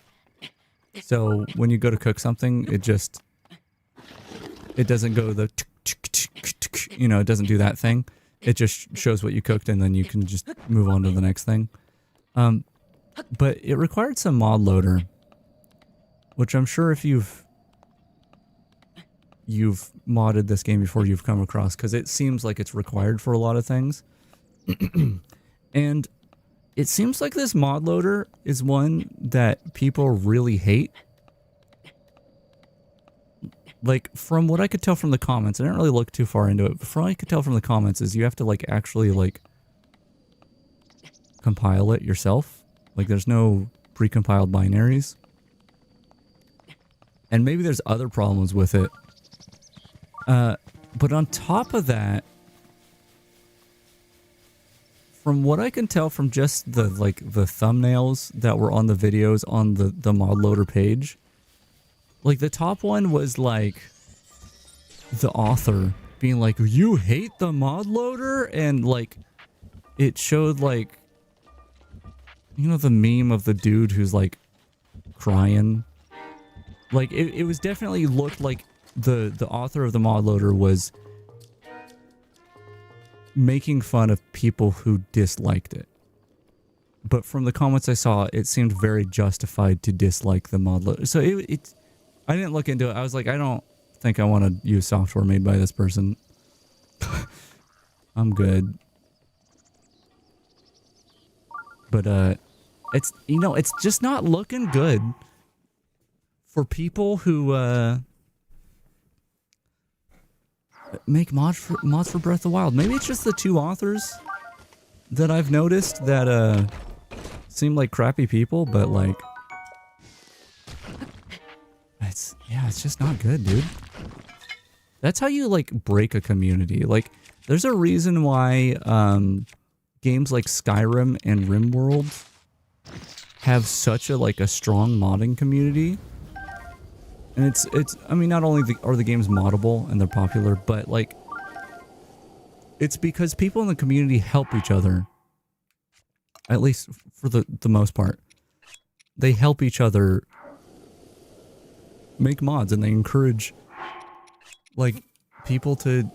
So when you go to cook something, it doesn't go the, you know, it doesn't do that thing. It just shows what you cooked and then you can just move on to the next thing. But it required some mod loader, which I'm sure if you've modded this game before, you've come across, because it seems like it's required for a lot of things. And it seems like this mod loader is one that people really hate. Like, from what I could tell from the comments, I didn't really look too far into it, but from what I could tell from the comments is you have to, like, actually, like, compile it yourself. Like, there's no pre-compiled binaries. And maybe there's other problems with it. But on top of that, from what I can tell from just the the thumbnails that were on the videos on the mod loader page, like the top one was like the author being like, "You hate the mod loader?" And like it showed like, you know, the meme of the dude who's like crying. Like it was definitely looked like the author of the mod loader was making fun of people who disliked it. But from the comments I saw, it seemed very justified to dislike the mod loader. So it I didn't look into it. I was like, I don't think I want to use software made by this person. I'm good. But it's, you know, it's just not looking good for people who make mods for Breath of the Wild. Maybe it's just the two authors that I've noticed that seem like crappy people, but like it's just not good, dude. That's how you like break a community. Like there's a reason why games like Skyrim and RimWorld have such a like a strong modding community. And it's I mean, not only are the games moddable and they're popular, but like it's because people in the community help each other. At least for the most part. They help each other make mods, and they encourage like people to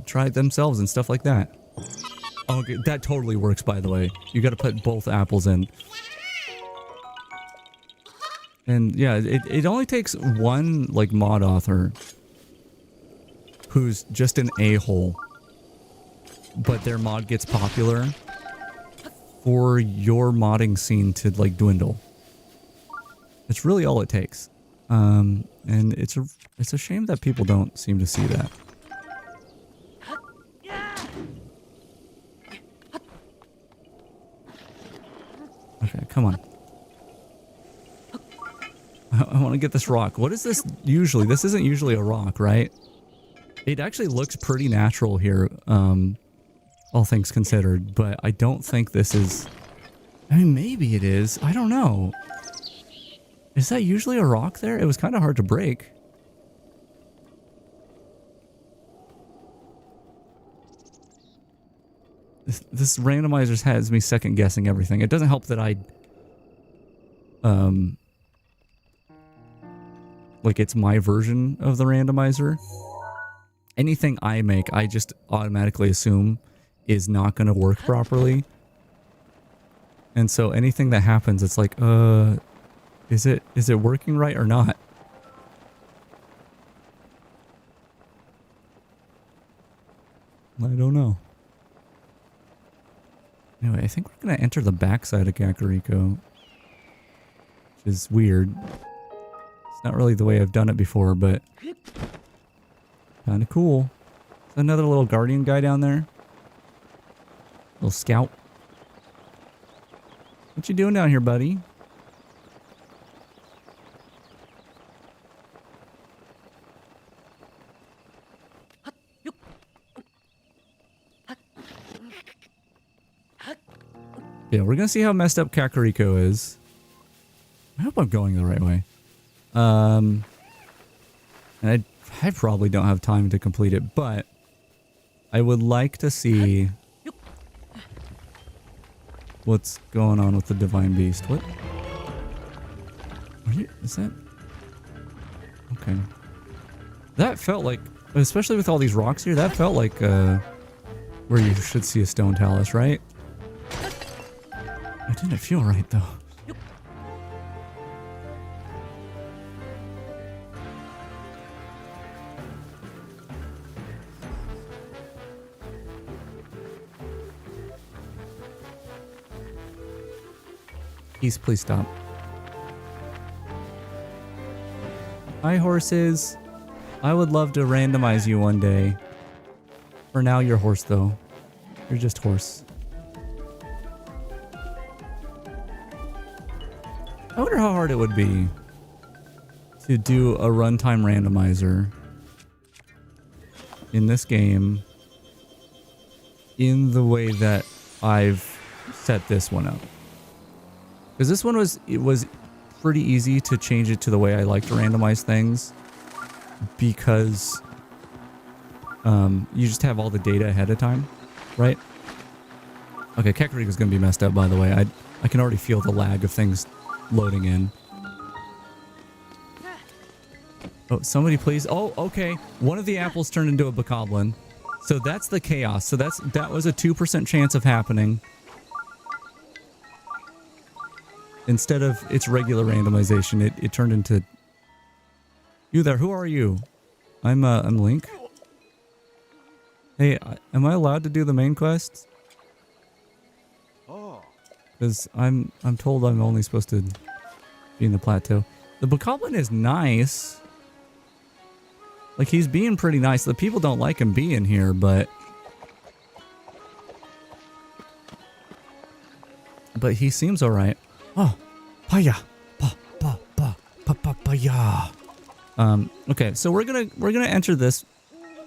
try it themselves and stuff like that. Oh, okay, that totally works, by the way. You got to put both apples in. And yeah, it only takes one like mod author who's just an a-hole, but their mod gets popular for your modding scene to like dwindle. It's really all it takes. And it's a shame that people don't seem to see that. Okay, come on. I want to get this rock. What is this usually? This isn't usually a rock, right? It actually looks pretty natural here, all things considered, but I don't think this is... I mean, maybe it is. I don't know. Is that usually a rock there? It was kind of hard to break. This randomizer has me second guessing everything. It doesn't help that I... like it's my version of the randomizer. Anything I make, I just automatically assume is not going to work properly. And so anything that happens, it's like, is it working right or not? I don't know. Anyway, I think we're going to enter the backside of Kakariko, which is weird. Not really the way I've done it before, but kind of cool. There's another little guardian guy down there. Little scout. What you doing down here, buddy? Yeah, we're gonna see how messed up Kakariko is. I hope I'm going the right way. And I probably don't have time to complete it, but I would like to see what's going on with the Divine Beast. What? Is that? Okay. That felt like, especially with all these rocks here, that felt like where you should see a stone talus, right? It didn't feel right though. Please stop. Hi, horses. I would love to randomize you one day. For now, you're horse, though. You're just horse. I wonder how hard it would be to do a runtime randomizer in this game in the way that I've set this one up. Because this one was pretty easy to change it to the way I like to randomize things. Because you just have all the data ahead of time, right? Okay, Kekarika's gonna be messed up, by the way. I can already feel the lag of things loading in. Oh, somebody please. Oh, okay. One of the apples turned into a bokoblin. So that's the chaos. So that was a 2% chance of happening. Instead of its regular randomization, it turned into... You there, who are you? I'm Link. Hey, am I allowed to do the main quests? Because I'm told I'm only supposed to be in the plateau. The bokoblin is nice. Like, he's being pretty nice. The people don't like him being here, but he seems alright. Oh, paya, paya. Okay, so we're gonna enter this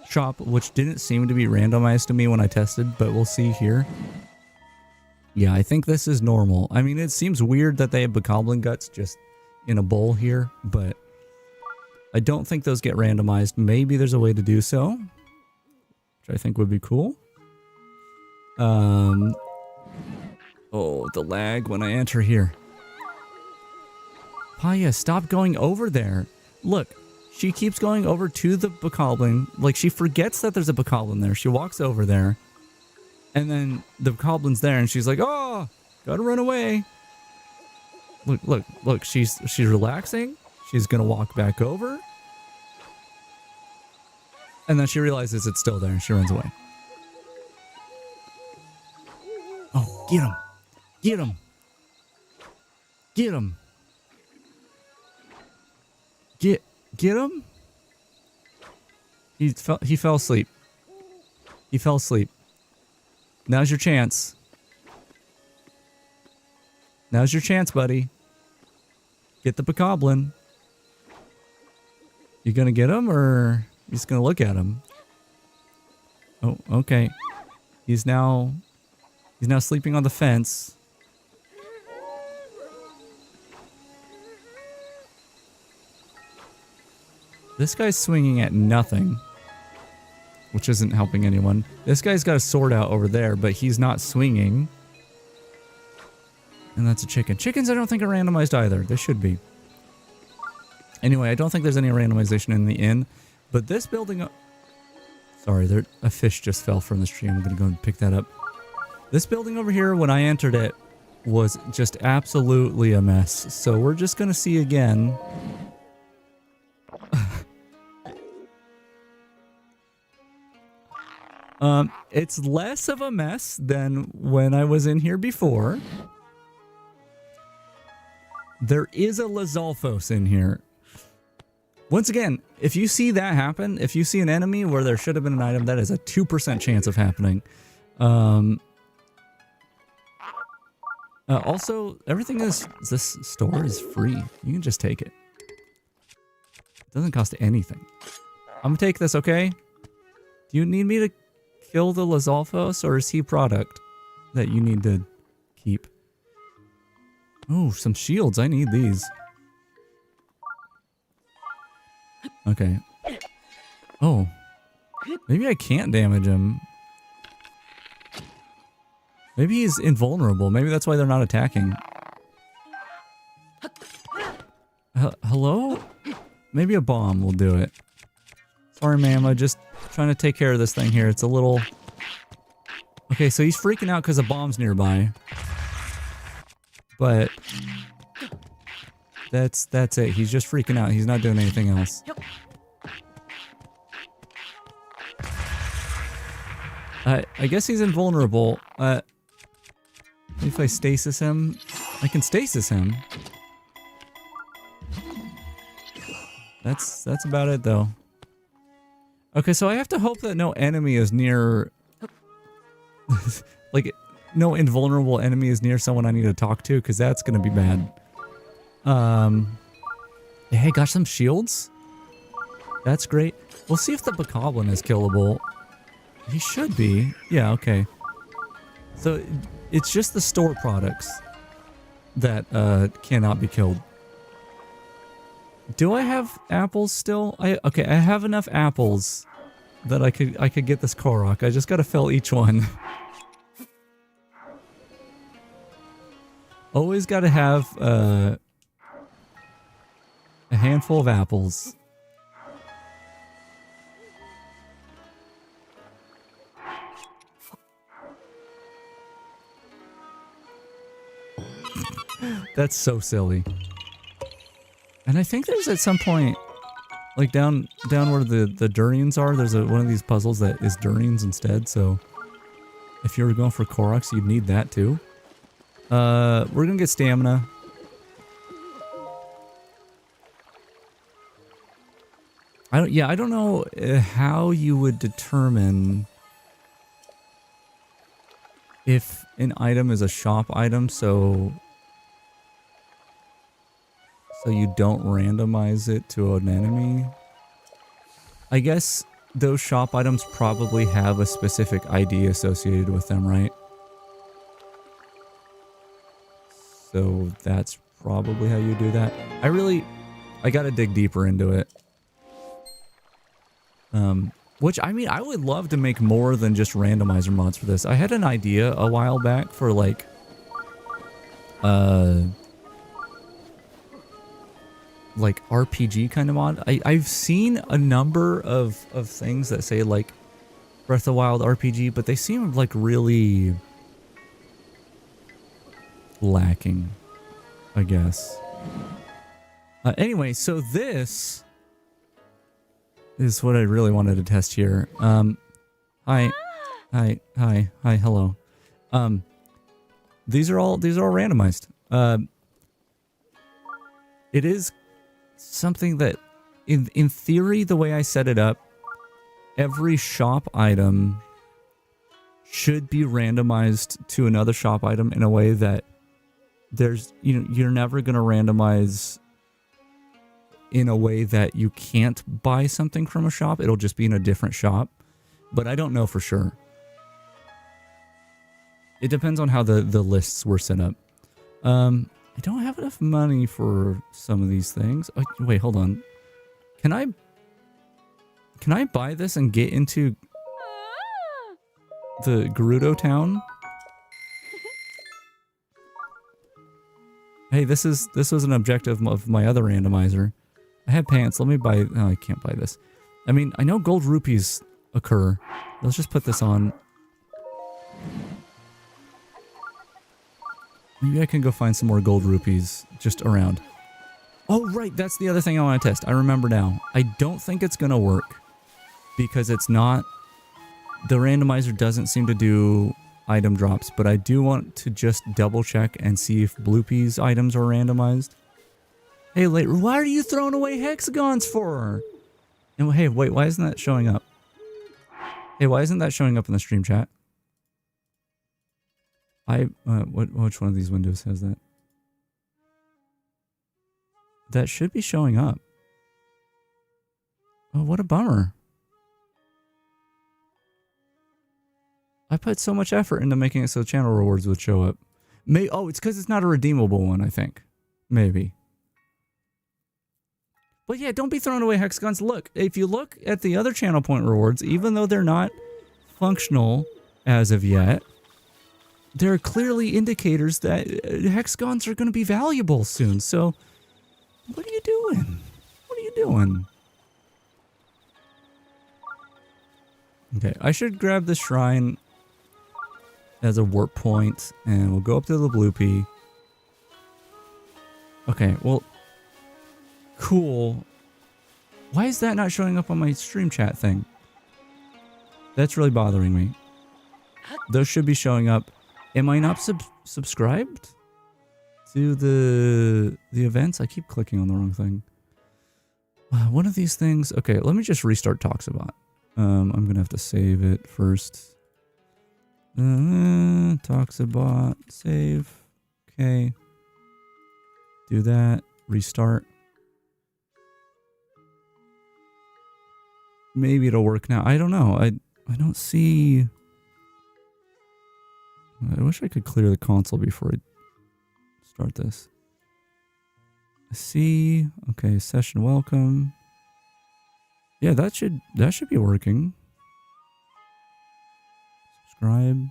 shop, which didn't seem to be randomized to me when I tested, but we'll see here. Yeah, I think this is normal. I mean, it seems weird that they have bokoblin guts just in a bowl here, but I don't think those get randomized. Maybe there's a way to do so, which I think would be cool. Oh, the lag when I enter here. Paya, stop going over there. Look, she keeps going over to the bokoblin. Like, she forgets that there's a bokoblin there. She walks over there. And then the bokoblin's there and she's like, oh, gotta run away. Look, she's relaxing. She's gonna walk back over. And then she realizes it's still there and she runs away. Oh, get him. Get him. Get him. Get him? He fell asleep. He fell asleep. Now's your chance. Now's your chance, buddy. Get the bokoblin. You gonna get him, or you just gonna look at him? Oh, okay. He's now sleeping on the fence. This guy's swinging at nothing, which isn't helping anyone. This guy's got a sword out over there, but he's not swinging. And that's a chicken. Chickens I don't think are randomized either. They should be. Anyway, I don't think there's any randomization in the inn. But this building... Sorry, a fish just fell from this tree. I'm going to go and pick that up. This building over here, when I entered it, was just absolutely a mess. So we're just going to see again... It's less of a mess than when I was in here before. There is a Lizalfos in here. Once again, if you see that happen, if you see an enemy where there should have been an item, that is a 2% chance of happening. Also, everything this store is free. You can just take it. It doesn't cost anything. I'm gonna take this, okay? Do you need me to kill the Lizalfos, or is he product that you need to keep? Oh, some shields. I need these. Okay. Oh. Maybe I can't damage him. Maybe he's invulnerable. Maybe that's why they're not attacking. Hello? Maybe a bomb will do it. Sorry, ma'am. I'm just trying to take care of this thing here. It's a little... Okay, so he's freaking out because a bomb's nearby. But... That's it. He's just freaking out. He's not doing anything else. I guess he's invulnerable. If I stasis him... I can stasis him. That's about it, though. Okay, so I have to hope that no enemy is near... like, no invulnerable enemy is near someone I need to talk to, because that's going to be bad. Hey, got some shields? That's great. We'll see if the bokoblin is killable. He should be. Yeah, okay. So, It's just the store products that cannot be killed. Do I have apples still? Okay, I have enough apples that I could get this Korok. I just gotta fill each one. Always gotta have a handful of apples. That's so silly. And I think there's at some point, like down where the durians are, there's one of these puzzles that is durians instead. So if you were going for Koroks, you'd need that too. We're gonna get stamina. I don't know how you would determine if an item is a shop item, so you don't randomize it to an enemy. I guess those shop items probably have a specific ID associated with them, right? So that's probably how you do that. I gotta dig deeper into it. Which, I mean, I would love to make more than just randomizer mods for this. I had an idea a while back for like RPG kind of mod. I've seen a number of things that say like Breath of the Wild RPG, but they seem like really lacking, I guess. Anyway, so this is what I really wanted to test here. Hi, hello. These are all randomized. It is something that, in theory, the way I set it up, every shop item should be randomized to another shop item in a way that you're never going to randomize in a way that you can't buy something from a shop. It'll just be in a different shop, but I don't know for sure. It depends on how the lists were set up. I don't have enough money for some of these things. Oh, wait, hold on. Can I buy this and get into the Gerudo town? Hey, this was an objective of my other randomizer. I have pants. Let me buy... Oh, I can't buy this. I mean, I know gold rupees occur. Let's just put this on. Maybe I can go find some more gold rupees just around. Oh, right. That's the other thing I want to test. I remember now. I don't think it's going to work because it's not... The randomizer doesn't seem to do item drops, but I do want to just double check and see if Bloopy's items are randomized. Hey, why are you throwing away hexagons for? And hey, wait, why isn't that showing up? Hey, why isn't that showing up in the stream chat? Which one of these windows has that? That should be showing up. Oh, what a bummer. I put so much effort into making it so channel rewards would show up. Oh, it's because it's not a redeemable one, I think. Maybe. But yeah, don't be throwing away hexagons. Look, if you look at the other channel point rewards, even though they're not functional as of yet, there are clearly indicators that hexagons are going to be valuable soon. So, what are you doing? What are you doing? Okay, I should grab the shrine as a warp point, and we'll go up to the Bloopy. Okay, well, cool. Why is that not showing up on my stream chat thing? That's really bothering me. Those should be showing up. Am I not subscribed to the events? I keep clicking on the wrong thing. One of these things. Okay, let me just restart Toxabot. I'm gonna have to save it first. Toxabot, save. Okay. Do that. Restart. Maybe it'll work now. I don't know. I don't see... I wish I could clear the console before I start this. See, okay, session welcome. Yeah, that should be working. Subscribe.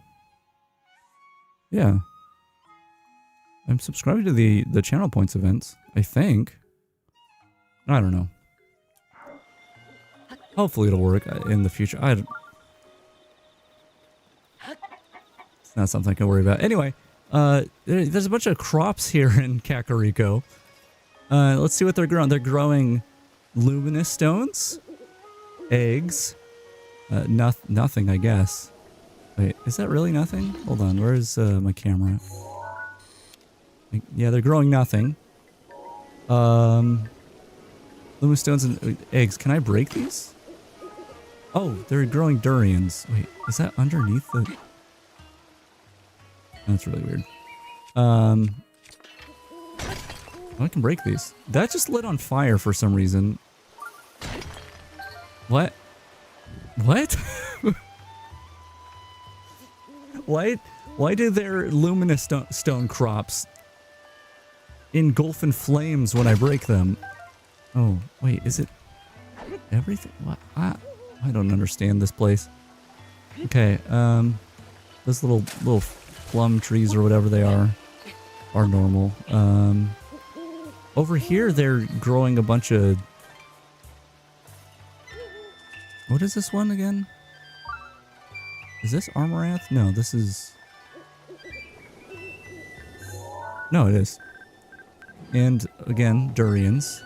Yeah. I'm subscribed to the channel points events, I think. I don't know. Hopefully it'll work in the future. It's not something I can worry about. Anyway, there's a bunch of crops here in Kakariko. Let's see what they're growing. They're growing luminous stones, eggs, nothing, I guess. Wait, is that really nothing? Hold on, where's my camera? Yeah, they're growing nothing. Luminous stones and eggs. Can I break these? Oh, they're growing durians. Wait, is that underneath the... That's really weird. I can break these. That just lit on fire for some reason. What? What? Why do their luminous stone crops engulf in flames when I break them? Oh, wait, is it everything? What? I don't understand this place. Okay, those little plum trees or whatever they are normal. Over here they're growing a bunch of... What is this one again? Is this Amaranth? No, this is... No, it is. And again, durians.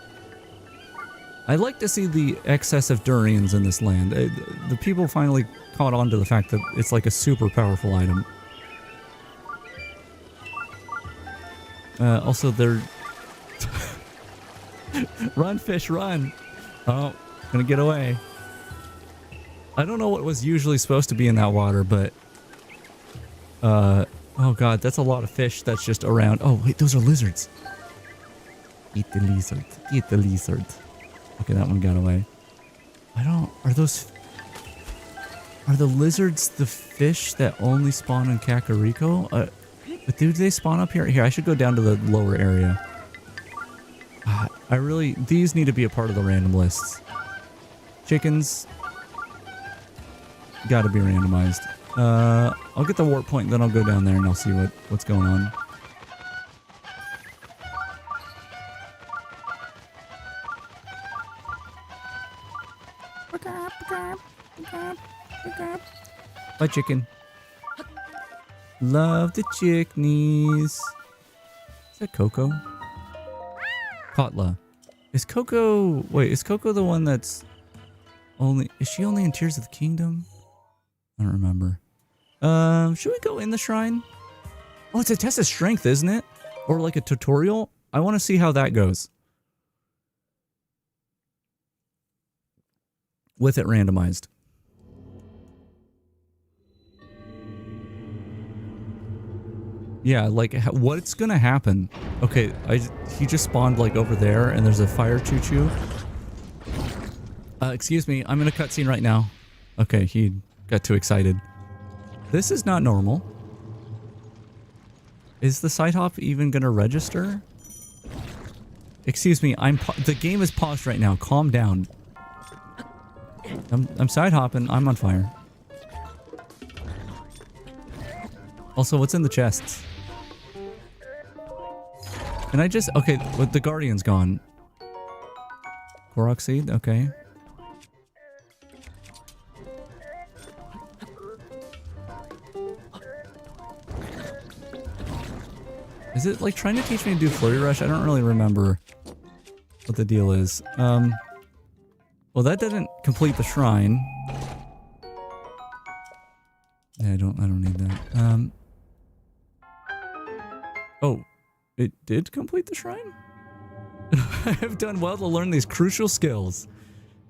I'd like to see the excess of durians in this land. The people finally caught on to the fact that it's like a super powerful item. Also, they're... Run, fish, run! Oh, gonna get away. I don't know what was usually supposed to be in that water, but... oh god, that's a lot of fish that's just around. Oh, wait, those are lizards. Eat the lizard. Eat the lizard. Okay, that one got away. Are the lizards the fish that only spawn in Kakariko? But do they spawn up here? Here, I should go down to the lower area. These need to be a part of the random lists. Chickens. Gotta be randomized. I'll get the warp point, then I'll go down there and I'll see what's going on. Bye, chicken. Love the chicknies. Is that Coco? Kotla. Is Coco... Wait, is Coco the one that's only... Is she only in Tears of the Kingdom? I don't remember. Should we go in the shrine? Oh, it's a test of strength, isn't it? Or like a tutorial? I want to see how that goes. With it randomized. Yeah, like, what's gonna happen? Okay, he just spawned, like, over there, and there's a fire choo-choo. Excuse me, I'm in a cutscene right now. Okay, he got too excited. This is not normal. Is the side hop even gonna register? Excuse me, the game is paused right now. Calm down. I'm side hopping. I'm on fire. Also, what's in the chests? Can I just... Okay, but the Guardian's gone. Korok seed? Okay. Is it like trying to teach me to do Flurry Rush? I don't really remember what the deal is. Well, that didn't complete the shrine. Yeah, I don't need that. Oh, it did complete the shrine? I have done well to learn these crucial skills.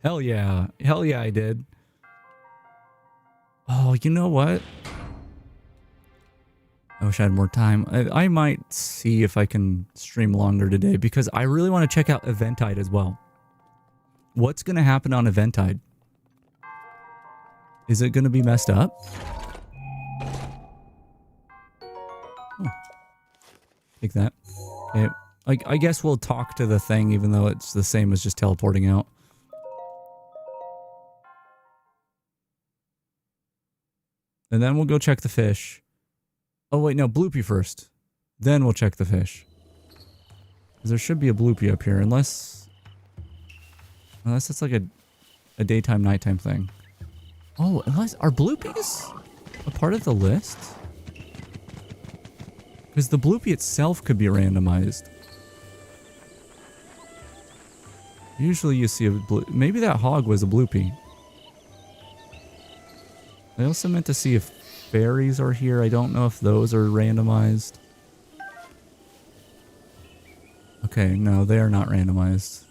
Hell yeah. Hell yeah, I did. Oh, you know what? I wish I had more time. I might see if I can stream longer today because I really want to check out Eventide as well. What's going to happen on Eventide? Is it going to be messed up? Take that. Okay. I guess we'll talk to the thing even though it's the same as just teleporting out. And then we'll go check the fish. Oh wait, no, bloopy first. Then we'll check the fish. Because there should be a bloopy up here, unless it's like a daytime, nighttime thing. Oh, unless, are bloopies a part of the list? Because the bloopy itself could be randomized. Usually you see a maybe that hog was a bloopy. I also meant to see if fairies are here. I don't know if those are randomized. Okay, no, they are not randomized.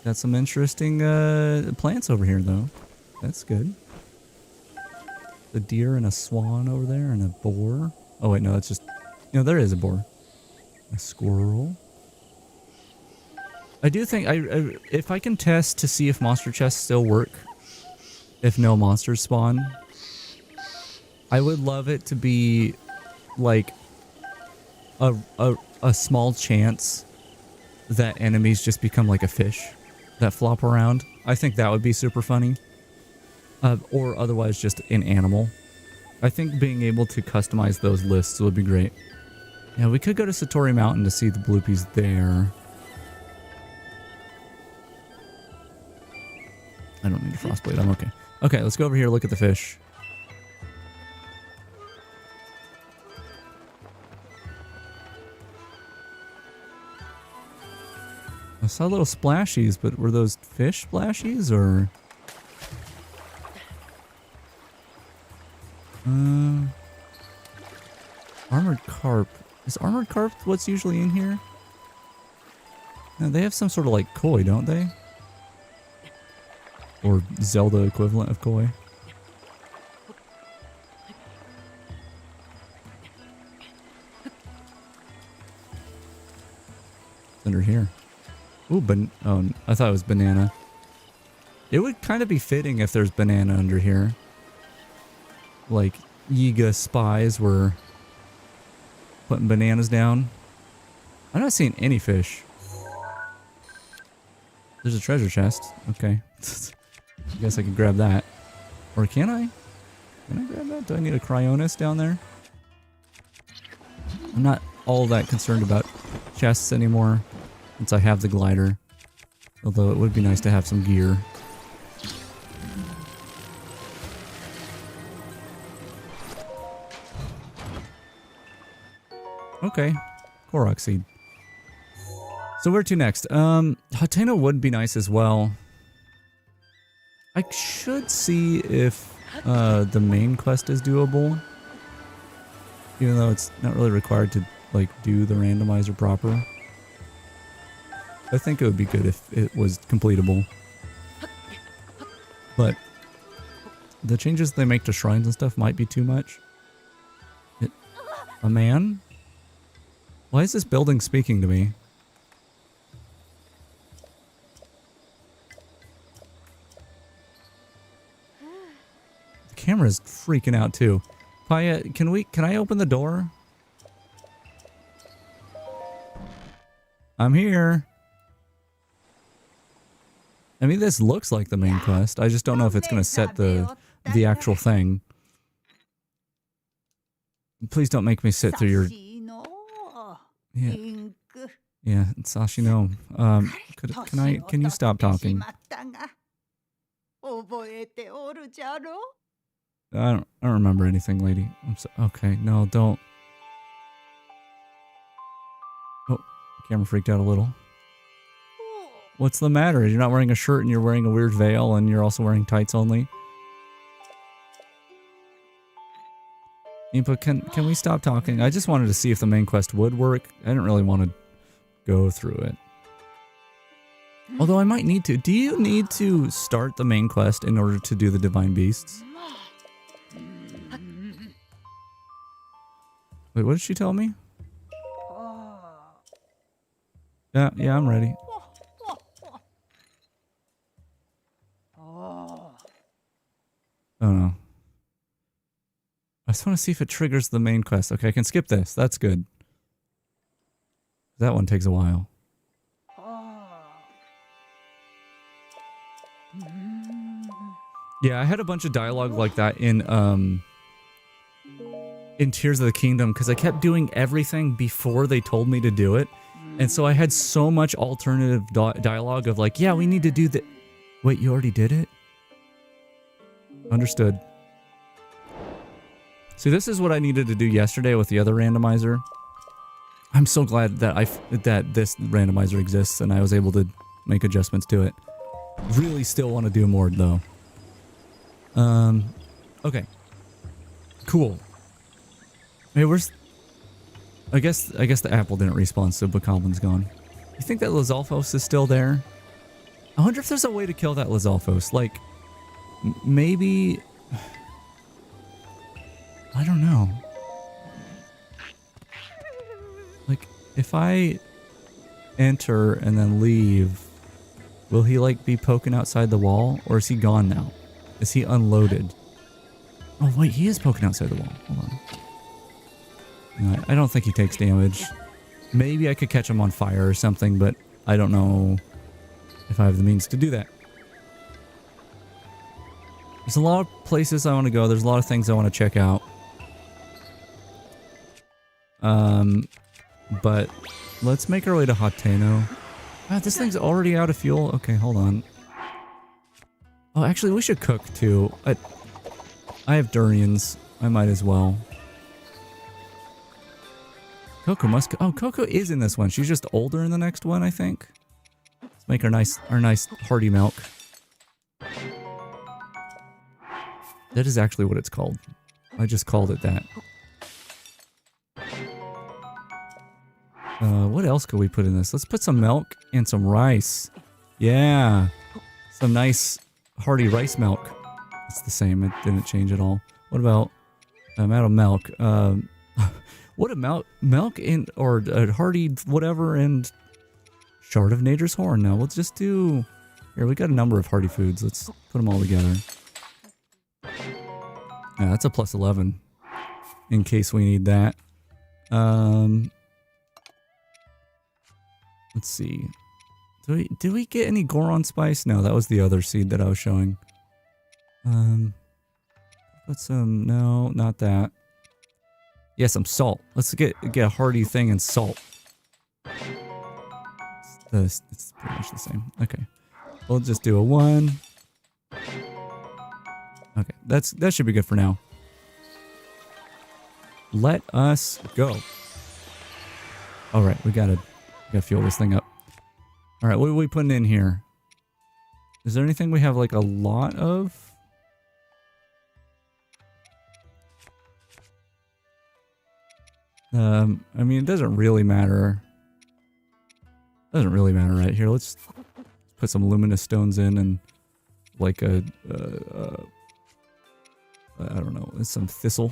Got some interesting plants over here, though. That's good. The deer and a swan over there and a boar. Oh, wait, no, it's just... No, there is a boar. A squirrel. I do think... if I can test to see if monster chests still work, if no monsters spawn, I would love it to be, like, a small chance that enemies just become like a fish that flop around. I think that would be super funny. Or otherwise just an animal. I think being able to customize those lists would be great. Yeah, we could go to Satori Mountain to see the bloopies there. I don't need a frostblade, I'm okay. Okay, let's go over here, look at the fish. I saw little splashies, but were those fish splashies or? Armored carp. Is armored carp what's usually in here? No, they have some sort of like koi, don't they? Or Zelda equivalent of koi. It's under here. Ooh, oh, I thought it was banana. It would kind of be fitting if there's banana under here. Like, Yiga spies were putting bananas down. I'm not seeing any fish. There's a treasure chest. Okay. I guess I can grab that. Or can I? Can I grab that? Do I need a Cryonis down there? I'm not all that concerned about chests anymore. Since I have the glider. Although it would be nice to have some gear. Okay. Korok seed. So where to next? Hateno would be nice as well. I should see if the main quest is doable. Even though it's not really required to like do the randomizer proper. I think it would be good if it was completable. But the changes they make to shrines and stuff might be too much. A man? Why is this building speaking to me? The camera's freaking out too. Paya, can I open the door? I'm here. I mean, this looks like the main quest. I just don't know if it's going to set the actual thing. Please don't make me sit through your... Yeah. Yeah, Sashino. Can you stop talking? I don't remember anything, lady. Okay, no, don't. Oh, camera freaked out a little. What's the matter? You're not wearing a shirt and you're wearing a weird veil and you're also wearing tights only. But can we stop talking? I just wanted to see if the main quest would work. I didn't really want to go through it. Although I might need to. Do you need to start the main quest in order to do the Divine Beasts? Wait, what did she tell me? Yeah, I'm ready. Oh no. I just want to see if it triggers the main quest. Okay, I can skip this. That's good. That one takes a while. Yeah, I had a bunch of dialogue like that in Tears of the Kingdom because I kept doing everything before they told me to do it. And so I had so much alternative dialogue of like, yeah, we need to do that. Wait, you already did it? Understood. See, this is what I needed to do yesterday with the other randomizer. I'm so glad that that this randomizer exists and I was able to make adjustments to it. Really still want to do more though. Okay. Cool. Hey, where's... I guess the apple didn't respawn, so Bocoblin's gone. You think that Lizalfos is still there? I wonder if there's a way to kill that Lizalfos. Like, maybe... I don't know. Like, if I enter and then leave, will he, like, be poking outside the wall? Or is he gone now? Is he unloaded? Oh, wait, he is poking outside the wall. Hold on. No, I don't think he takes damage. Maybe I could catch him on fire or something, but I don't know if I have the means to do that. There's a lot of places I want to go. There's a lot of things I want to check out. But let's make our way to Hateno. Ah, this thing's already out of fuel. Okay, hold on. Oh, actually, we should cook too. I have durians. I might as well. Coco must... Oh, Coco is in this one. She's just older in the next one, I think. Let's make our nice hearty milk. That is actually what it's called. I just called it that. What else could we put in this? Let's put some milk and some rice. Yeah. Some nice hearty rice milk. It's the same. It didn't change at all. What about... I'm out of milk. What about milk and... Or a hearty whatever and... Shard of Nature's Horn. Now, we'll just do... Here, we got a number of hearty foods. Let's put them all together. Yeah, that's a plus 11. In case we need that. Let's see. Did we get any Goron spice? No, that was the other seed that I was showing. Put some... No, not that. Yeah, some salt. Let's get a hearty thing and salt. It's pretty much the same. Okay. We'll just do a 1. Okay, that should be good for now. Let us go. All right, we gotta fuel this thing up. All right, what are we putting in here? Is there anything we have like a lot of? I mean, it doesn't really matter. Doesn't really matter right here. Let's put some luminous stones in and like I don't know, some thistle.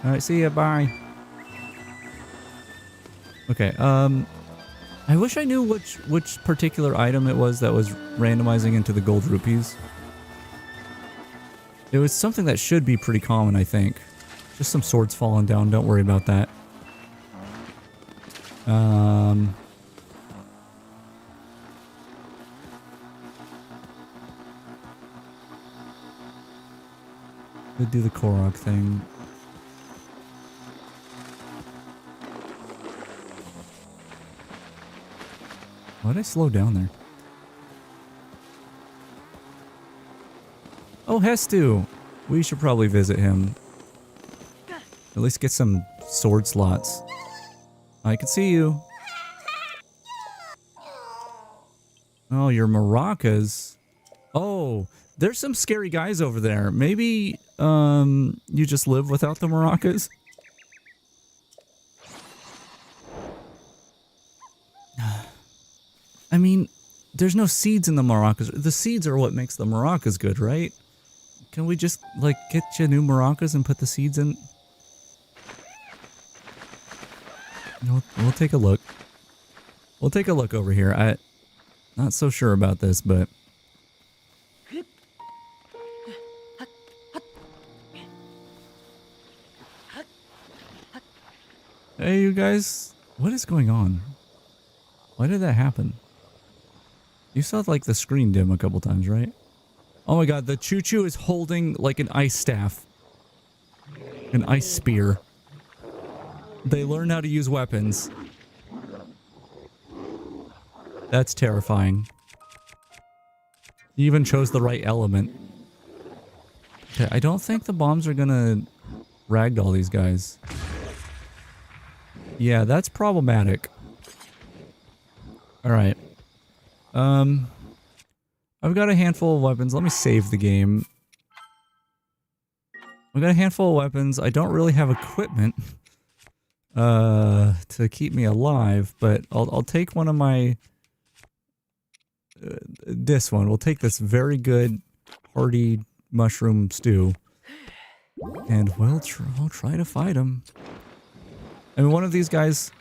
Alright, see ya, bye. Okay, I wish I knew which particular item it was that was randomizing into the gold rupees. It was something that should be pretty common, I think. Just some swords falling down, don't worry about that. We'll do the Korok thing. Why did I slow down there? Oh, Hestu! We should probably visit him. At least get some sword slots. I can see you. Oh, your maracas. Oh, there's some scary guys over there. Maybe, you just live without the maracas? I mean, there's no seeds in the maracas. The seeds are what makes the maracas good, right? Can we just, like, get you new maracas and put the seeds in? We'll take a look. We'll take a look over here. I'm not so sure about this, but... Hey, you guys. What is going on? Why did that happen? You saw, like, the screen dim a couple times, right? Oh my god, the choo-choo is holding, like, an ice staff. An ice spear. They learn how to use weapons. That's terrifying. He even chose the right element. Okay, I don't think the bombs are gonna ragdoll these guys. Yeah, that's problematic. Alright. I've got a handful of weapons. Let me save the game. I've got a handful of weapons. I don't really have equipment to keep me alive, but I'll take one of my this one. We'll take this very good hearty mushroom stew. And we'll try to fight him. I mean, one of these guys...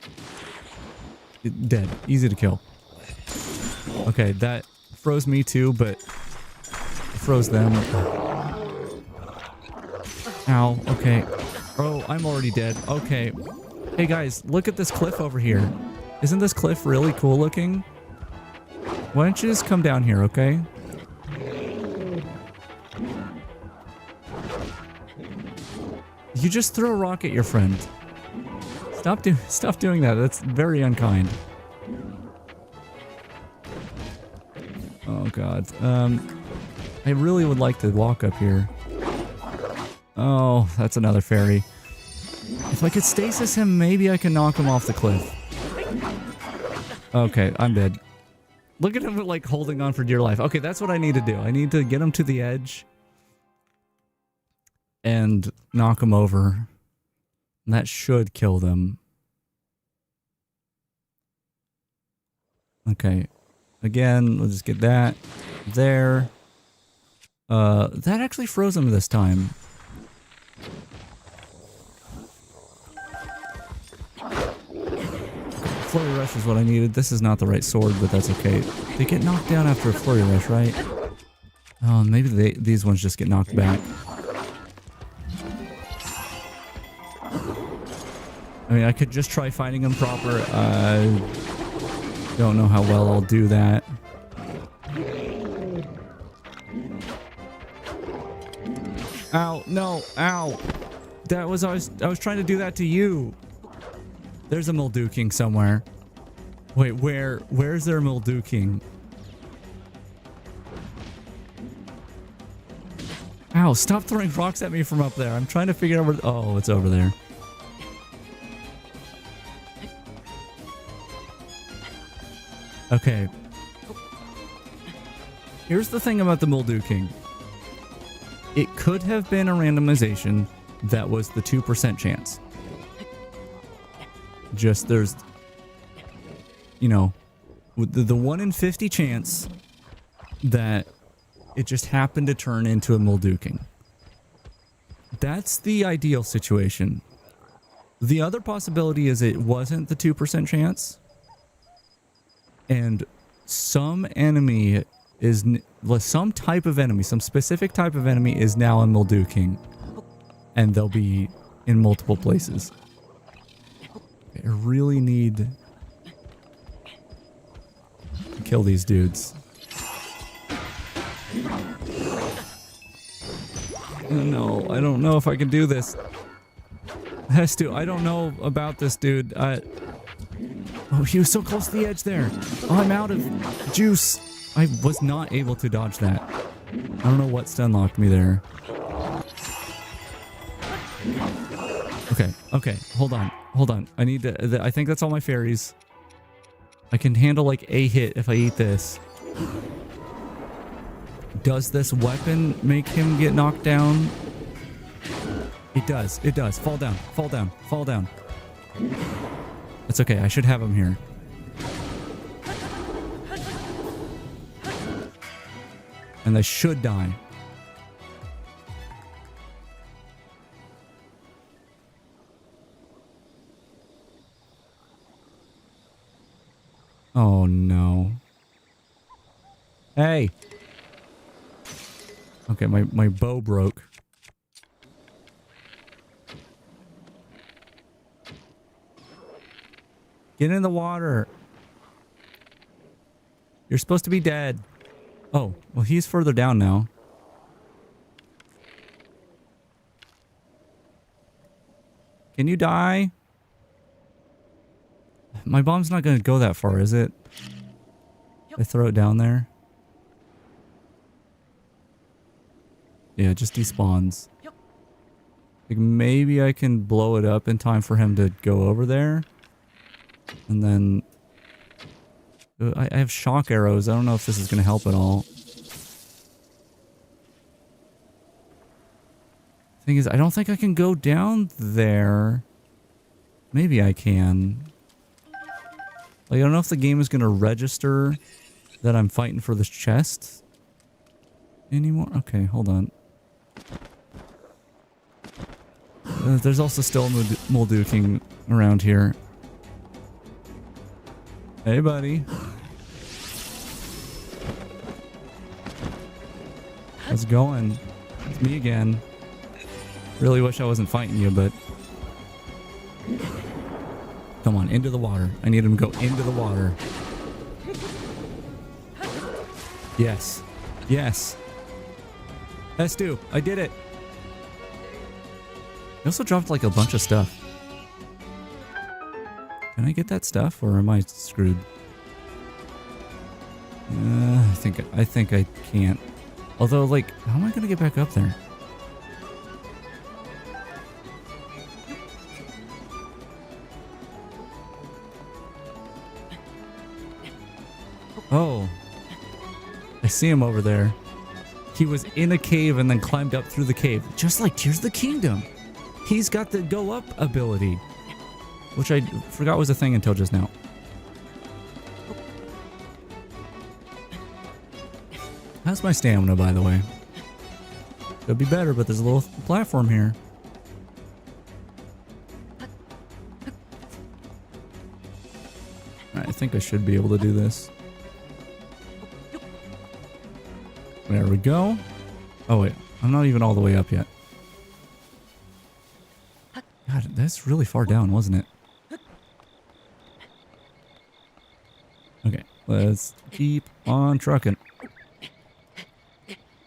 dead. Easy to kill. Okay, that froze me too, but... froze them. Ow, okay. Oh, I'm already dead. Okay. Hey guys, look at this cliff over here. Isn't this cliff really cool looking? Why don't you just come down here, okay? You just throw a rock at your friend. Stop doing that. That's very unkind. Oh god. I really would like to walk up here. Oh, that's another fairy. If I could stasis him, maybe I can knock him off the cliff. Okay, I'm dead. Look at him like holding on for dear life. Okay, that's what I need to do. I need to get him to the edge and knock him over. And that should kill them. Okay. Again, we'll just get that there. That actually froze him this time. Flurry rush is what I needed. This is not the right sword, but that's okay. They get knocked down after a flurry rush, right? Oh, maybe these ones just get knocked back. I mean, I could just try fighting them proper. Don't know how well I'll do that. Ow, no, ow. That was, I was trying to do that to you. There's a Mildew King somewhere. Wait, where's their Mildew King? Ow, stop throwing rocks at me from up there. I'm trying to figure out where, oh, it's over there. Okay. Here's the thing about the Mildew King. It could have been a randomization that was the 2% chance. Just there's, you know, the 1 in 50 chance that it just happened to turn into a Mildew King. That's the ideal situation. The other possibility is it wasn't the 2% chance. And some enemy is, some type of enemy, some specific type of enemy is now a Mildew King. And they'll be in multiple places. I really need to kill these dudes. No, I don't know if I can do this. Hestu, I don't know about this dude. Oh, he was so close to the edge there. Oh, I'm out of juice. I was not able to dodge that. I don't know what stun locked me there. Okay, hold on. I need to, I think that's all my fairies. I can handle like a hit if I eat this. Does this weapon make him get knocked down? It does. Fall down. It's okay, I should have him here. And they should die. Oh no. Hey! Okay, my bow broke. Get in the water. You're supposed to be dead. Oh, well he's further down now. Can you die? My bomb's not gonna go that far, is it? I throw it down there. Yeah, it just despawns. Like maybe I can blow it up in time for him to go over there. And then... I have shock arrows. I don't know if this is going to help at all. Thing is, I don't think I can go down there. Maybe I can. Like, I don't know if the game is going to register that I'm fighting for this chest anymore. Okay, hold on. There's also still Mulduking around here. Hey, buddy. How's it going? It's me again. Really wish I wasn't fighting you, but... Come on, into the water. I need him to go into the water. Yes. Yes. S2, I did it. I also dropped like a bunch of stuff. Can I get that stuff, or am I screwed? I think I can't. Although, like, how am I gonna get back up there? Oh, I see him over there. He was in a cave and then climbed up through the cave, just like Tears of the Kingdom. He's got the go up ability, which I forgot was a thing until just now. How's my stamina, by the way? Could be better, but there's a little platform here. I think I should be able to do this. There we go. Oh wait, I'm not even all the way up yet. God, that's really far down, wasn't it? Okay, let's keep on trucking.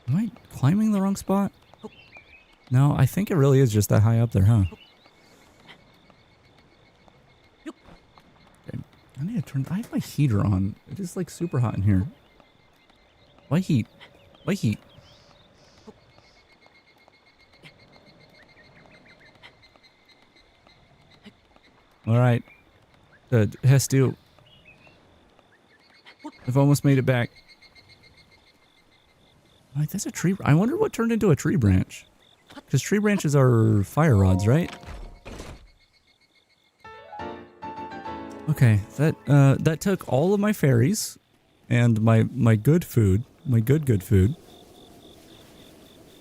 Am I climbing the wrong spot? No, I think it really is just that high up there, huh? Okay, I need to turn... I have my heater on. It is like super hot in here. Why heat? Why heat? Alright. Has to. I've almost made it back. Like, that's a tree. I wonder what turned into a tree branch. Because tree branches are fire rods, right? Okay, that took all of my fairies and my good food, my good food.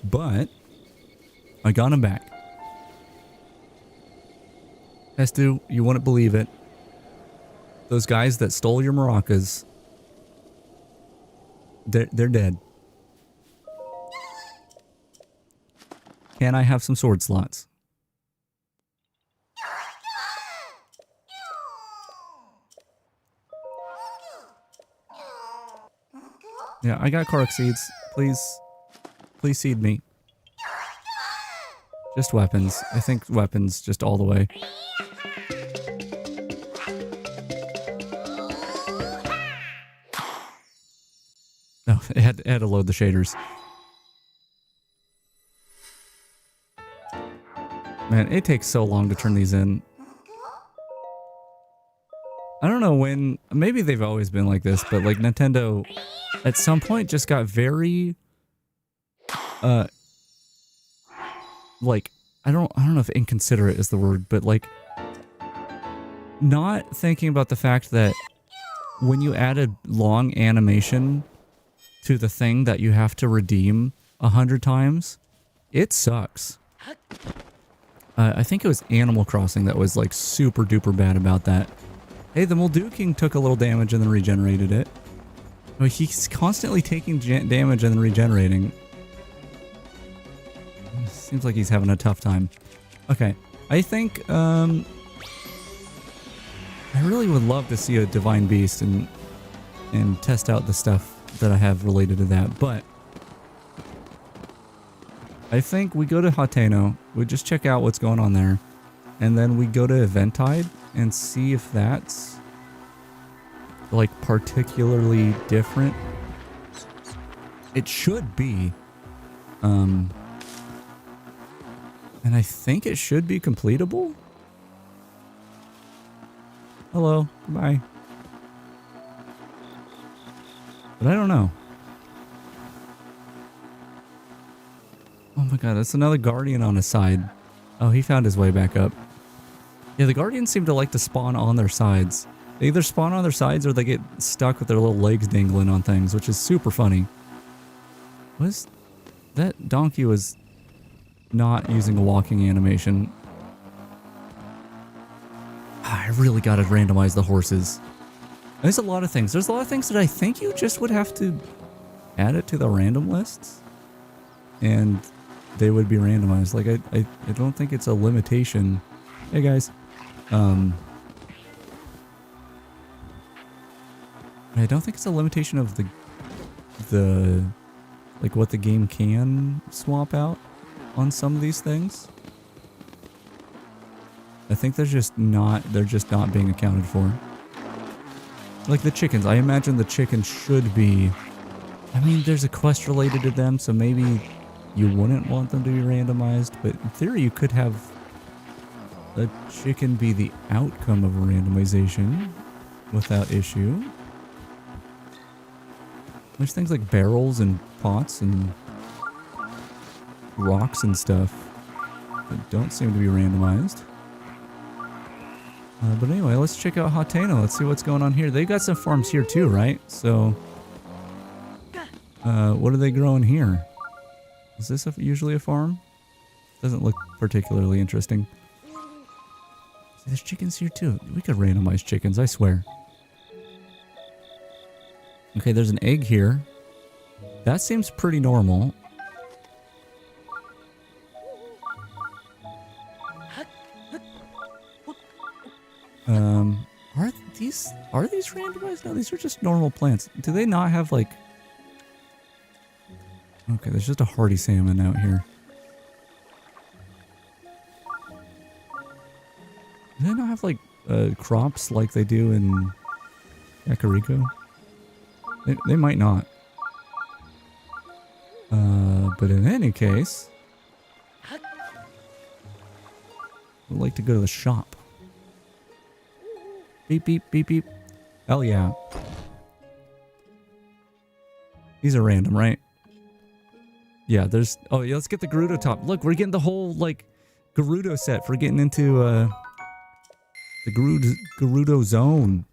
But I got them back. Hestu, you wouldn't believe it. Those guys that stole your maracas, they're dead. Can I have some sword slots? Yeah, I got Korok seeds. Please seed me. Just weapons. I think weapons just all the way. No, it had to load the shaders. Man, it takes so long to turn these in. I don't know when... Maybe they've always been like this, but like Nintendo at some point just got very... like, I don't know if inconsiderate is the word, but like... Not thinking about the fact that when you added long animation to the thing that you have to redeem 100 times, it sucks. I think it was Animal Crossing that was like super duper bad about that. Hey, the Moldu King took a little damage and then regenerated it. Oh, he's constantly taking damage and then regenerating. Seems like he's having a tough time. Okay, I think I really would love to see a Divine Beast and test out the stuff that I have related to that, but I think we go to Hateno, we just check out what's going on there, and then we go to Eventide and see if that's like particularly different. It should be. And I think it should be completable. Hello, goodbye. But I don't know. Oh my god, that's another Guardian on his side. Oh, he found his way back up. Yeah, the Guardians seem to like to spawn on their sides. They either spawn on their sides or they get stuck with their little legs dangling on things, which is super funny. That donkey was not using a walking animation. I really gotta randomize the horses. There's a lot of things. There's a lot of things that I think you just would have to add it to the random lists. And they would be randomized. Like, I don't think it's a limitation. Hey, guys. I don't think it's a limitation of the like what the game can swap out on some of these things. I think they're just not being accounted for. Like the chickens, I imagine the chickens should be, I mean, there's a quest related to them, so maybe you wouldn't want them to be randomized, but in theory you could have a chicken be the outcome of a randomization without issue. There's things like barrels and pots and rocks and stuff that don't seem to be randomized. But anyway, let's check out Hateno. Let's see what's going on here. They got some farms here too, right? So, what are they growing here? Is this usually a farm? Doesn't look particularly interesting. There's chickens here too. We could randomize chickens, I swear. Okay, there's an egg here. That seems pretty normal. Are these randomized? No, these are just normal plants. Do they not have like... Okay, there's just a hardy salmon out here. Do they not have like crops like they do in Kakariko? They might not. But in any case, I'd like to go to the shop. Beep, beep, beep, beep. Hell yeah. These are random, right? Yeah, there's... Oh, yeah, let's get the Gerudo top. Look, we're getting the whole, like, Gerudo set for getting into, the Gerudo zone.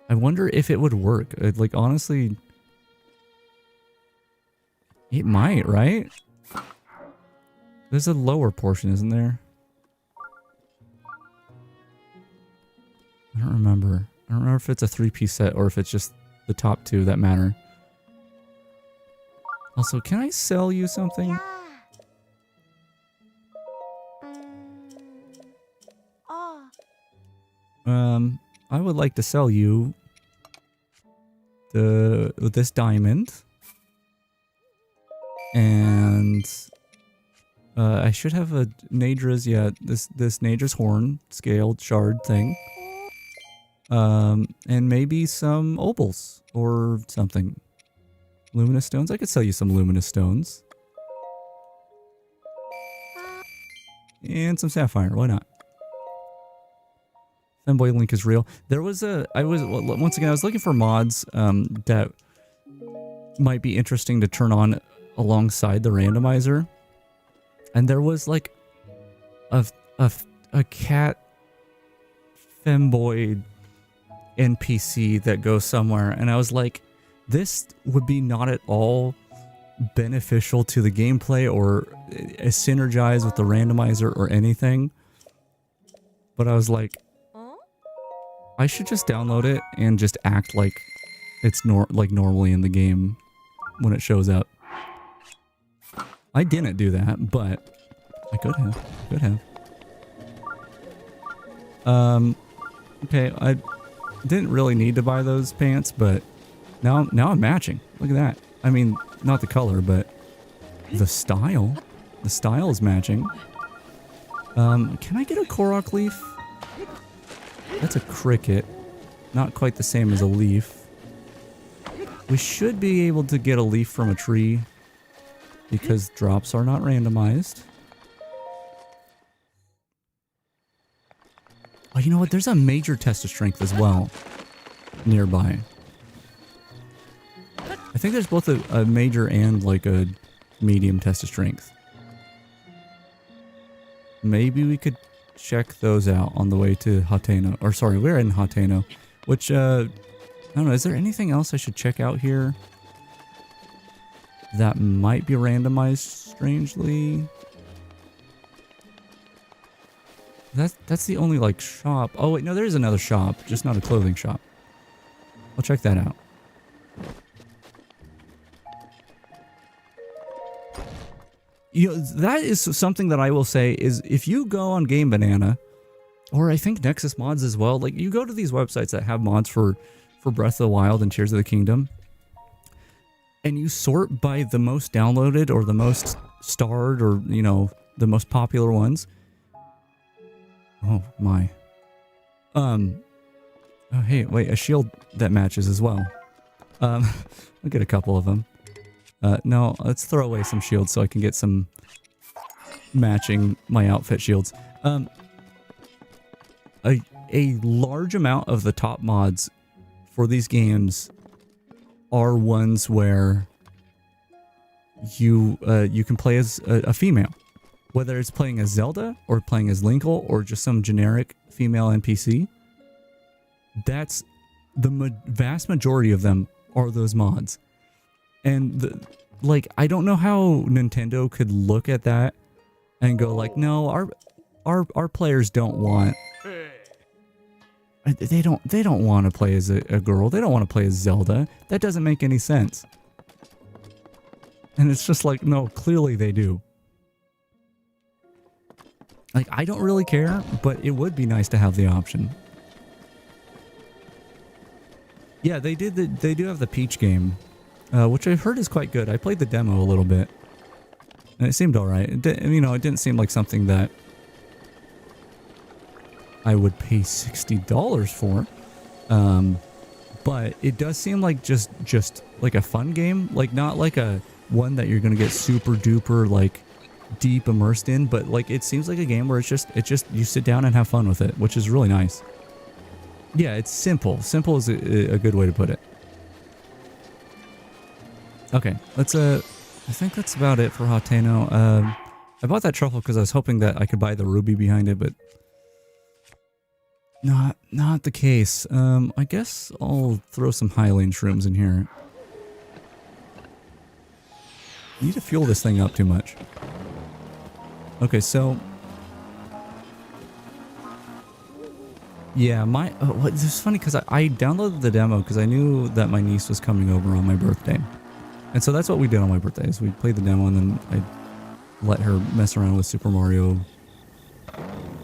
I wonder if it would work. Like, honestly... It might, right? There's a lower portion, isn't there? I don't remember. I don't remember if it's a 3-piece set or if it's just the top two that matter. Also, can I sell you something? I would like to sell you this diamond. And I should have a Nadra's, yeah, this Nadra's horn scaled shard thing. And maybe some opals or something. Luminous stones? I could sell you some luminous stones. And some sapphire, why not? Femboy Link is real. There was once again, I was looking for mods that might be interesting to turn on alongside the randomizer. And there was like a cat femboy NPC that goes somewhere, and I was like, this would be not at all beneficial to the gameplay or synergize with the randomizer or anything. But I was like, I should just download it and just act like it's normally in the game when it shows up. I didn't do that, but I could have. Okay, I didn't really need to buy those pants, but now I'm matching. Look at that. I mean, not the color, but the style. The style is matching. Can I get a Korok leaf? That's a cricket. Not quite the same as a leaf. We should be able to get a leaf from a tree because drops are not randomized. Oh, you know what? There's a major test of strength as well nearby. I think there's both a major and like a medium test of strength. Maybe we could check those out on the way to Hateno. Or sorry, we're in Hateno. Which, I don't know, is there anything else I should check out here that might be randomized strangely? That's the only, like, shop. Oh, wait, no, there is another shop, just not a clothing shop. I'll check that out. You know, that is something that I will say is if you go on Game Banana, or I think Nexus Mods as well, like you go to these websites that have mods for Breath of the Wild and Tears of the Kingdom, and you sort by the most downloaded or the most starred or, you know, the most popular ones. Oh my. Oh hey, wait, a shield that matches as well. I'll get a couple of them. No, let's throw away some shields so I can get some matching my outfit shields. A large amount of the top mods for these games are ones where you can play as a female. Whether it's playing as Zelda or playing as Linkle or just some generic female NPC. That's the vast majority of them are those mods. And like, I don't know how Nintendo could look at that and go like, no, our players don't want. They don't want to play as a girl. They don't want to play as Zelda. That doesn't make any sense. And it's just like, no, clearly they do. Like, I don't really care, but it would be nice to have the option. Yeah, they do have the Peach game. Which I've heard is quite good. I played the demo a little bit, and it seemed alright. It didn't seem like something that I would pay $60 for. But it does seem like just like a fun game. Like, not like a one that you're gonna get super duper, like, deep immersed in. But, like, it seems like a game where it's just you sit down and have fun with it, which is really nice. Yeah, it's simple. Simple is a good way to put it. Okay, let's, I think that's about it for Hateno. I bought that truffle because I was hoping that I could buy the ruby behind it, but not the case. I guess I'll throw some Hylian shrooms in here. I need to fuel this thing up too much. Okay, so yeah, it's funny because I downloaded the demo because I knew that my niece was coming over on my birthday. And so that's what we did on my birthday, is we played the demo and then I let her mess around with Super Mario,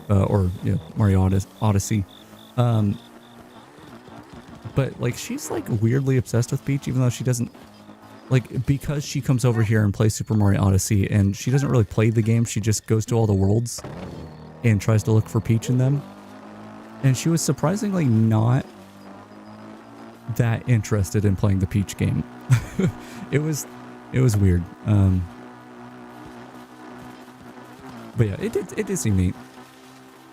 Mario Odyssey. But like, she's like weirdly obsessed with Peach, even though she doesn't, like, because she comes over here and plays Super Mario Odyssey and she doesn't really play the game, she just goes to all the worlds and tries to look for Peach in them. And she was surprisingly not that interested in playing the Peach game. It was weird. But yeah, it did seem neat.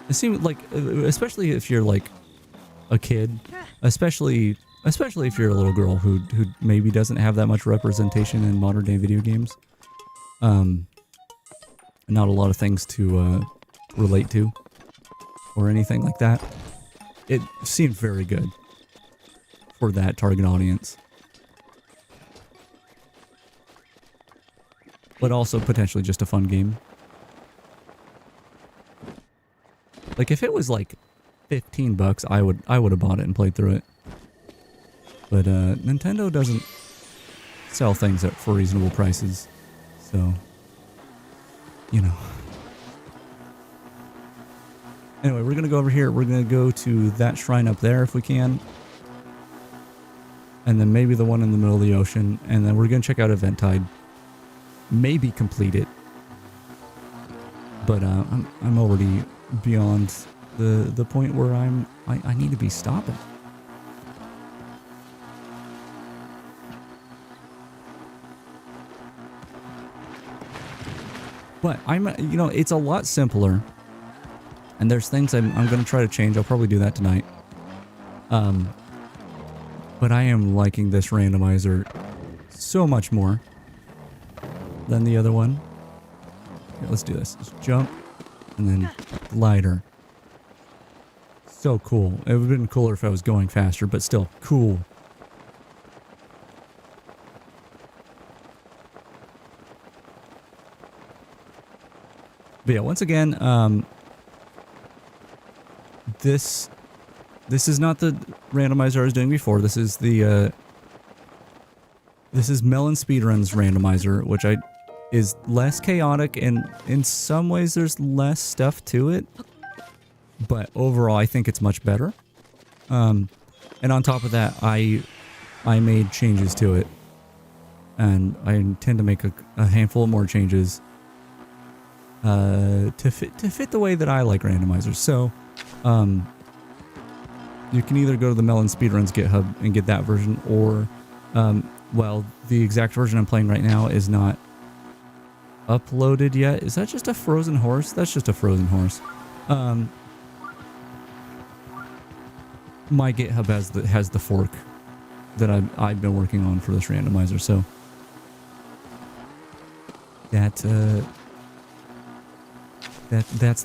It seemed like, especially if you're like a kid, especially if you're a little girl who maybe doesn't have that much representation in modern day video games. Not a lot of things to relate to or anything like that. It seemed very good for that target audience. but also potentially just a fun game. Like if it was like $15, I would have bought it and played through it. But Nintendo doesn't sell things for reasonable prices, so you know. Anyway, we're gonna go over here. We're gonna go to that shrine up there if we can, and then maybe the one in the middle of the ocean, and then we're gonna check out Eventide. Maybe complete it, but I'm already beyond the point where I need to be stopping. But you know, it's a lot simpler, and there's things I'm going to try to change. I'll probably do that tonight. But I am liking this randomizer so much more than the other one. Here, let's do this. Just jump, and then glider. So cool. It would have been cooler if I was going faster, but still cool. But yeah, once again, this is not the randomizer I was doing before. This is the this is Melon Speedrun's randomizer, which is less chaotic, and in some ways there's less stuff to it. But overall, I think it's much better. And on top of that, I made changes to it, and I intend to make a handful of more changes to fit the way that I like randomizers. So, you can either go to the Melon Speedruns GitHub and get that version, or, well, the exact version I'm playing right now is not uploaded yet. Is that just a frozen horse? That's just a frozen horse. My GitHub has the fork that I've been working on for this randomizer, so that's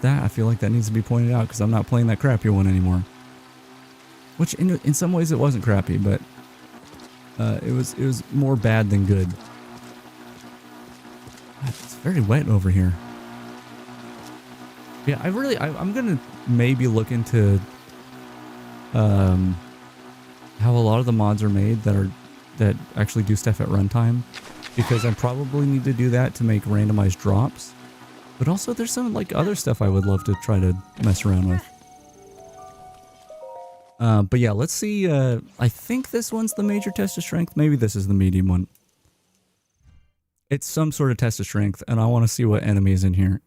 that. I feel like that needs to be pointed out because I'm not playing that crappy one anymore. Which in some ways it wasn't crappy, but it was more bad than good. It's very wet over here. Yeah, I'm gonna maybe look into how a lot of the mods are made that actually do stuff at runtime, because I probably need to do that to make randomized drops. But also there's some like other stuff I would love to try to mess around with. But yeah, let's see. I think this one's the major test of strength. Maybe this is the medium one. It's some sort of test of strength, and I want to see what enemy is in here.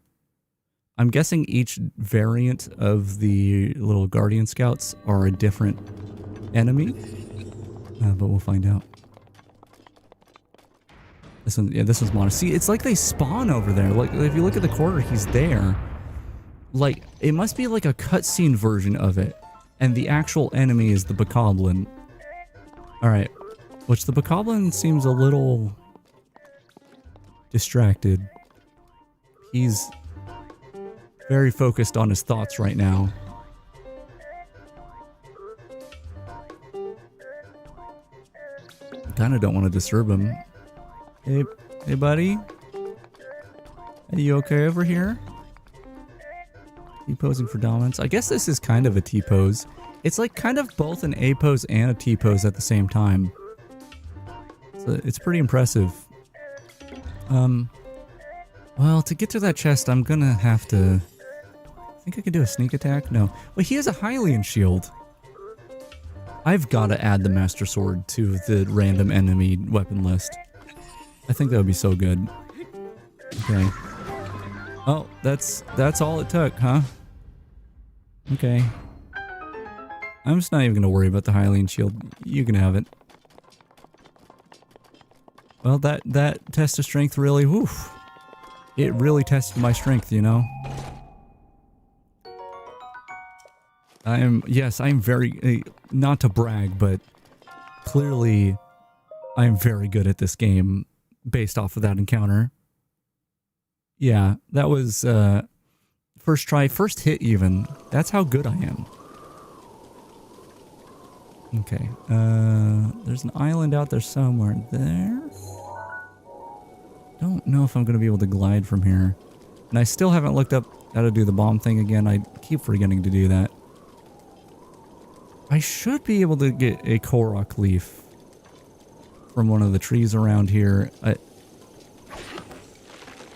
I'm guessing each variant of the little Guardian Scouts are a different enemy. But we'll find out. This one's mono. See, it's like they spawn over there. Like, if you look at the corner, he's there. Like, it must be like a cutscene version of it. And the actual enemy is the Bokoblin. Alright. Which the Bokoblin seems a little distracted. He's very focused on his thoughts right now. Kinda don't want to disturb him. Hey buddy? Are you okay over here? T-posing for dominance. I guess this is kind of a T-pose. It's like kind of both an A-pose and a T-pose at the same time. So it's pretty impressive. Well, to get to that chest, I'm gonna have to... I think I could do a sneak attack? No. Wait, he has a Hylian shield. I've got to add the Master Sword to the random enemy weapon list. I think that would be so good. Okay. Oh, that's all it took, huh? Okay. I'm just not even gonna worry about the Hylian shield. You can have it. Well, that test of strength really, woof. It really tested my strength, you know? I'm very, not to brag, but clearly I'm very good at this game based off of that encounter. Yeah, that was, first try, first hit even. That's how good I am. Okay, there's an island out there somewhere. There? don't know if I'm going to be able to glide from here. And I still haven't looked up how to do the bomb thing again. I keep forgetting to do that. I should be able to get a Korok leaf from one of the trees around here.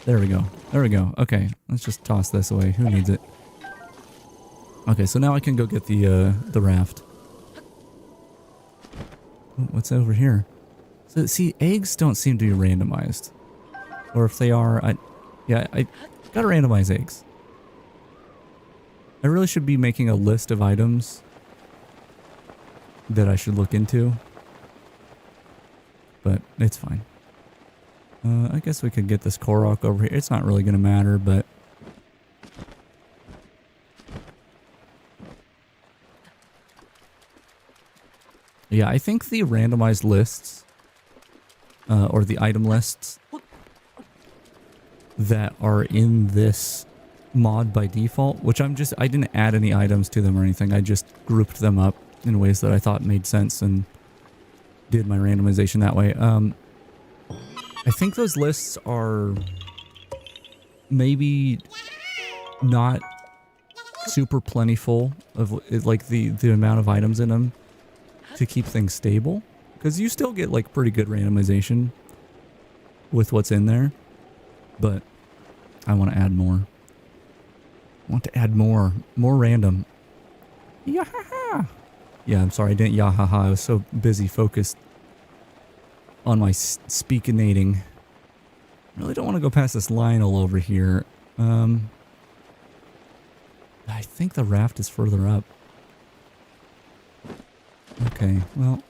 There we go. There we go. Okay, let's just toss this away. Who needs it? Okay, so now I can go get the raft. What's over here? So, see, eggs don't seem to be randomized. Or if they are, I gotta randomize eggs. I really should be making a list of items that I should look into. But it's fine. I guess we could get this Korok over here. It's not really going to matter, but... yeah, I think the randomized lists, or the item lists that are in this mod by default, which I didn't add any items to them or anything. I just grouped them up in ways that I thought made sense and did my randomization that way. I think those lists are maybe not super plentiful of like the amount of items in them to keep things stable, because you still get like pretty good randomization with what's in there, but I want to add more. I want to add more random. Yahaha! Yeah, I'm sorry, I didn't yahaha. I was so busy focused on my speakinating. I really don't want to go past this Lionel over here. I think the raft is further up. Okay, well.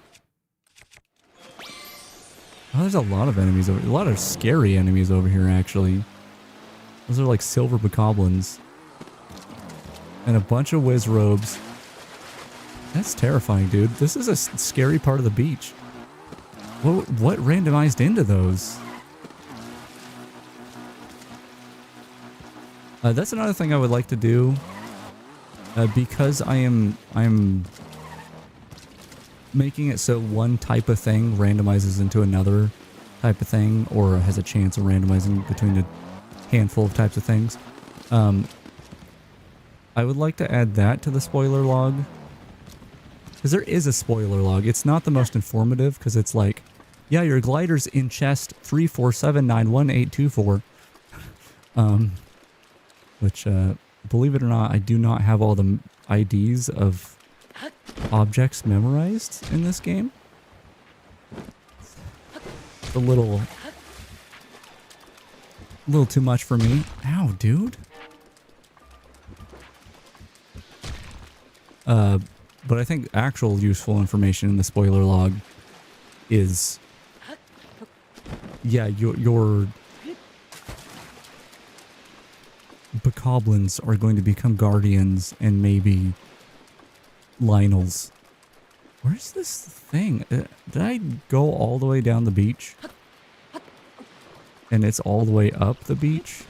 Oh, there's a lot of enemies a lot of scary enemies over here, actually. Those are like silver bokoblins. And a bunch of whiz robes. That's terrifying, dude. This is a scary part of the beach. What randomized into those? That's another thing I would like to do. Because I'm making it so one type of thing randomizes into another type of thing, or has a chance of randomizing between a handful of types of things. I would like to add that to the spoiler log. Because there is a spoiler log. It's not the most informative, because it's like, yeah, your glider's in chest 347911824. Which, believe it or not, I do not have all the IDs of objects memorized in this game. It's a little too much for me. Ow, dude. But I think actual useful information in the spoiler log is, yeah, your bokoblins are going to become guardians and maybe Lionels. Where's this thing? Did I go all the way down the beach? And it's all the way up the beach?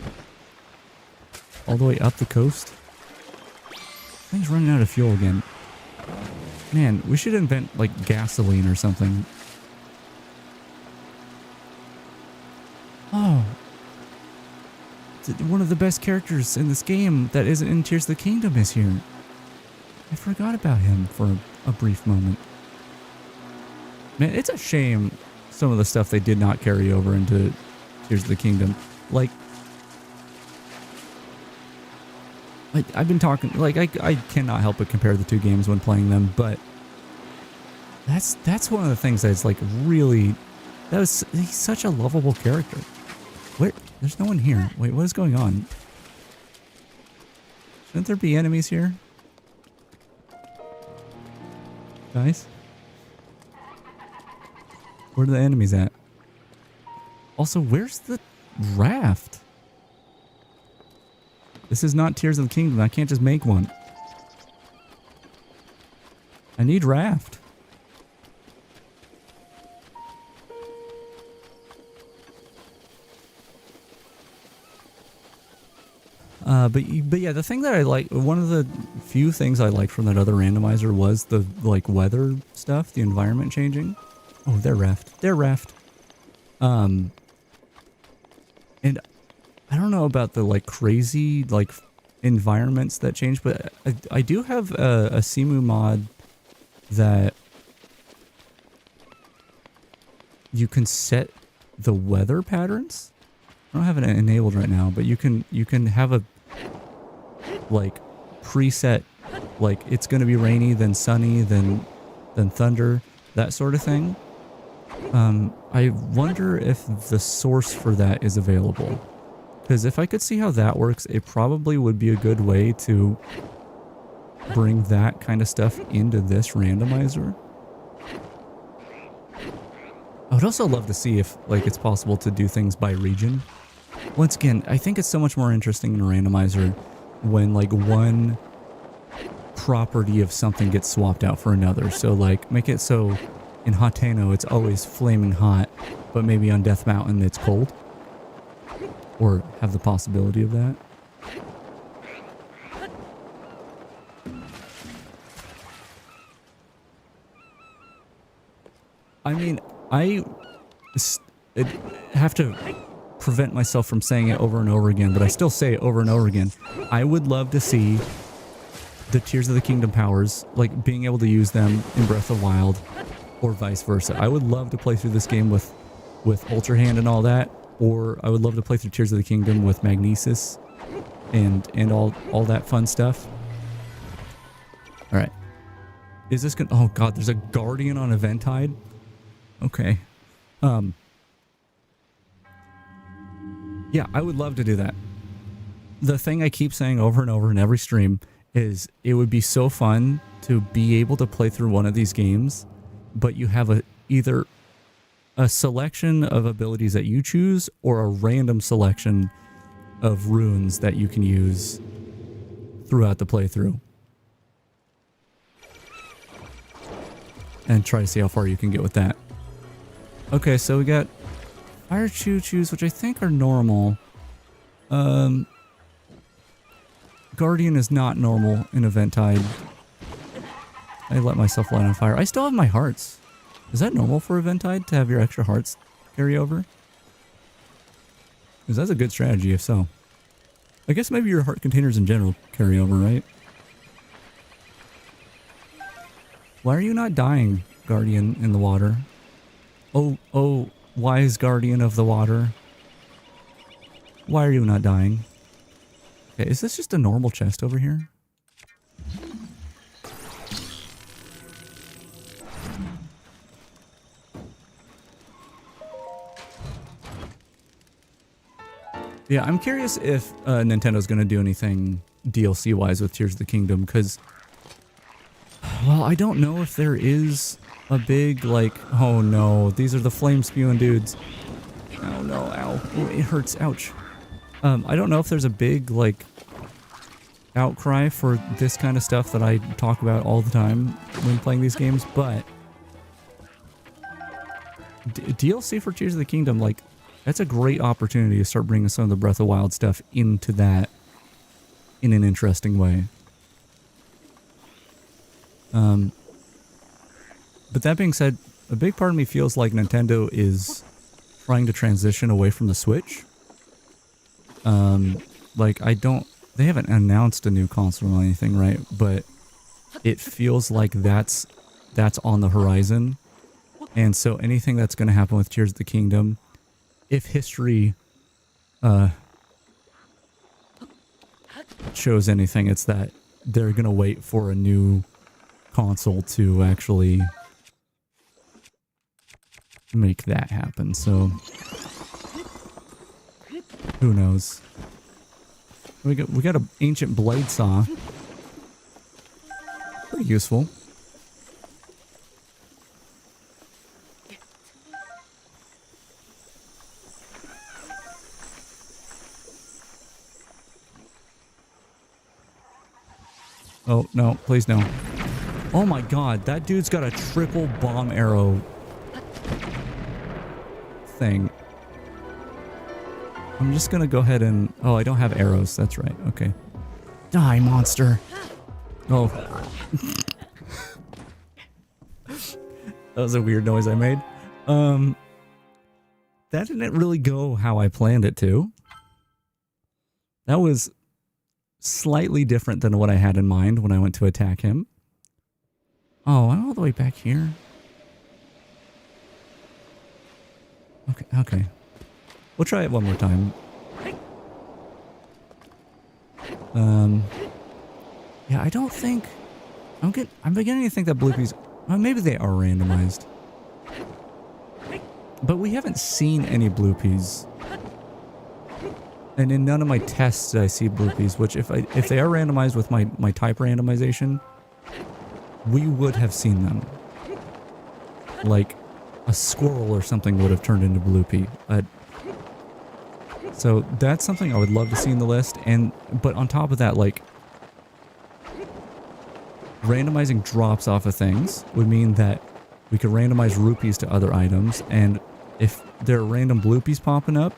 All the way up the coast? Thing's running out of fuel again. Man, we should invent like gasoline or something. Oh. One of the best characters in this game that isn't in Tears of the Kingdom is here. I forgot about him for a brief moment. Man, it's a shame some of the stuff they did not carry over into Tears of the Kingdom. Like I've been talking, like, I cannot help but compare the two games when playing them, but that's one of the things that's like really, he's such a lovable character. Wait, there's no one here. Wait, what is going on? Shouldn't there be enemies here? Guys? Where are the enemies at? Also, where's the raft? This is not Tears of the Kingdom. I can't just make one. I need raft. But yeah, the thing that I like, one of the few things I liked from that other randomizer was the like weather stuff, the environment changing. Oh, they're raft. They're raft. And I don't know about the like crazy like environments that change, but I do have a Simu mod that you can set the weather patterns. I don't have it enabled right now, but you can have a like preset, like it's going to be rainy, then sunny, then thunder, that sort of thing. I wonder if the source for that is available. Because if I could see how that works, it probably would be a good way to bring that kind of stuff into this randomizer. I would also love to see if like it's possible to do things by region. Once again, I think it's so much more interesting in a randomizer when like one property of something gets swapped out for another. So like make it so in Hateno it's always flaming hot, but maybe on Death Mountain it's cold. Or have the possibility of that. I mean, I have to prevent myself from saying it over and over again, but I still say it over and over again. I would love to see the Tears of the Kingdom powers, like being able to use them in Breath of the Wild, or vice versa. I would love to play through this game with Ultra Hand and all that. Or I would love to play through Tears of the Kingdom with Magnesis and all that fun stuff. All right. Is this gonna... Oh god, there's a Guardian on Eventide? Okay. Yeah, I would love to do that. The thing I keep saying over and over in every stream is it would be so fun to be able to play through one of these games, but you have either a selection of abilities that you choose or a random selection of runes that you can use throughout the playthrough. And try to see how far you can get with that. Okay, so we got Fire Choo-Choos, which I think are normal. Guardian is not normal in Eventide. I let myself light on fire. I still have my hearts. Is that normal for Eventide to have your extra hearts carry over? Because that's a good strategy if so. I guess maybe your heart containers in general carry over, right? Why are you not dying, Guardian in the water? Oh, wise Guardian of the water. Why are you not dying? Okay, is this just a normal chest over here? Yeah, I'm curious if Nintendo's going to do anything DLC-wise with Tears of the Kingdom, because, well, I don't know if there is a big, like, oh no, these are the flame-spewing dudes. Oh no, ow. Oh, it hurts, ouch. I don't know if there's a big, like, outcry for this kind of stuff that I talk about all the time when playing these games, but DLC for Tears of the Kingdom, like, that's a great opportunity to start bringing some of the Breath of the Wild stuff into that in an interesting way. But that being said, a big part of me feels like Nintendo is trying to transition away from the Switch. Like, they haven't announced a new console or anything, right? But it feels like that's on the horizon. And so anything that's going to happen with Tears of the Kingdom, if history shows anything, it's that they're going to wait for a new console to actually make that happen. So who knows? We got an ancient blade saw. Pretty useful. Oh, no, please no. Oh my god, that dude's got a triple bomb arrow thing. I'm just gonna go ahead and... Oh, I don't have arrows. That's right. Okay. Die, monster. Oh. That was a weird noise I made. That didn't really go how I planned it to. That was slightly different than what I had in mind when I went to attack him. Oh, I'm all the way back here. Okay. We'll try it one more time. Yeah, I don't think... I'm beginning to think that bloopies... Well, maybe they are randomized. But we haven't seen any bloopies. And in none of my tests did I see bloopies, which if they are randomized with my type randomization, we would have seen them. Like a squirrel or something would have turned into bloopy. So that's something I would love to see in the list. But on top of that, like, randomizing drops off of things would mean that we could randomize rupees to other items, and if there are random bloopies popping up,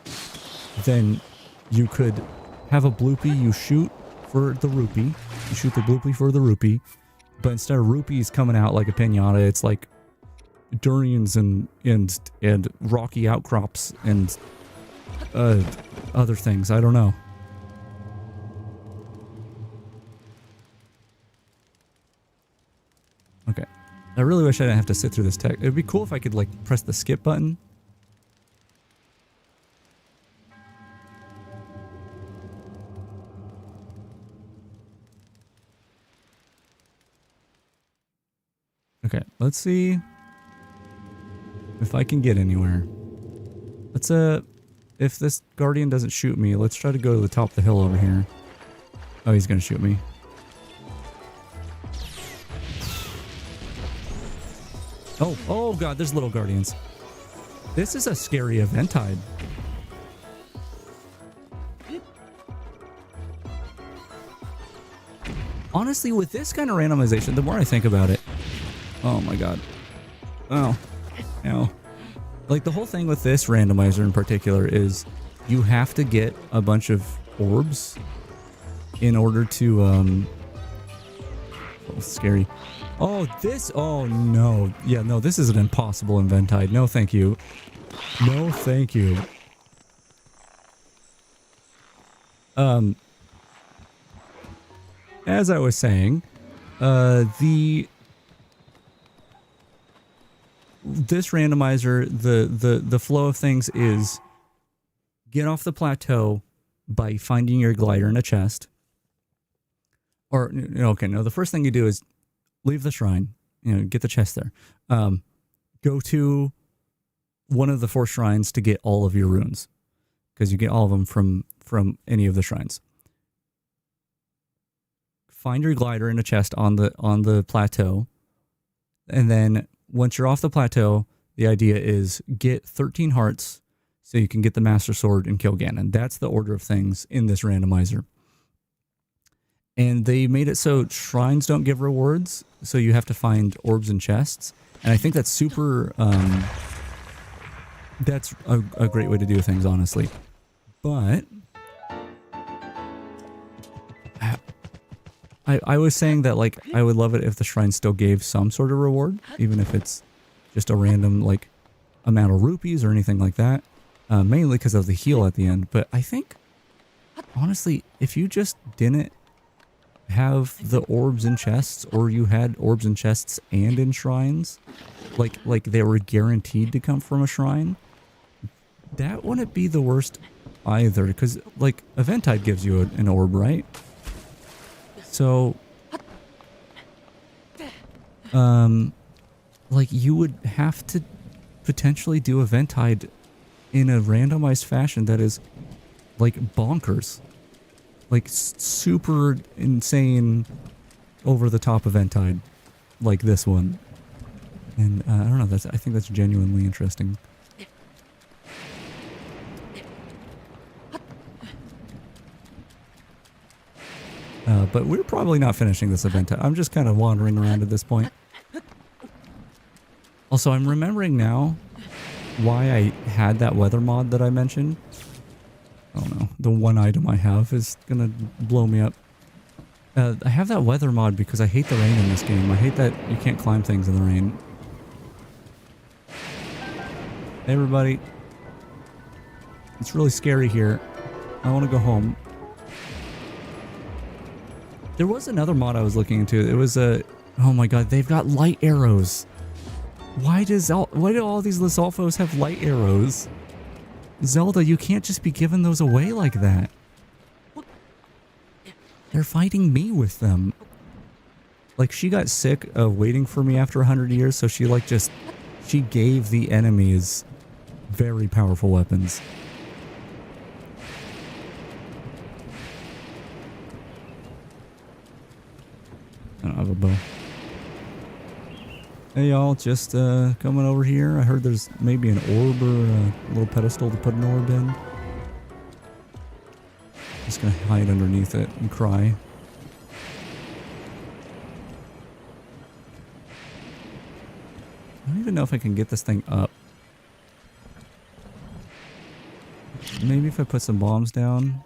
then you could have a bloopy you shoot for the rupee. You shoot the bloopy for the rupee, but instead of rupees coming out like a piñata, it's like durians and rocky outcrops and other things. I don't know. Okay. I really wish I didn't have to sit through this text. It'd be cool if I could, like, press the skip button. Okay, let's see if I can get anywhere. Let's, if this guardian doesn't shoot me, let's try to go to the top of the hill over here. Oh, he's gonna shoot me. Oh god, there's little guardians. This is a scary eventide. Honestly, with this kind of randomization, the more I think about it... Oh my god. Oh. Ow. Like, the whole thing with this randomizer in particular is you have to get a bunch of orbs in order to, oh, scary. Oh, this, oh no. Yeah, no, this is an impossible eventide. No, thank you. No, thank you. As I was saying, this randomizer, the flow of things is get off the plateau by finding your glider in a chest. Or, okay, no, the first thing you do is leave the shrine, get the chest there. Go to one of the 4 shrines to get all of your runes, because you get all of them from any of the shrines. Find your glider in a chest on the plateau, and then once you're off the plateau, the idea is get 13 hearts so you can get the Master Sword and kill Ganon. That's the order of things in this randomizer. And they made it so shrines don't give rewards, so you have to find orbs and chests. And I think that's super... that's a great way to do things, honestly. But... I was saying that, like, I would love it if the shrine still gave some sort of reward, even if it's just a random, like, amount of rupees or anything like that. Mainly because of the heal at the end. But I think, honestly, if you just didn't have the orbs and chests, or you had orbs and chests and in shrines, like they were guaranteed to come from a shrine, that wouldn't be the worst either. Because, like, Eventide gives you an orb, right? So, like, you would have to potentially do Eventide in a randomized fashion that is, like, bonkers. Like, super insane, over-the-top Eventide, like this one. And, I don't know, I think that's genuinely interesting. But we're probably not finishing this event. I'm just kind of wandering around at this point. Also, I'm remembering now why I had that weather mod that I mentioned. Oh no, the one item I have is gonna blow me up. I have that weather mod because I hate the rain in this game. I hate that you can't climb things in the rain. Hey everybody. It's really scary here. I want to go home. There was another mod I was looking into. It was a... Oh my god, they've got light arrows. Why do all these Lizalfos have light arrows? Zelda, you can't just be giving those away like that. They're fighting me with them. Like, she got sick of waiting for me after 100 years, so she like just... She gave the enemies very powerful weapons. I don't have a bow. Hey y'all, just coming over here. I heard there's maybe an orb or a little pedestal to put an orb in. Just gonna hide underneath it and cry. I don't even know if I can get this thing up. Maybe if I put some bombs down.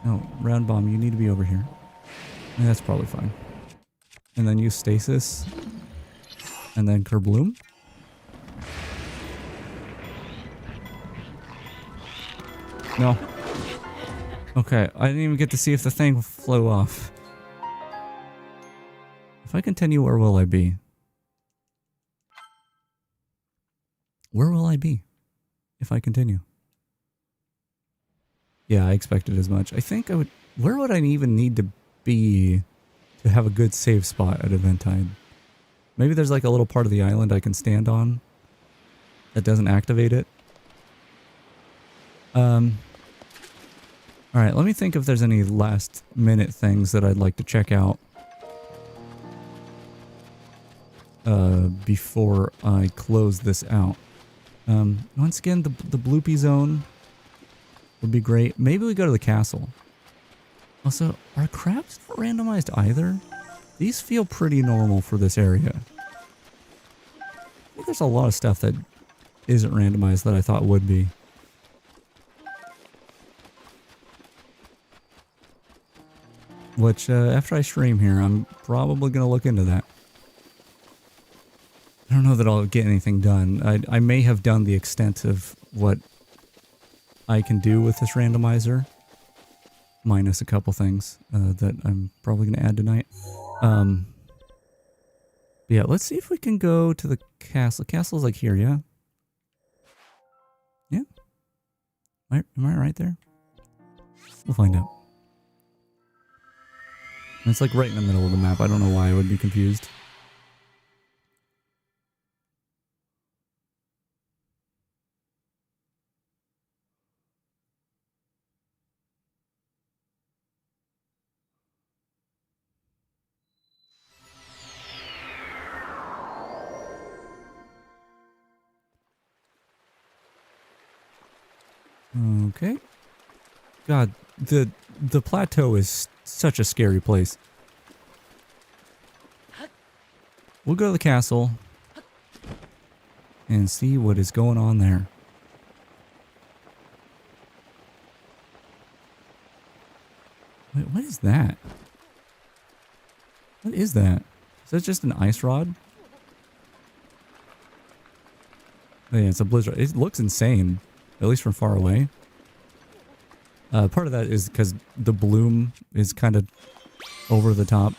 No, round bomb, you need to be over here. Yeah, that's probably fine. And then use stasis. And then kerbloom. No. Okay, I didn't even get to see if the thing flew off. If I continue, where will I be? Where will I be if I continue? Yeah, I expected as much. I think I would... Where would I even need to be to have a good save spot at Eventide? Maybe there's like a little part of the island I can stand on that doesn't activate it. Alright, let me think if there's any last minute things that I'd like to check out before I close this out. Once again, the bloopy zone would be great. Maybe we go to the castle. Also, are crabs not randomized either? These feel pretty normal for this area. I think there's a lot of stuff that isn't randomized that I thought would be. Which, after I stream here, I'm probably going to look into that. I don't know that I'll get anything done. I may have done the extent of what I can do with this randomizer. Minus a couple things that I'm probably going to add tonight. Yeah, let's see if we can go to the castle. Castle's like here, yeah? Yeah? Am I right there? We'll find out. It's like right in the middle of the map. I don't know why I would be confused. Okay. God, the plateau is such a scary place. We'll go to the castle and see what is going on there. Wait, what is that? What is that? Is that just an ice rod? Oh yeah, it's a blizzard. It looks insane, at least from far away. Part of that is because the bloom is kind of over the top,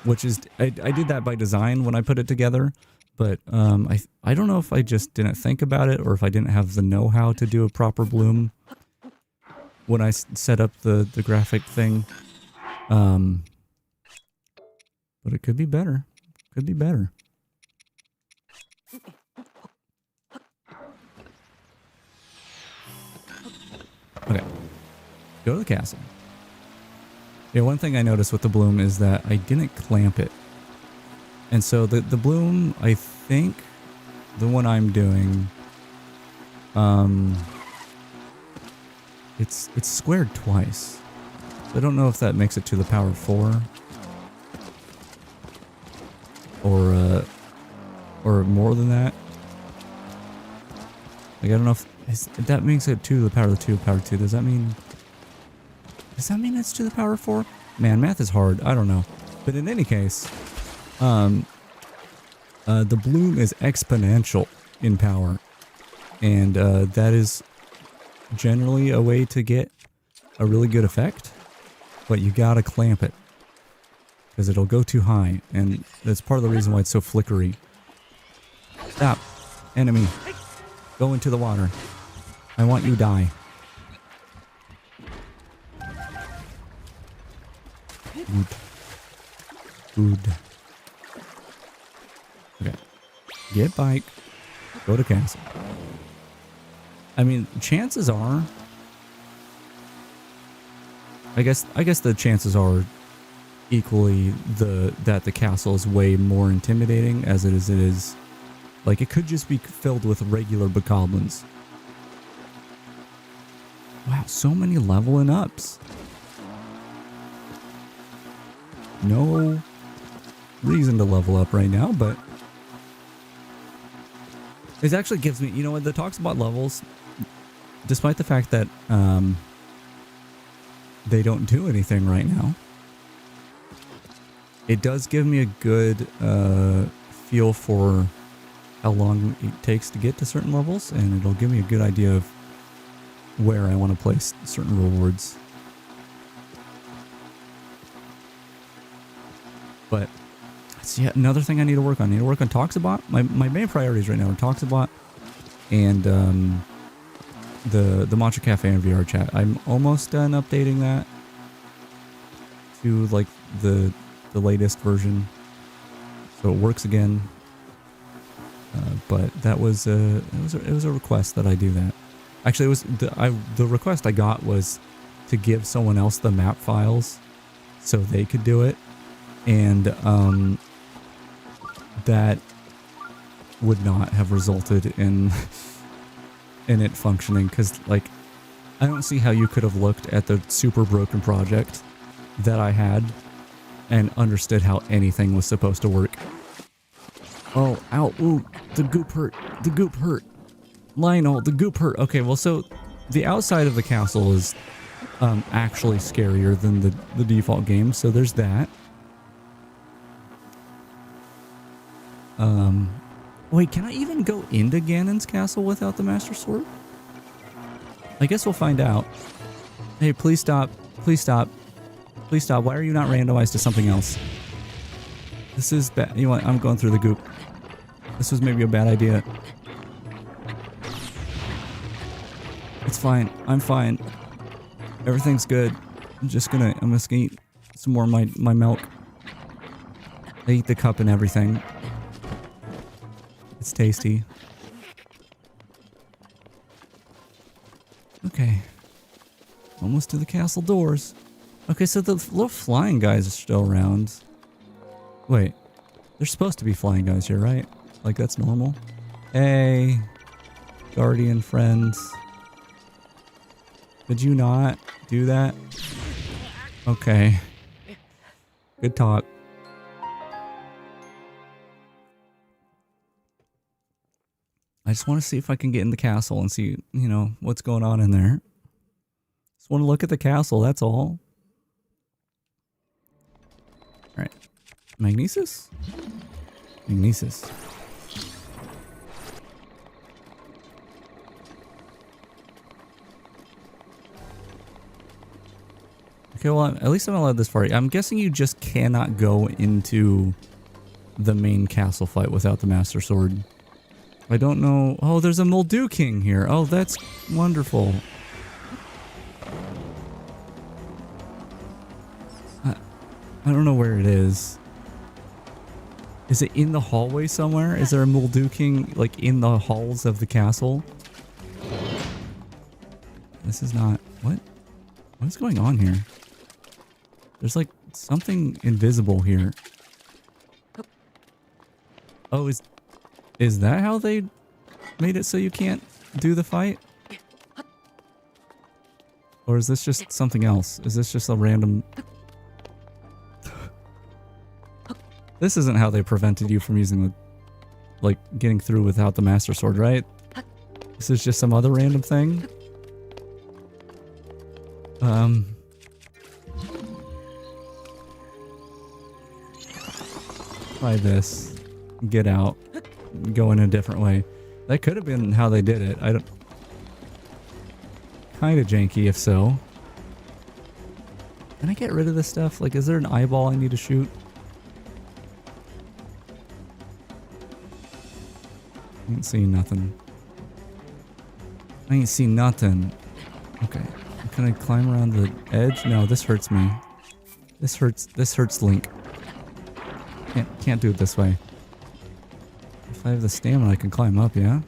which is, I did that by design when I put it together, but I don't know if I just didn't think about it or if I didn't have the know-how to do a proper bloom when I set up the graphic thing. But it could be better. Could be better. Okay. Go to the castle. Yeah, one thing I noticed with the bloom is that I didn't clamp it. And so the bloom, I think, the one I'm doing, it's squared twice. I don't know if that makes it to the power 4. Or more than that. Like, I don't know if that makes it to the power 2, power 2. Does that mean it's to the power 4? Man, math is hard. I don't know. But in any case, the bloom is exponential in power. And that is generally a way to get a really good effect, but you gotta clamp it because it'll go too high, and that's part of the reason why it's so flickery. Stop. Enemy. Go into the water. I want you die. Good. Good. Okay. Get bike. Go to castle. I mean, chances are... I guess the chances are equally that the castle is way more intimidating as it is. Like, it could just be filled with regular bokoblins. Wow, so many leveling ups. No reason to level up right now, but it actually gives me, you know what, the talks about levels, despite the fact that they don't do anything right now, it does give me a good feel for how long it takes to get to certain levels, and it'll give me a good idea of where I want to place certain rewards. But that's yet another thing I need to work on. I need to work on Toxabot. My main priorities right now are Toxabot and the Matcha Cafe and VR chat. I'm almost done updating that to like the latest version, so it works again. But that was it was a request that I do that. Actually, it was the request I got was to give someone else the map files so they could do it, and that would not have resulted in it functioning, because like I don't see how you could have looked at the super broken project that I had and understood how anything was supposed to work. Oh, ow, ooh, the goop hurt. The goop hurt. Lionel, the goop hurt. Okay, well, so the outside of the castle is actually scarier than the default game, so there's that. Wait, can I even go into Ganon's castle without the Master Sword? I guess we'll find out. Hey, please stop. Please stop. Please stop. Why are you not randomized to something else? This is bad. You know what? I'm going through the goop. This was maybe a bad idea. It's fine. I'm fine. Everything's good. I'm just gonna eat some more of my milk. I eat the cup and everything. It's tasty. Okay. Almost to the castle doors. Okay, so the little flying guys are still around. Wait. There's supposed to be flying guys here, right? Like, that's normal. Hey. Guardian friends. Did you not do that? Okay. Good talk. I just want to see if I can get in the castle and see, you know, what's going on in there. Just want to look at the castle, that's all. Alright. Magnesis? Magnesis. Okay, well, at least I'm allowed this far. I'm guessing you just cannot go into the main castle fight without the Master Sword. I don't know. Oh, there's a Moldu King here. Oh, that's wonderful. I don't know where it is. Is it in the hallway somewhere? Is there a Moldu King, like, in the halls of the castle? This is not... What? What is going on here? There's, like, something invisible here. Oh, is that how they made it so you can't do the fight? Or is this just something else? Is this just a random... This isn't how they prevented you from using the... Like, getting through without the Master Sword, right? This is just some other random thing? Try this. Get out. Go in a different way. That could have been how they did it. I don't... kind of janky if so. Can I get rid of this stuff? Like, is there an eyeball I need to shoot? I ain't seen nothing. I ain't seen nothing. Okay. Can I climb around the edge? No, this hurts me. This hurts Link. Can't do it this way. If I have the stamina, I can climb up, yeah?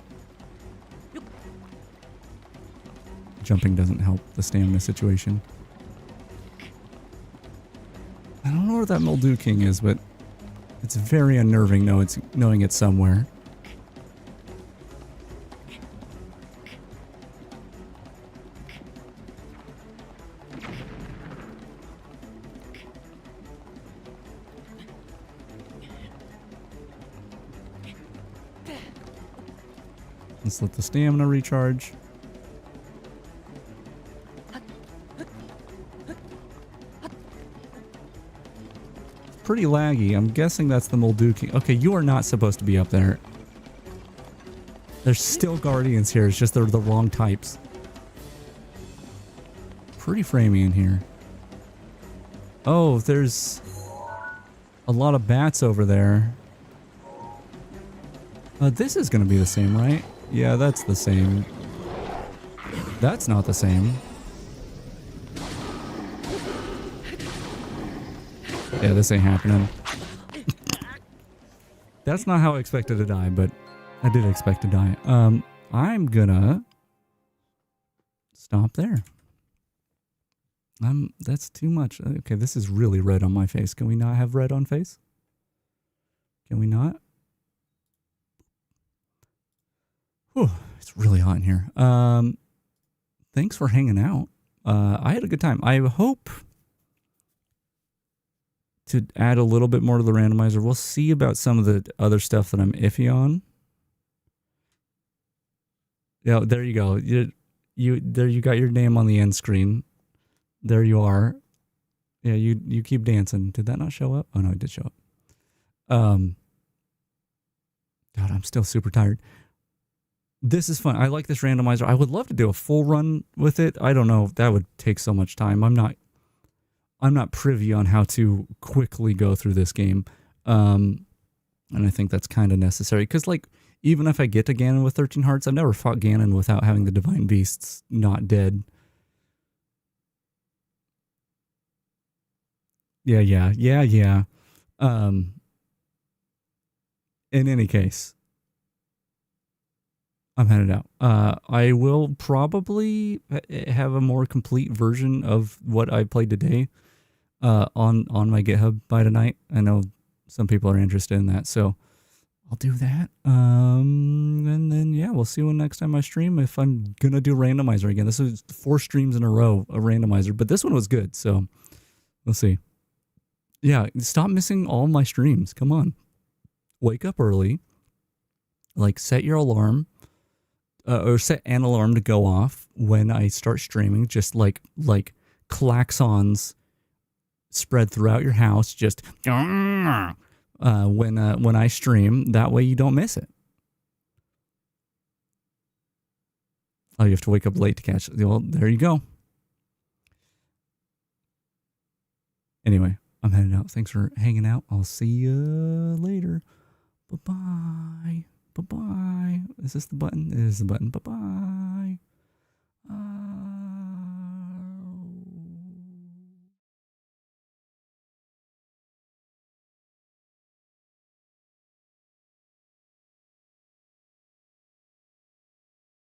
Jumping doesn't help the stamina situation. I don't know where that Moldu King is, but it's very unnerving knowing it's somewhere. Let's let the stamina recharge. Pretty laggy. I'm guessing that's the Moldu King. Okay, you are not supposed to be up there. There's still guardians here. It's just they're the wrong types. Pretty framey in here. Oh, there's a lot of bats over there. This is going to be the same, right? Yeah, that's the same. That's not the same. Yeah, this ain't happening. That's not how I expected to die, but I did expect to die. I'm gonna stop there. That's too much. Okay, this is really red on my face. Can we not have red on face? Can we not? Whew, it's really hot in here. Thanks for hanging out. I had a good time. I hope to add a little bit more to the randomizer. We'll see about some of the other stuff that I'm iffy on. Yeah, there you go. You got your name on the end screen. There you are. Yeah, you keep dancing. Did that not show up? Oh no, it did show up. God, I'm still super tired. This is fun. I like this randomizer. I would love to do a full run with it. I don't know. That would take so much time. I'm not privy on how to quickly go through this game. And I think that's kind of necessary. Because, like, even if I get to Ganon with 13 hearts, I've never fought Ganon without having the Divine Beasts not dead. Yeah. In any case, I'm headed out. I will probably have a more complete version of what I played today on my GitHub by tonight. I know some people are interested in that, so I'll do that. And then, yeah, we'll see when next time I stream if I'm going to do Randomizer again. This is 4 streams in a row of Randomizer, but this one was good, so we'll see. Yeah, stop missing all my streams. Come on. Wake up early. Like, set your alarm. Or set an alarm to go off when I start streaming. Just like klaxons spread throughout your house. Just when I stream. That way you don't miss it. Oh, you have to wake up late to catch it. Well, there you go. Anyway, I'm heading out. Thanks for hanging out. I'll see you later. Bye-bye. Bye-bye. Is this the button? It is the button. Bye-bye.